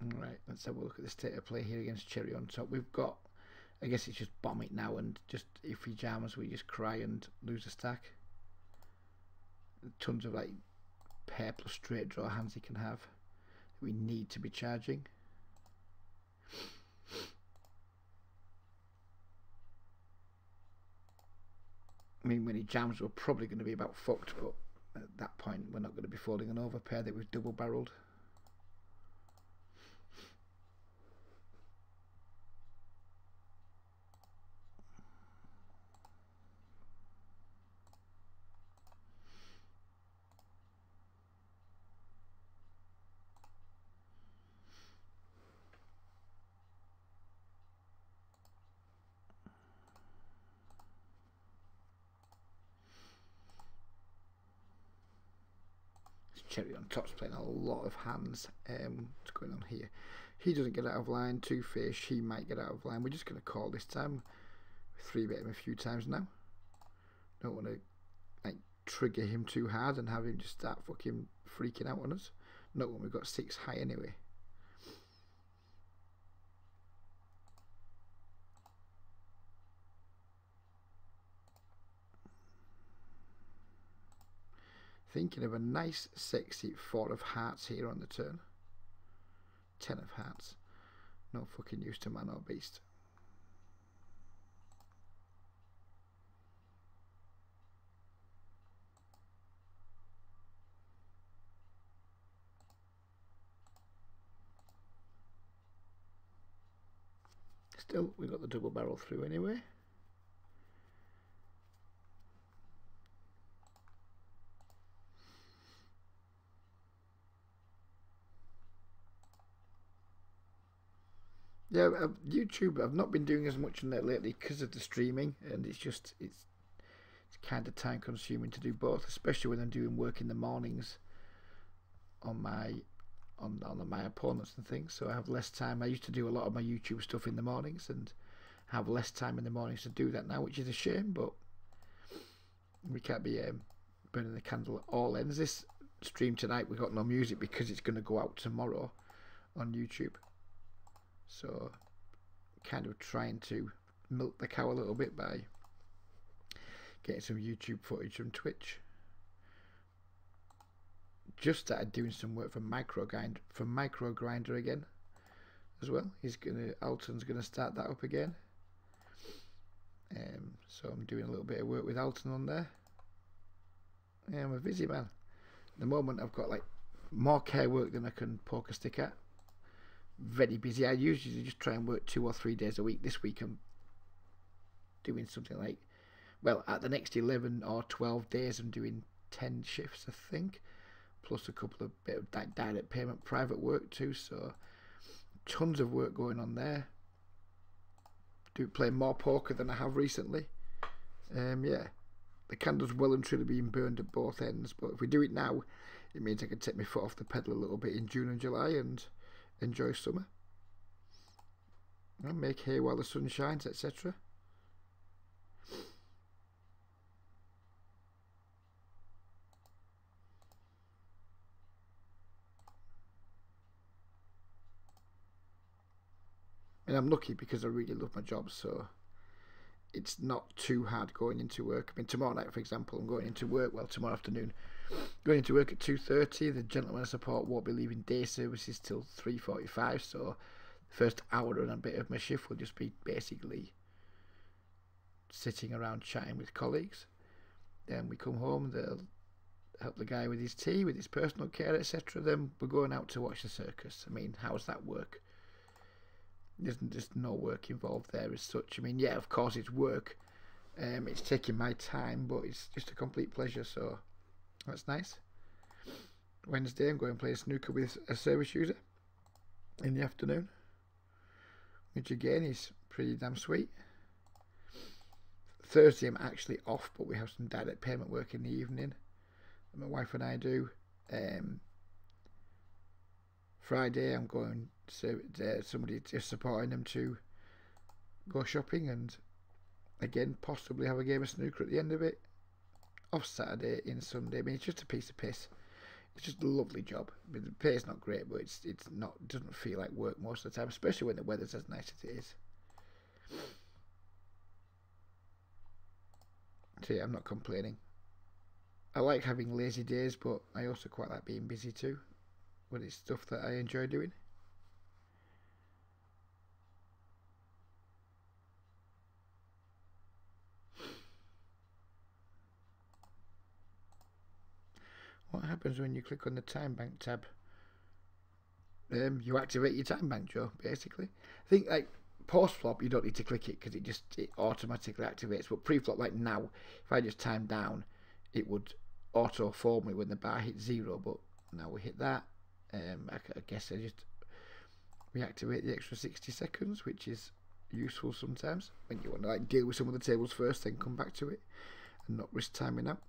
Alright, let's have a look at the state of play here against Cherry on top. We've got, I guess it's just bomb it now, and just if he jams we just cry and lose a stack. Tons of like pair plus straight draw hands he can have. We need to be charging. I mean, when he jams we're probably going to be about fucked, but at that point we're not going to be folding an overpair that we've double barreled. Cherry on top's playing a lot of hands. What's going on here? He doesn't get out of line. Two fish. He might get out of line. We're just going to call this time. 3-bet him a few times now. Don't want to like trigger him too hard and have him just start fucking freaking out on us. Not when we've got 6 high anyway. Thinking of a nice sexy 4 of hearts here on the turn. 10 of hearts. No fucking use to man or beast. Still, we got the double barrel through anyway. Yeah, YouTube, I've not been doing as much on that lately because of the streaming, and it's kind of time consuming to do both, especially when I'm doing work in the mornings on my opponents and things. So I have less time. I used to do a lot of my YouTube stuff in the mornings and have less time in the mornings to do that now, which is a shame, but we can't be burning the candle at all ends. This stream tonight, we got no music because it's going to go out tomorrow on YouTube. So kind of trying to milk the cow a little bit by getting some YouTube footage from Twitch. Just started doing some work from Micro Grinder again as well. Alton's gonna start that up again. So I'm doing a little bit of work with Alton on there. Yeah, I'm a busy man. At the moment I've got like more care work than I can poke a stick at. Very busy. I usually just try and work 2 or 3 days a week. This week I'm doing something like, well, at the next 11 or 12 days I'm doing 10 shifts I think, plus a couple of bit of direct payment private work too, so tons of work going on there. Play more poker than I have recently. Yeah, the candle's well and truly being burned at both ends, but if we do it now it means I can take my foot off the pedal a little bit in June and July and enjoy summer and make hay while the sun shines, etc. And I'm lucky because I really love my job, so it's not too hard going into work. I mean, tomorrow night, for example, I'm going into work, well, tomorrow afternoon, going into work at 2:30. The gentleman I support won't be leaving day services till 3:45, so the first hour and a bit of my shift will just be basically sitting around chatting with colleagues. Then we come home, they'll help the guy with his tea, with his personal care, etc. Then we're going out to watch the circus. I mean, how's that work? There's just no work involved there as such. I mean, yeah, of course it's work. It's taking my time, but it's just a complete pleasure, so that's nice. Wednesday I'm going to play snooker with a service user in the afternoon, which again is pretty damn sweet. Thursday I'm actually off, but we have some direct payment work in the evening that my wife and I do. Friday I'm going to somebody just supporting them to go shopping and again possibly have a game of snooker at the end of it. Off Saturday in Sunday. I mean, it's just a piece of piss. It's just a lovely job. I mean, the pay's not great, but it's not, it doesn't feel like work most of the time, especially when the weather's as nice as it is. So yeah, I'm not complaining. I like having lazy days, but I also quite like being busy too. But it's stuff that I enjoy doing. What happens when you click on the time bank tab? You activate your time bank, Joe, basically. I think like post flop you don't need to click it because it automatically activates, but pre-flop, like now, if I just time down it would auto form me when the bar hits 0, but now we hit that. I guess I just reactivate the extra 60 seconds, which is useful sometimes when you want to like deal with some of the tables first, then come back to it and not risk timing out.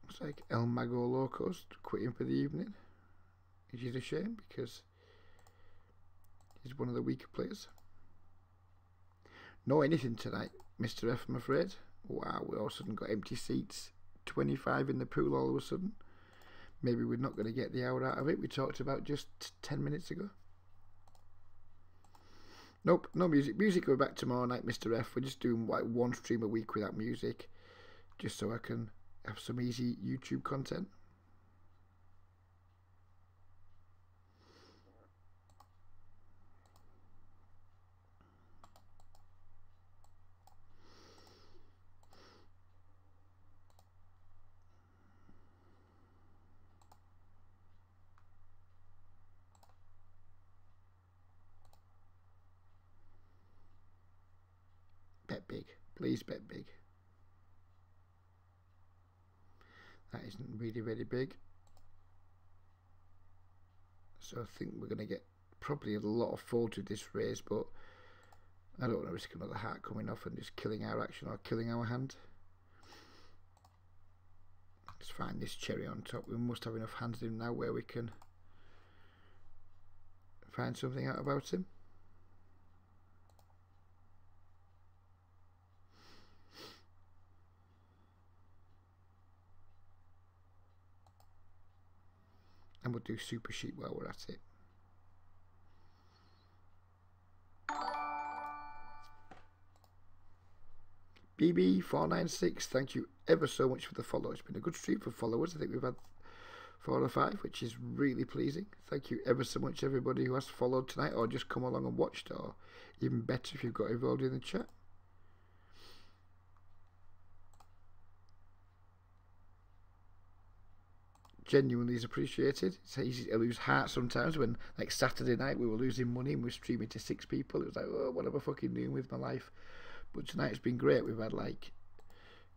Looks like El Mago Loco's quitting for the evening, which is a shame because he's one of the weaker players. No anything tonight, Mr. F, I'm afraid. Wow, we all of a sudden got empty seats. 25 in the pool all of a sudden. Maybe we're not going to get the hour out of it we talked about just 10 minutes ago. Nope, no music. Music will be back tomorrow night, Mr. F. We're just doing like one stream a week without music, just so I can have some easy YouTube content. Bet big. Please bet big. That isn't really, really big. So I think we're going to get probably a lot of fold to this raise, but I don't want to risk another heart coming off and just killing our action or killing our hand. Let's find this cherry on top. We must have enough hands in him now where we can find something out about him. And we'll do super sheep while we're at it. BB496, thank you ever so much for the follow. It's been a good stream for followers. I think we've had 4 or 5, which is really pleasing. Thank you ever so much, everybody who has followed tonight or just come along and watched, or even better if you've got involved in the chat. Genuinely is appreciated. It's easy to lose heart sometimes when, like Saturday night, we were losing money and we were streaming to 6 people. It was like, oh, what am I fucking doing with my life? But tonight's been great. We've had like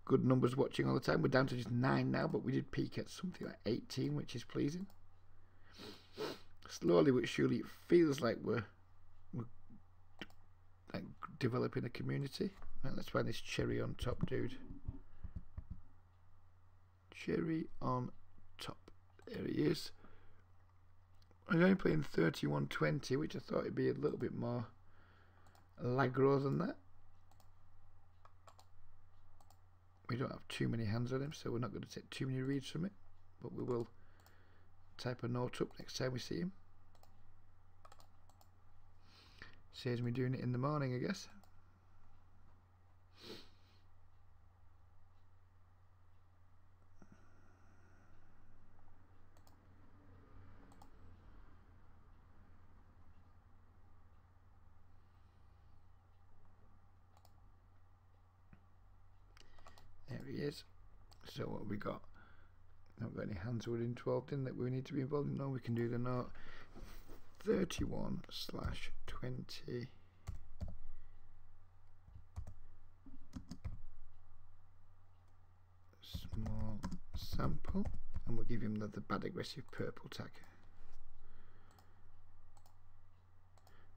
good numbers watching all the time. We're down to just 9 now, but we did peak at something like 18, which is pleasing. Slowly but surely, it feels like we're like developing a community. Right, let's find this cherry on top, dude. Cherry on top. There he is. I'm only playing 31-20, which I thought it'd be a little bit more aggro than that. We don't have too many hands on him, so we're not going to take too many reads from it, but we will type a note up next time we see him. Saves me doing it in the morning, I guess. There he is. So what have we got? Not got any hands we're involved in that we need to be involved in. No, we can do the note. 31/20. Small sample, and we'll give him the bad aggressive purple tag.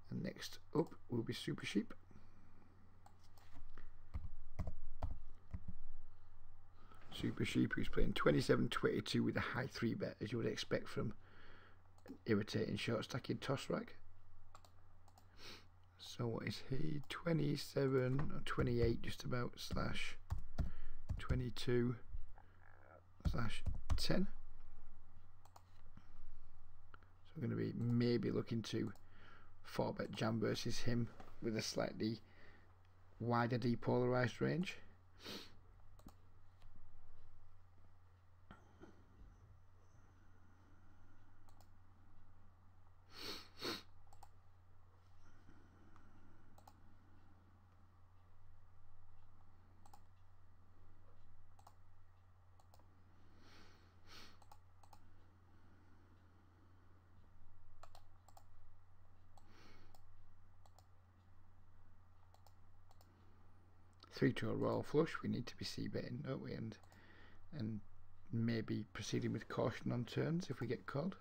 And next up will be Super Sheep. Super Sheep, who's playing 27-22 with a high 3 bet, as you would expect from an irritating short stacking toss rack. So what is he? 27 or 28 just about / 22 / 10. So we're going to be maybe looking to 4-bet jam versus him with a slightly wider depolarized range. Three to a royal flush, we need to be c-betting, don't we? And maybe proceeding with caution on turns if we get called.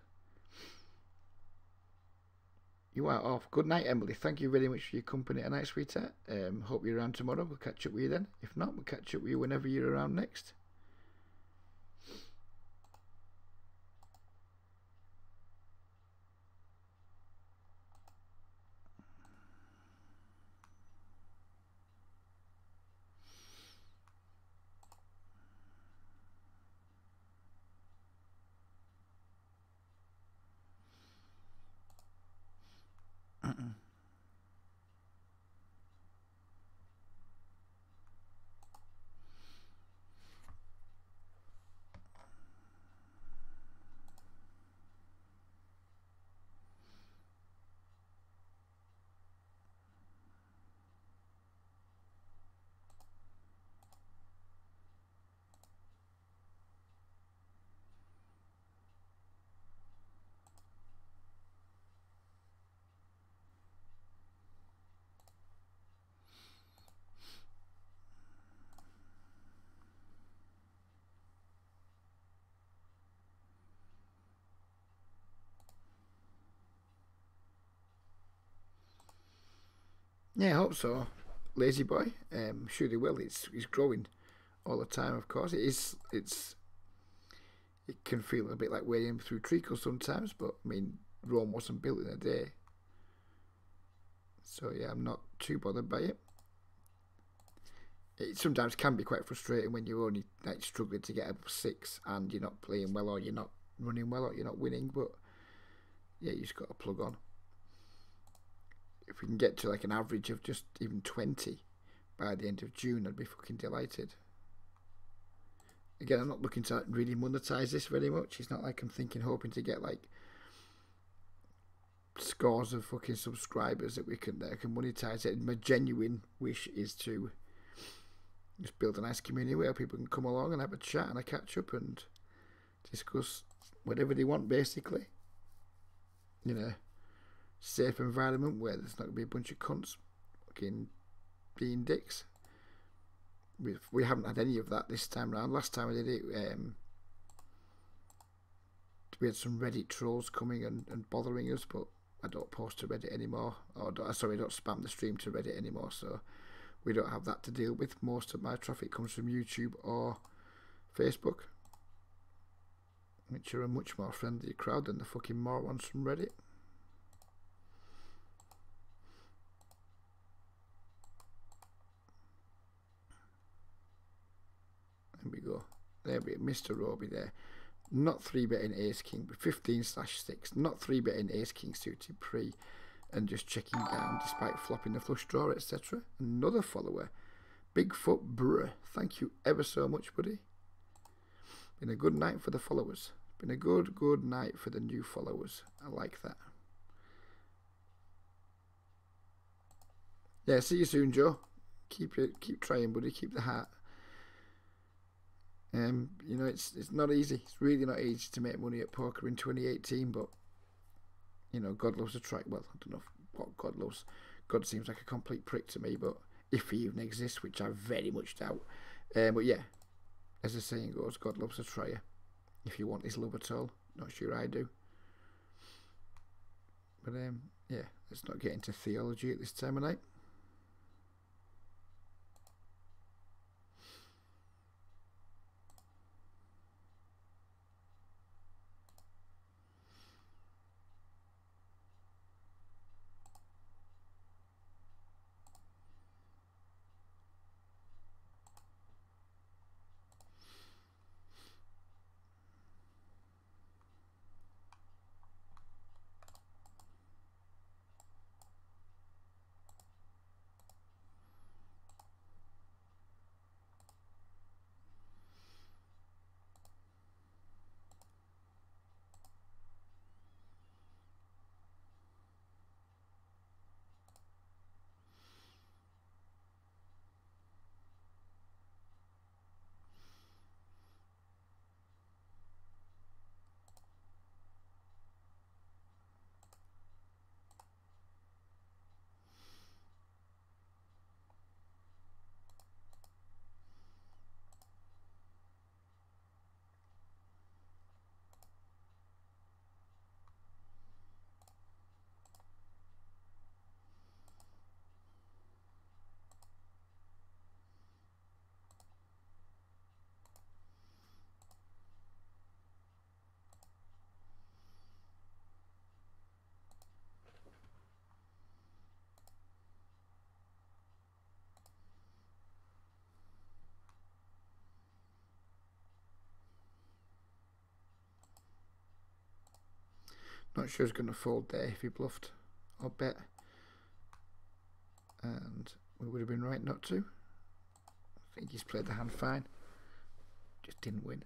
You are off. Good night, Emily. Thank you very much for your company tonight, sweetheart. Hope you're around tomorrow. We'll catch up with you then. If not, we'll catch up with you whenever you're around next. Yeah, I hope so. Lazy boy. Sure he will. He's growing all the time. Of course, it is. It can feel a bit like wading through treacle sometimes, but I mean, Rome wasn't built in a day. So yeah, I'm not too bothered by it. It sometimes can be quite frustrating when you're only like struggling to get up 6 and you're not playing well, or you're not running well, or you're not winning. But yeah, you just got to plug on. If we can get to like an average of just even 20 by the end of June, I'd be fucking delighted. Again, I'm not looking to really monetize this very much. It's not like I'm hoping to get like scores of fucking subscribers that I can monetize it. My genuine wish is to just build a nice community where people can come along and have a chat and a catch up and discuss whatever they want, basically. In a safe environment where there's not going to be a bunch of cunts fucking being dicks. We haven't had any of that this time round. Last time I did it, we had some Reddit trolls coming and bothering us, but I don't post to Reddit anymore. I don't spam the stream to Reddit anymore, so we don't have that to deal with. Most of my traffic comes from YouTube or Facebook, which are a much more friendly crowd than the fucking morons from Reddit. There we go. There we go. Mr. Roby there. Not 3-betting Ace King, but 15/6. Not 3-betting Ace King suited pre. And just checking down despite flopping the flush draw, etc. Another follower. Bigfoot Bruh. Thank you ever so much, buddy. Been a good night for the followers. Been a good night for the new followers. I like that. Yeah, see you soon, Joe. Keep trying, buddy. Keep the heart. You know, it's not easy. It's really not easy to make money at poker in 2018, but you know, God loves a try. Well, I don't know what God loves. God seems like a complete prick to me, but if he even exists, which I very much doubt. But yeah, as the saying goes, God loves a tryer. If you want his love at all, not sure I do. But yeah, let's not get into theology at this time of night. Not sure he's going to fold there if he bluffed or bet. And we would have been right not to. I think he's played the hand fine. Just didn't win.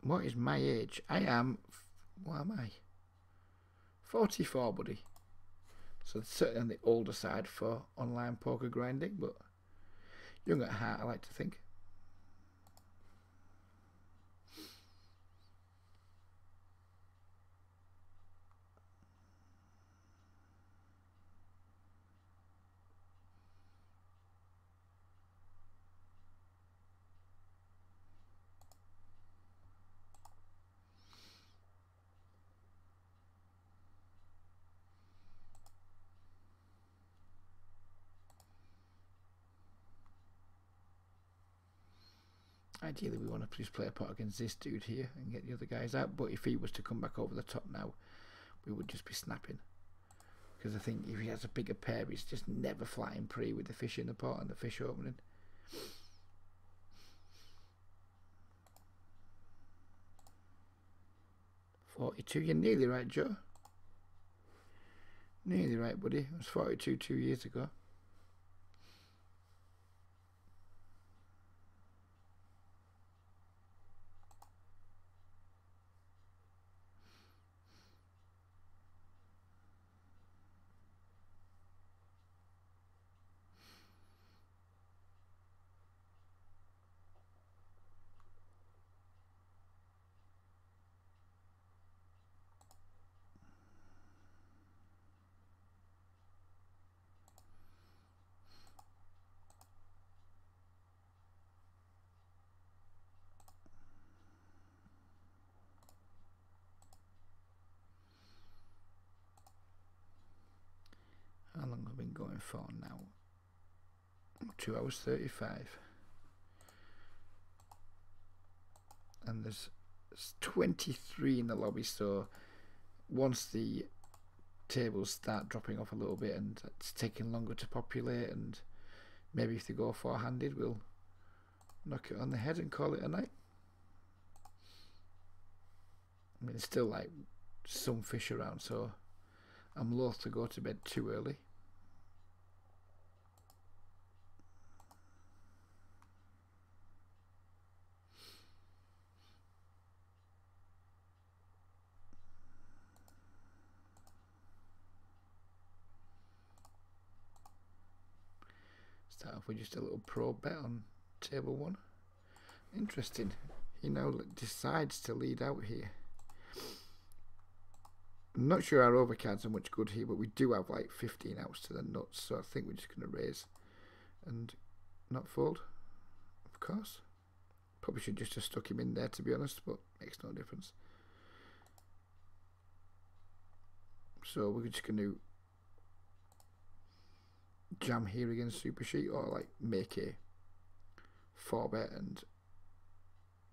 What is my age? I am... What am I? 44, buddy. So it's certainly on the older side for online poker grinding, but young at heart, I like to think. Ideally, we want to just play a pot against this dude here and get the other guys out. But if he was to come back over the top now, we would just be snapping. Because I think if he has a bigger pair, he's just never flying pre with the fish in the pot and the fish opening. $42, you're nearly right, Joe. Nearly right, buddy. It was 42 2 years ago. How long have I been going for now? 2 hours 35. And there's 23 in the lobby, so once the tables start dropping off a little bit and it's taking longer to populate, and maybe if they go four-handed, we'll knock it on the head and call it a night. I mean, there's still like some fish around, so I'm loath to go to bed too early. Start off with just a little pro bet on table 1. Interesting. He now decides to lead out here. I'm not sure our overcards are much good here, but we do have like 15 outs to the nuts, so I think we're just going to raise and not fold, of course. Probably should just have stuck him in there, to be honest, but makes no difference. So we're just going to jam here against Super Sheet, or like make a 4-bet and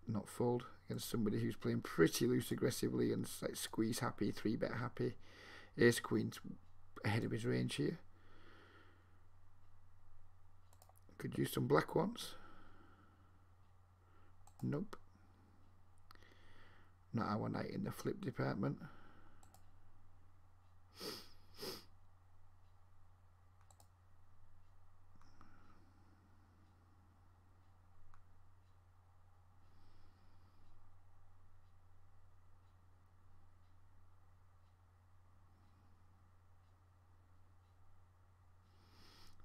not fold against somebody who's playing pretty loose aggressively and like squeeze happy, 3-bet happy. Ace Queen's ahead of his range here. Could use some black ones. Nope. Not our night in the flip department.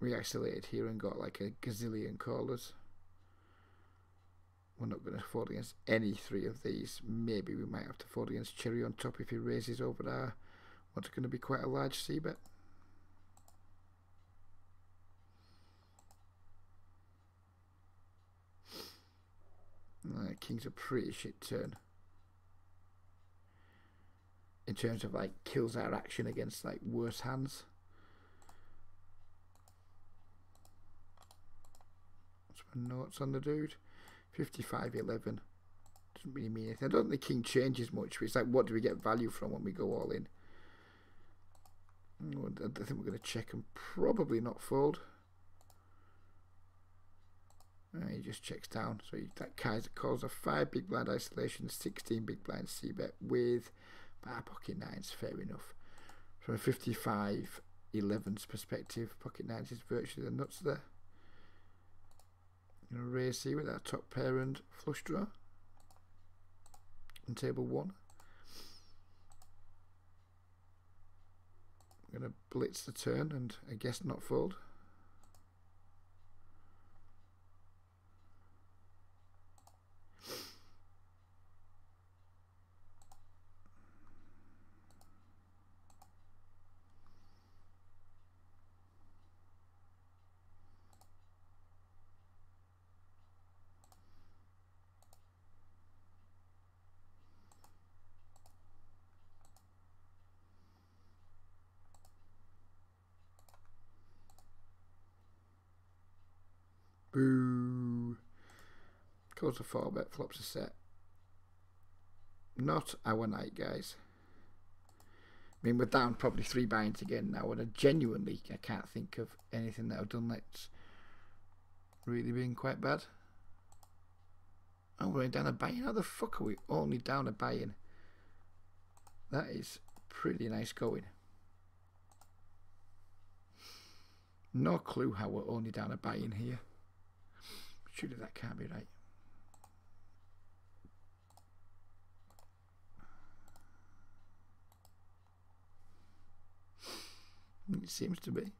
We isolated here and got like a gazillion callers. We're not going to fold against any 3 of these. Maybe we might have to fold against Cherry on top if he raises over our what's going to be quite a large c-bet. King's a pretty shit turn in terms of like kills our action against like worse hands. What's my notes on the dude? 55-11. Doesn't really mean anything. I don't think King changes much, but it's like, what do we get value from when we go all in? I think we're going to check and probably not fold. He just checks down. So that Kaiser calls a 5 big blind isolation, 16 big blind c-bet with pocket 9s, fair enough. From a 55-11's perspective, pocket 9s is virtually the nuts there. Going to raise here with our top pair and flush draw on table 1. I'm going to blitz the turn and I guess not fold. Boo. Throws a 4-bet, flops a set. Not our night, guys. I mean, we're down probably 3 binds again now, and I can't think of anything that I've done that's really been quite bad. Oh, we're down a buy-in. How the fuck are we only down a buy-in? That is pretty nice going. No clue how we're only down a buy-in here. Surely that can't be right. It seems to be.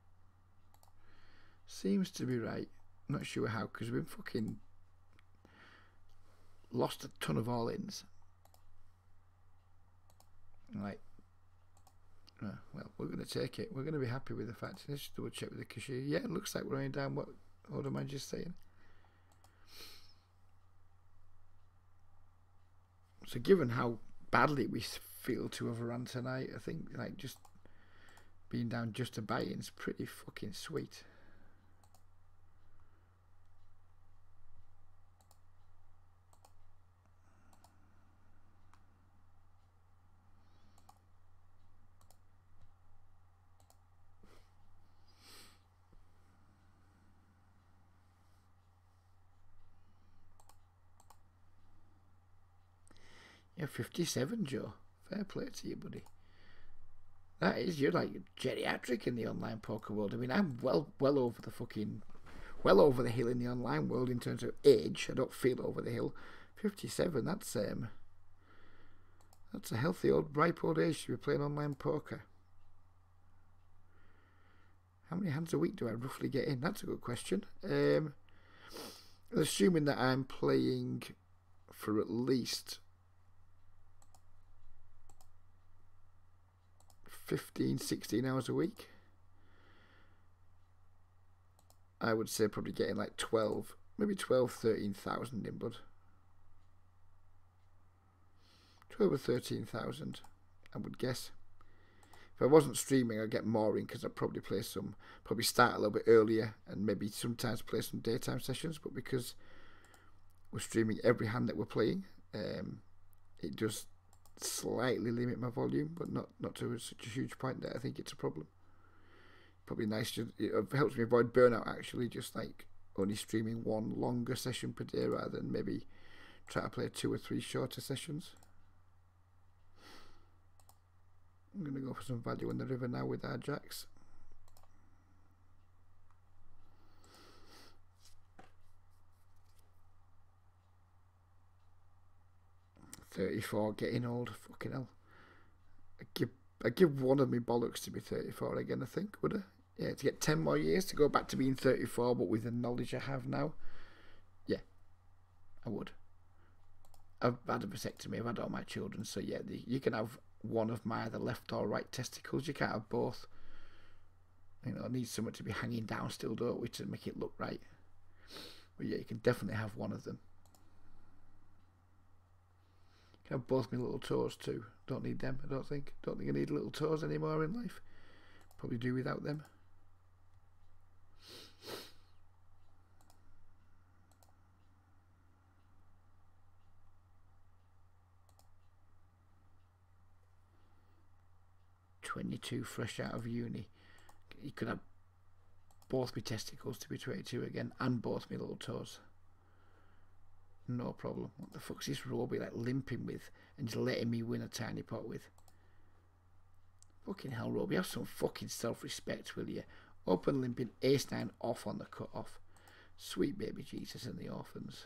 Seems to be right. Not sure how, because we've fucking lost a ton of all-ins. Like, well, we're going to take it. We're going to be happy with the fact. Let's just double check with the cashier. Yeah, it looks like we're only down. What am I just saying? So given how badly we feel to have run tonight, I think like just being down just a buy-in is pretty fucking sweet. Yeah, 57, Joe. Fair play to you, buddy. That is, you're like geriatric in the online poker world. I mean, I'm well over the hill in the online world in terms of age. I don't feel over the hill. 57, that's a healthy ripe old age to be playing online poker. How many hands a week do I roughly get in? That's a good question. Assuming that I'm playing for at least 15, 16 hours a week, I would say probably getting like 12, maybe 12, 13,000 in, bud. 12 or 13,000, I would guess. If I wasn't streaming, I'd get more in because I'd probably probably start a little bit earlier and maybe sometimes play some daytime sessions. But because we're streaming every hand that we're playing, it does slightly limit my volume, but not to such a huge point that I think it's a problem. Probably nice. It helps me avoid burnout, actually, just like only streaming one longer session per day rather than maybe try to play 2 or 3 shorter sessions. I'm going to go for some value on the river now with our jacks. $34, getting old. Fucking hell. I give one of me bollocks to be 34 again, I think, would I? Yeah, to get 10 more years to go back to being 34, but with the knowledge I have now. Yeah, I would. I've had a vasectomy, I've had all my children, so yeah, you can have one of my either left or right testicles. You can't have both. You know, it needs something to be hanging down still, don't we, to make it look right. But yeah, you can definitely have one of them. You can have both my little toes too. Don't need them, I don't think. Don't think I need little toes anymore in life. Probably do without them. $22 fresh out of uni. You could have both my testicles to be 22 again and both my little toes. No problem. What the fuck's this Roby like limping with and just letting me win a tiny pot with? Fucking hell, Roby, have some fucking self-respect, will you? Open limping, ace-9 off on the cut-off. Sweet baby Jesus and the orphans.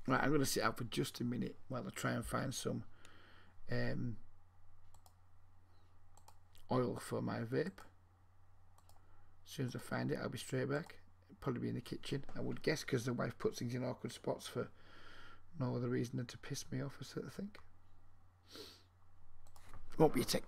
Right, I'm going to sit out for just a minute while I try and find some oil for my vape. As soon as I find it, I'll be straight back. It'll probably be in the kitchen, I would guess, because the wife puts things in awkward spots for no other reason than to piss me off, I sort of think. Won't be a tick.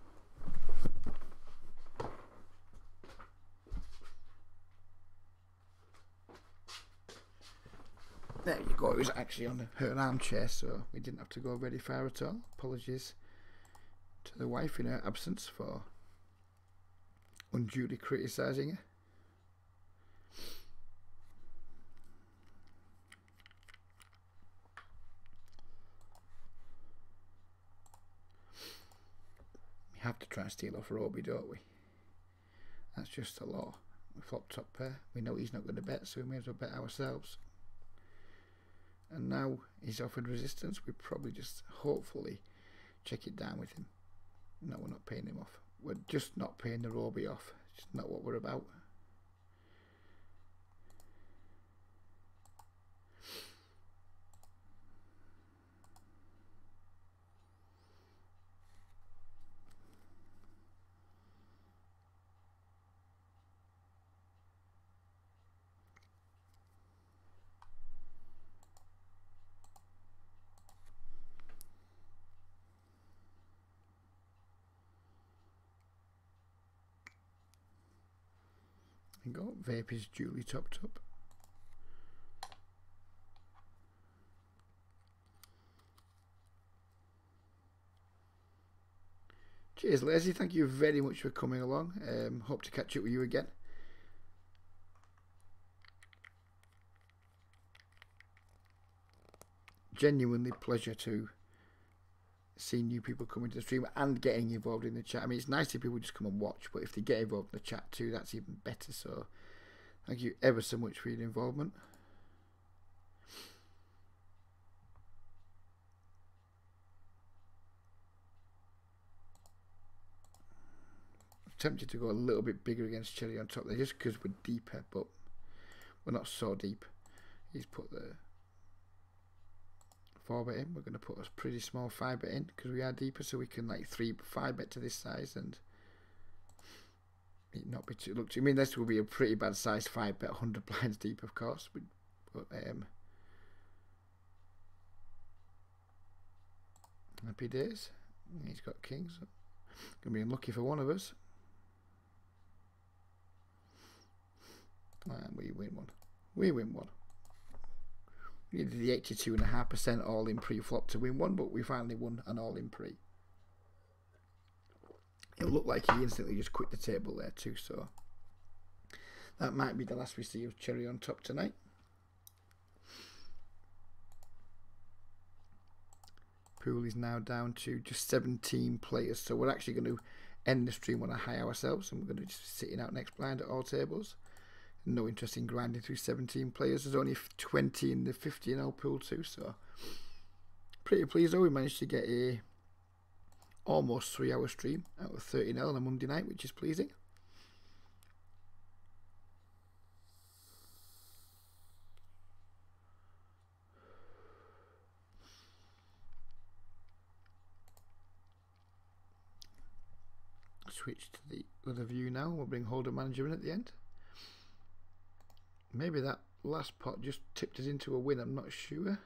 There you go. It was actually on her armchair, so we didn't have to go very far at all. Apologies to the wife in her absence for unduly criticising her. You have to try and steal off Roby, don't we? That's just the law. We flop top pair. We know he's not going to bet, so we may as well bet ourselves. And now he's offered resistance. We probably just hopefully check it down with him. No, we're not paying him off. We're just not paying the Roby off. It's just not what we're about. Go. Vape is duly topped up. Cheers, Lazy. Thank you very much for coming along. Hope to catch up with you again. Genuinely pleasure to see new people coming to the stream and getting involved in the chat. I mean, it's nice if people just come and watch, but if they get involved in the chat too, that's even better. So thank you ever so much for your involvement. I'm tempted to go a little bit bigger against Cherry on top there just because we're deeper, but we're not so deep. He's put the 4-bet in. We're going to put a pretty small 5-bet in because we are deeper, so we can like 3-5-bet to this size and it not be too. Look, I mean, this will be a pretty bad size 5-bet, 100 blinds deep, of course. But happy days. He's got kings. Gonna be unlucky for one of us. And we win one. We win one. We did the 82.5% all-in pre-flop to win one, but we finally won an all-in pre. It looked like he instantly just quit the table there too, so that might be the last we see of Cherry on top tonight. Pool is now down to just 17 players, so we're actually going to end the stream on a high ourselves, and we're going to just sitting out next blind at all tables. No interest in grinding through 17 players. There's only 20 in the 50-0 pool too, so pretty pleased though. We managed to get a almost 3-hour stream out of 30-0 on a Monday night, which is pleasing. Switch to the other view now. We'll bring holder manager in at the end. Maybe that last pot just tipped us into a win, I'm not sure.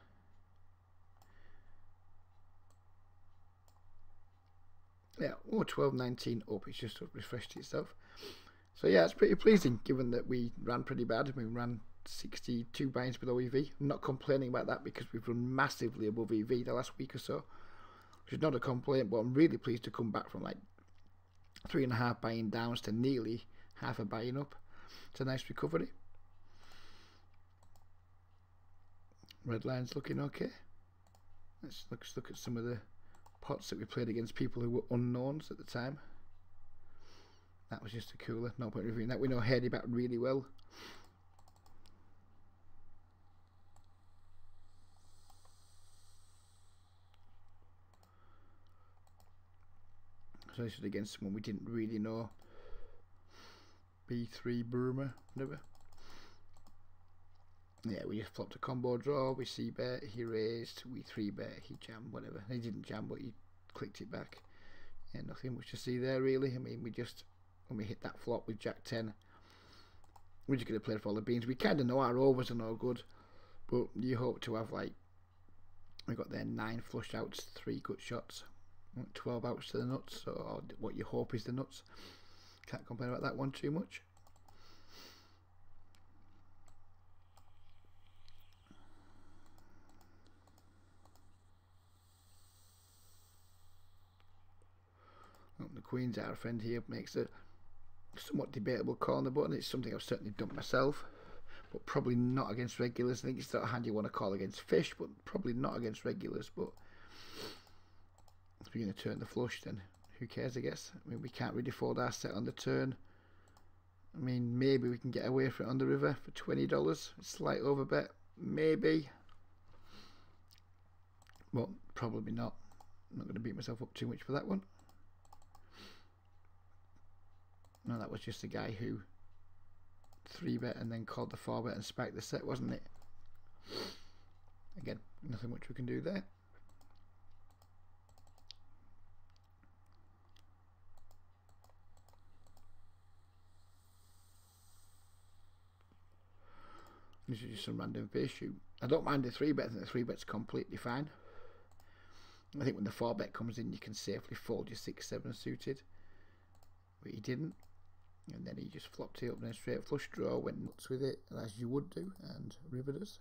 Yeah, oh, 12-19 up, it's just refreshed itself. So yeah, it's pretty pleasing given that we ran pretty bad. We ran 62 buy-ins below EV. I'm not complaining about that because we've run massively above EV the last week or so, which is not a complaint, but I'm really pleased to come back from like 3.5 buy-in downs to nearly half a buy-in up. It's a nice recovery. Red line's looking okay. Let's look at some of the pots that we played against people who were unknowns at the time. That was just a cooler. No point reviewing that. We know Hardy back really well. So this was against someone we didn't really know. B3 Burma, whatever. Yeah, we just flopped a combo draw, we c-bet, he raised, we 3-bet, he jammed, whatever. He didn't jam, but he clicked it back. Yeah, nothing much to see there, really. I mean, we just, when we hit that flop with Jack 10, we're just going to play for all the beans. We kind of know our overs are no good, but you hope to have, like, we got there 9 flush outs, 3 good shots, 12 outs to the nuts, or what you hope is the nuts. Can't complain about that one too much. The Queen's our friend here makes a somewhat debatable call on the button. It's something I've certainly done myself, but probably not against regulars. I think it's the hand you want to call against fish, but probably not against regulars. But if we're going to turn the flush, then who cares, I guess. I mean, we can't really fold our set on the turn. I mean, maybe we can get away from it on the river for $20. Slight overbet, maybe. Well, probably not. I'm not going to beat myself up too much for that one. No, that was just a guy who 3-bet and then called the 4-bet and spiked the set, wasn't it? Again, nothing much we can do there. This is just some random face shoot. I don't mind the 3-bet. I think the 3-bet's completely fine. I think when the 4-bet comes in, you can safely fold your 6-7 suited. But he didn't. And then he just flopped it up in a straight flush draw, went nuts with it, as you would do, and river does.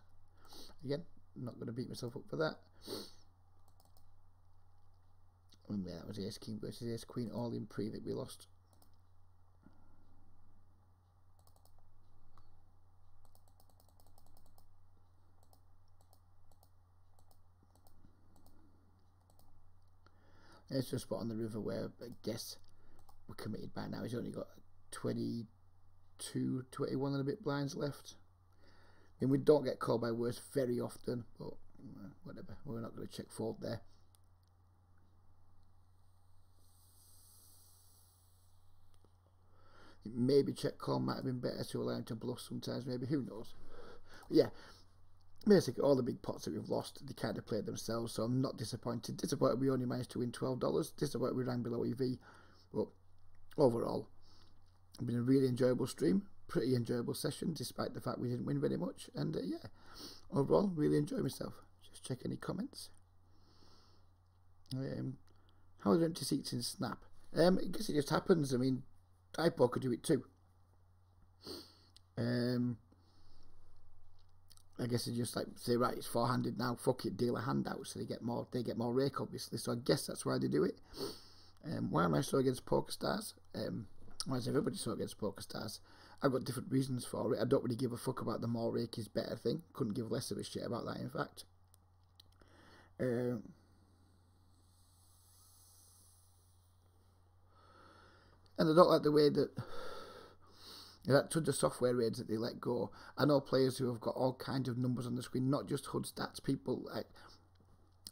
Again, I'm not going to beat myself up for that. And yeah, that was Ace King versus Ace Queen, all in pre that we lost. It's just a spot on the river where I guess we're committed by now. He's only got 22, 21 and a bit blinds left. I mean, we don't get called by worse very often, but whatever. We're not going to check fold there. Maybe check call might have been better to allow him to bluff sometimes, maybe. Who knows? But yeah, basically all the big pots that we've lost, they kind of played themselves, so I'm not disappointed. Disappointed we only managed to win $12. Disappointed we ran below EV. But overall, it's been a really enjoyable stream. Pretty enjoyable session, despite the fact we didn't win very much. And yeah, overall, really enjoyed myself. Just check any comments. How are the empty seats in Snap? I guess it just happens. I mean, iPod could do it too. I guess they just like say, right, it's 4-handed now, fuck it, deal a handout, so they get more rake, obviously. So I guess that's why they do it. Why am I so against PokerStars? Why is everybody so against PokerStars? I've got different reasons for it. I don't really give a fuck about the more rake is better thing. Couldn't give less of a shit about that, in fact. And I don't like the way that tons of software raids that they let go. I know players who have got all kinds of numbers on the screen, not just HUD stats, people like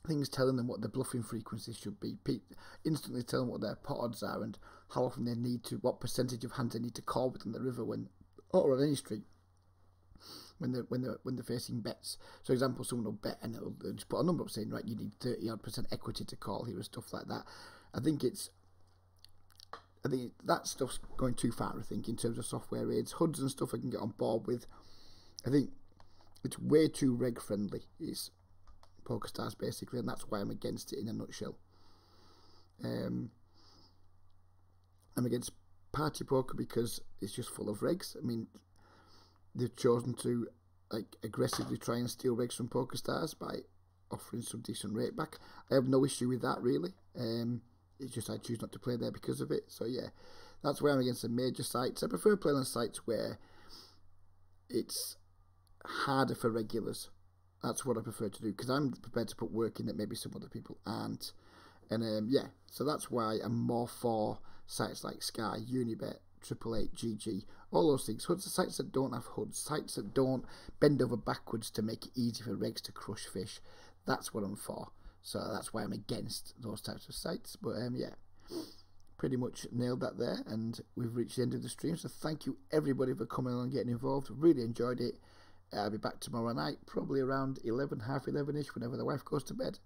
things telling them what the bluffing frequency should be, instantly telling what their pot odds are and how often they need to, what percentage of hands they need to call within the river when, or on any street, when they're facing bets. So, example, someone will bet and they'll just put a number up saying, right, you need 30% equity to call here and stuff like that. I think that stuff's going too far, I think, in terms of software raids. HUDs and stuff I can get on board with. I think it's way too reg friendly, is PokerStars basically, and that's why I'm against it in a nutshell. I'm against Party Poker because it's just full of regs. I mean, they've chosen to like aggressively try and steal regs from PokerStars by offering some decent rate back. I have no issue with that, really. It's just I choose not to play there because of it. So yeah, that's why I'm against the major sites. I prefer playing on sites where it's harder for regulars. That's what I prefer to do, because I'm prepared to put work in that maybe some other people aren't. And yeah, so that's why I'm more for sites like Sky, Unibet, 888, GG, all those things. HUDs, sites that don't have HUDs, sites that don't bend over backwards to make it easy for regs to crush fish. That's what I'm for. So that's why I'm against those types of sites. But yeah, pretty much nailed that there, and we've reached the end of the stream. So thank you everybody for coming on and getting involved. Really enjoyed it. I'll be back tomorrow night, probably around 11, half 11ish, whenever the wife goes to bed.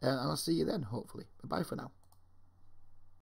And I'll see you then, hopefully. Bye-bye for now.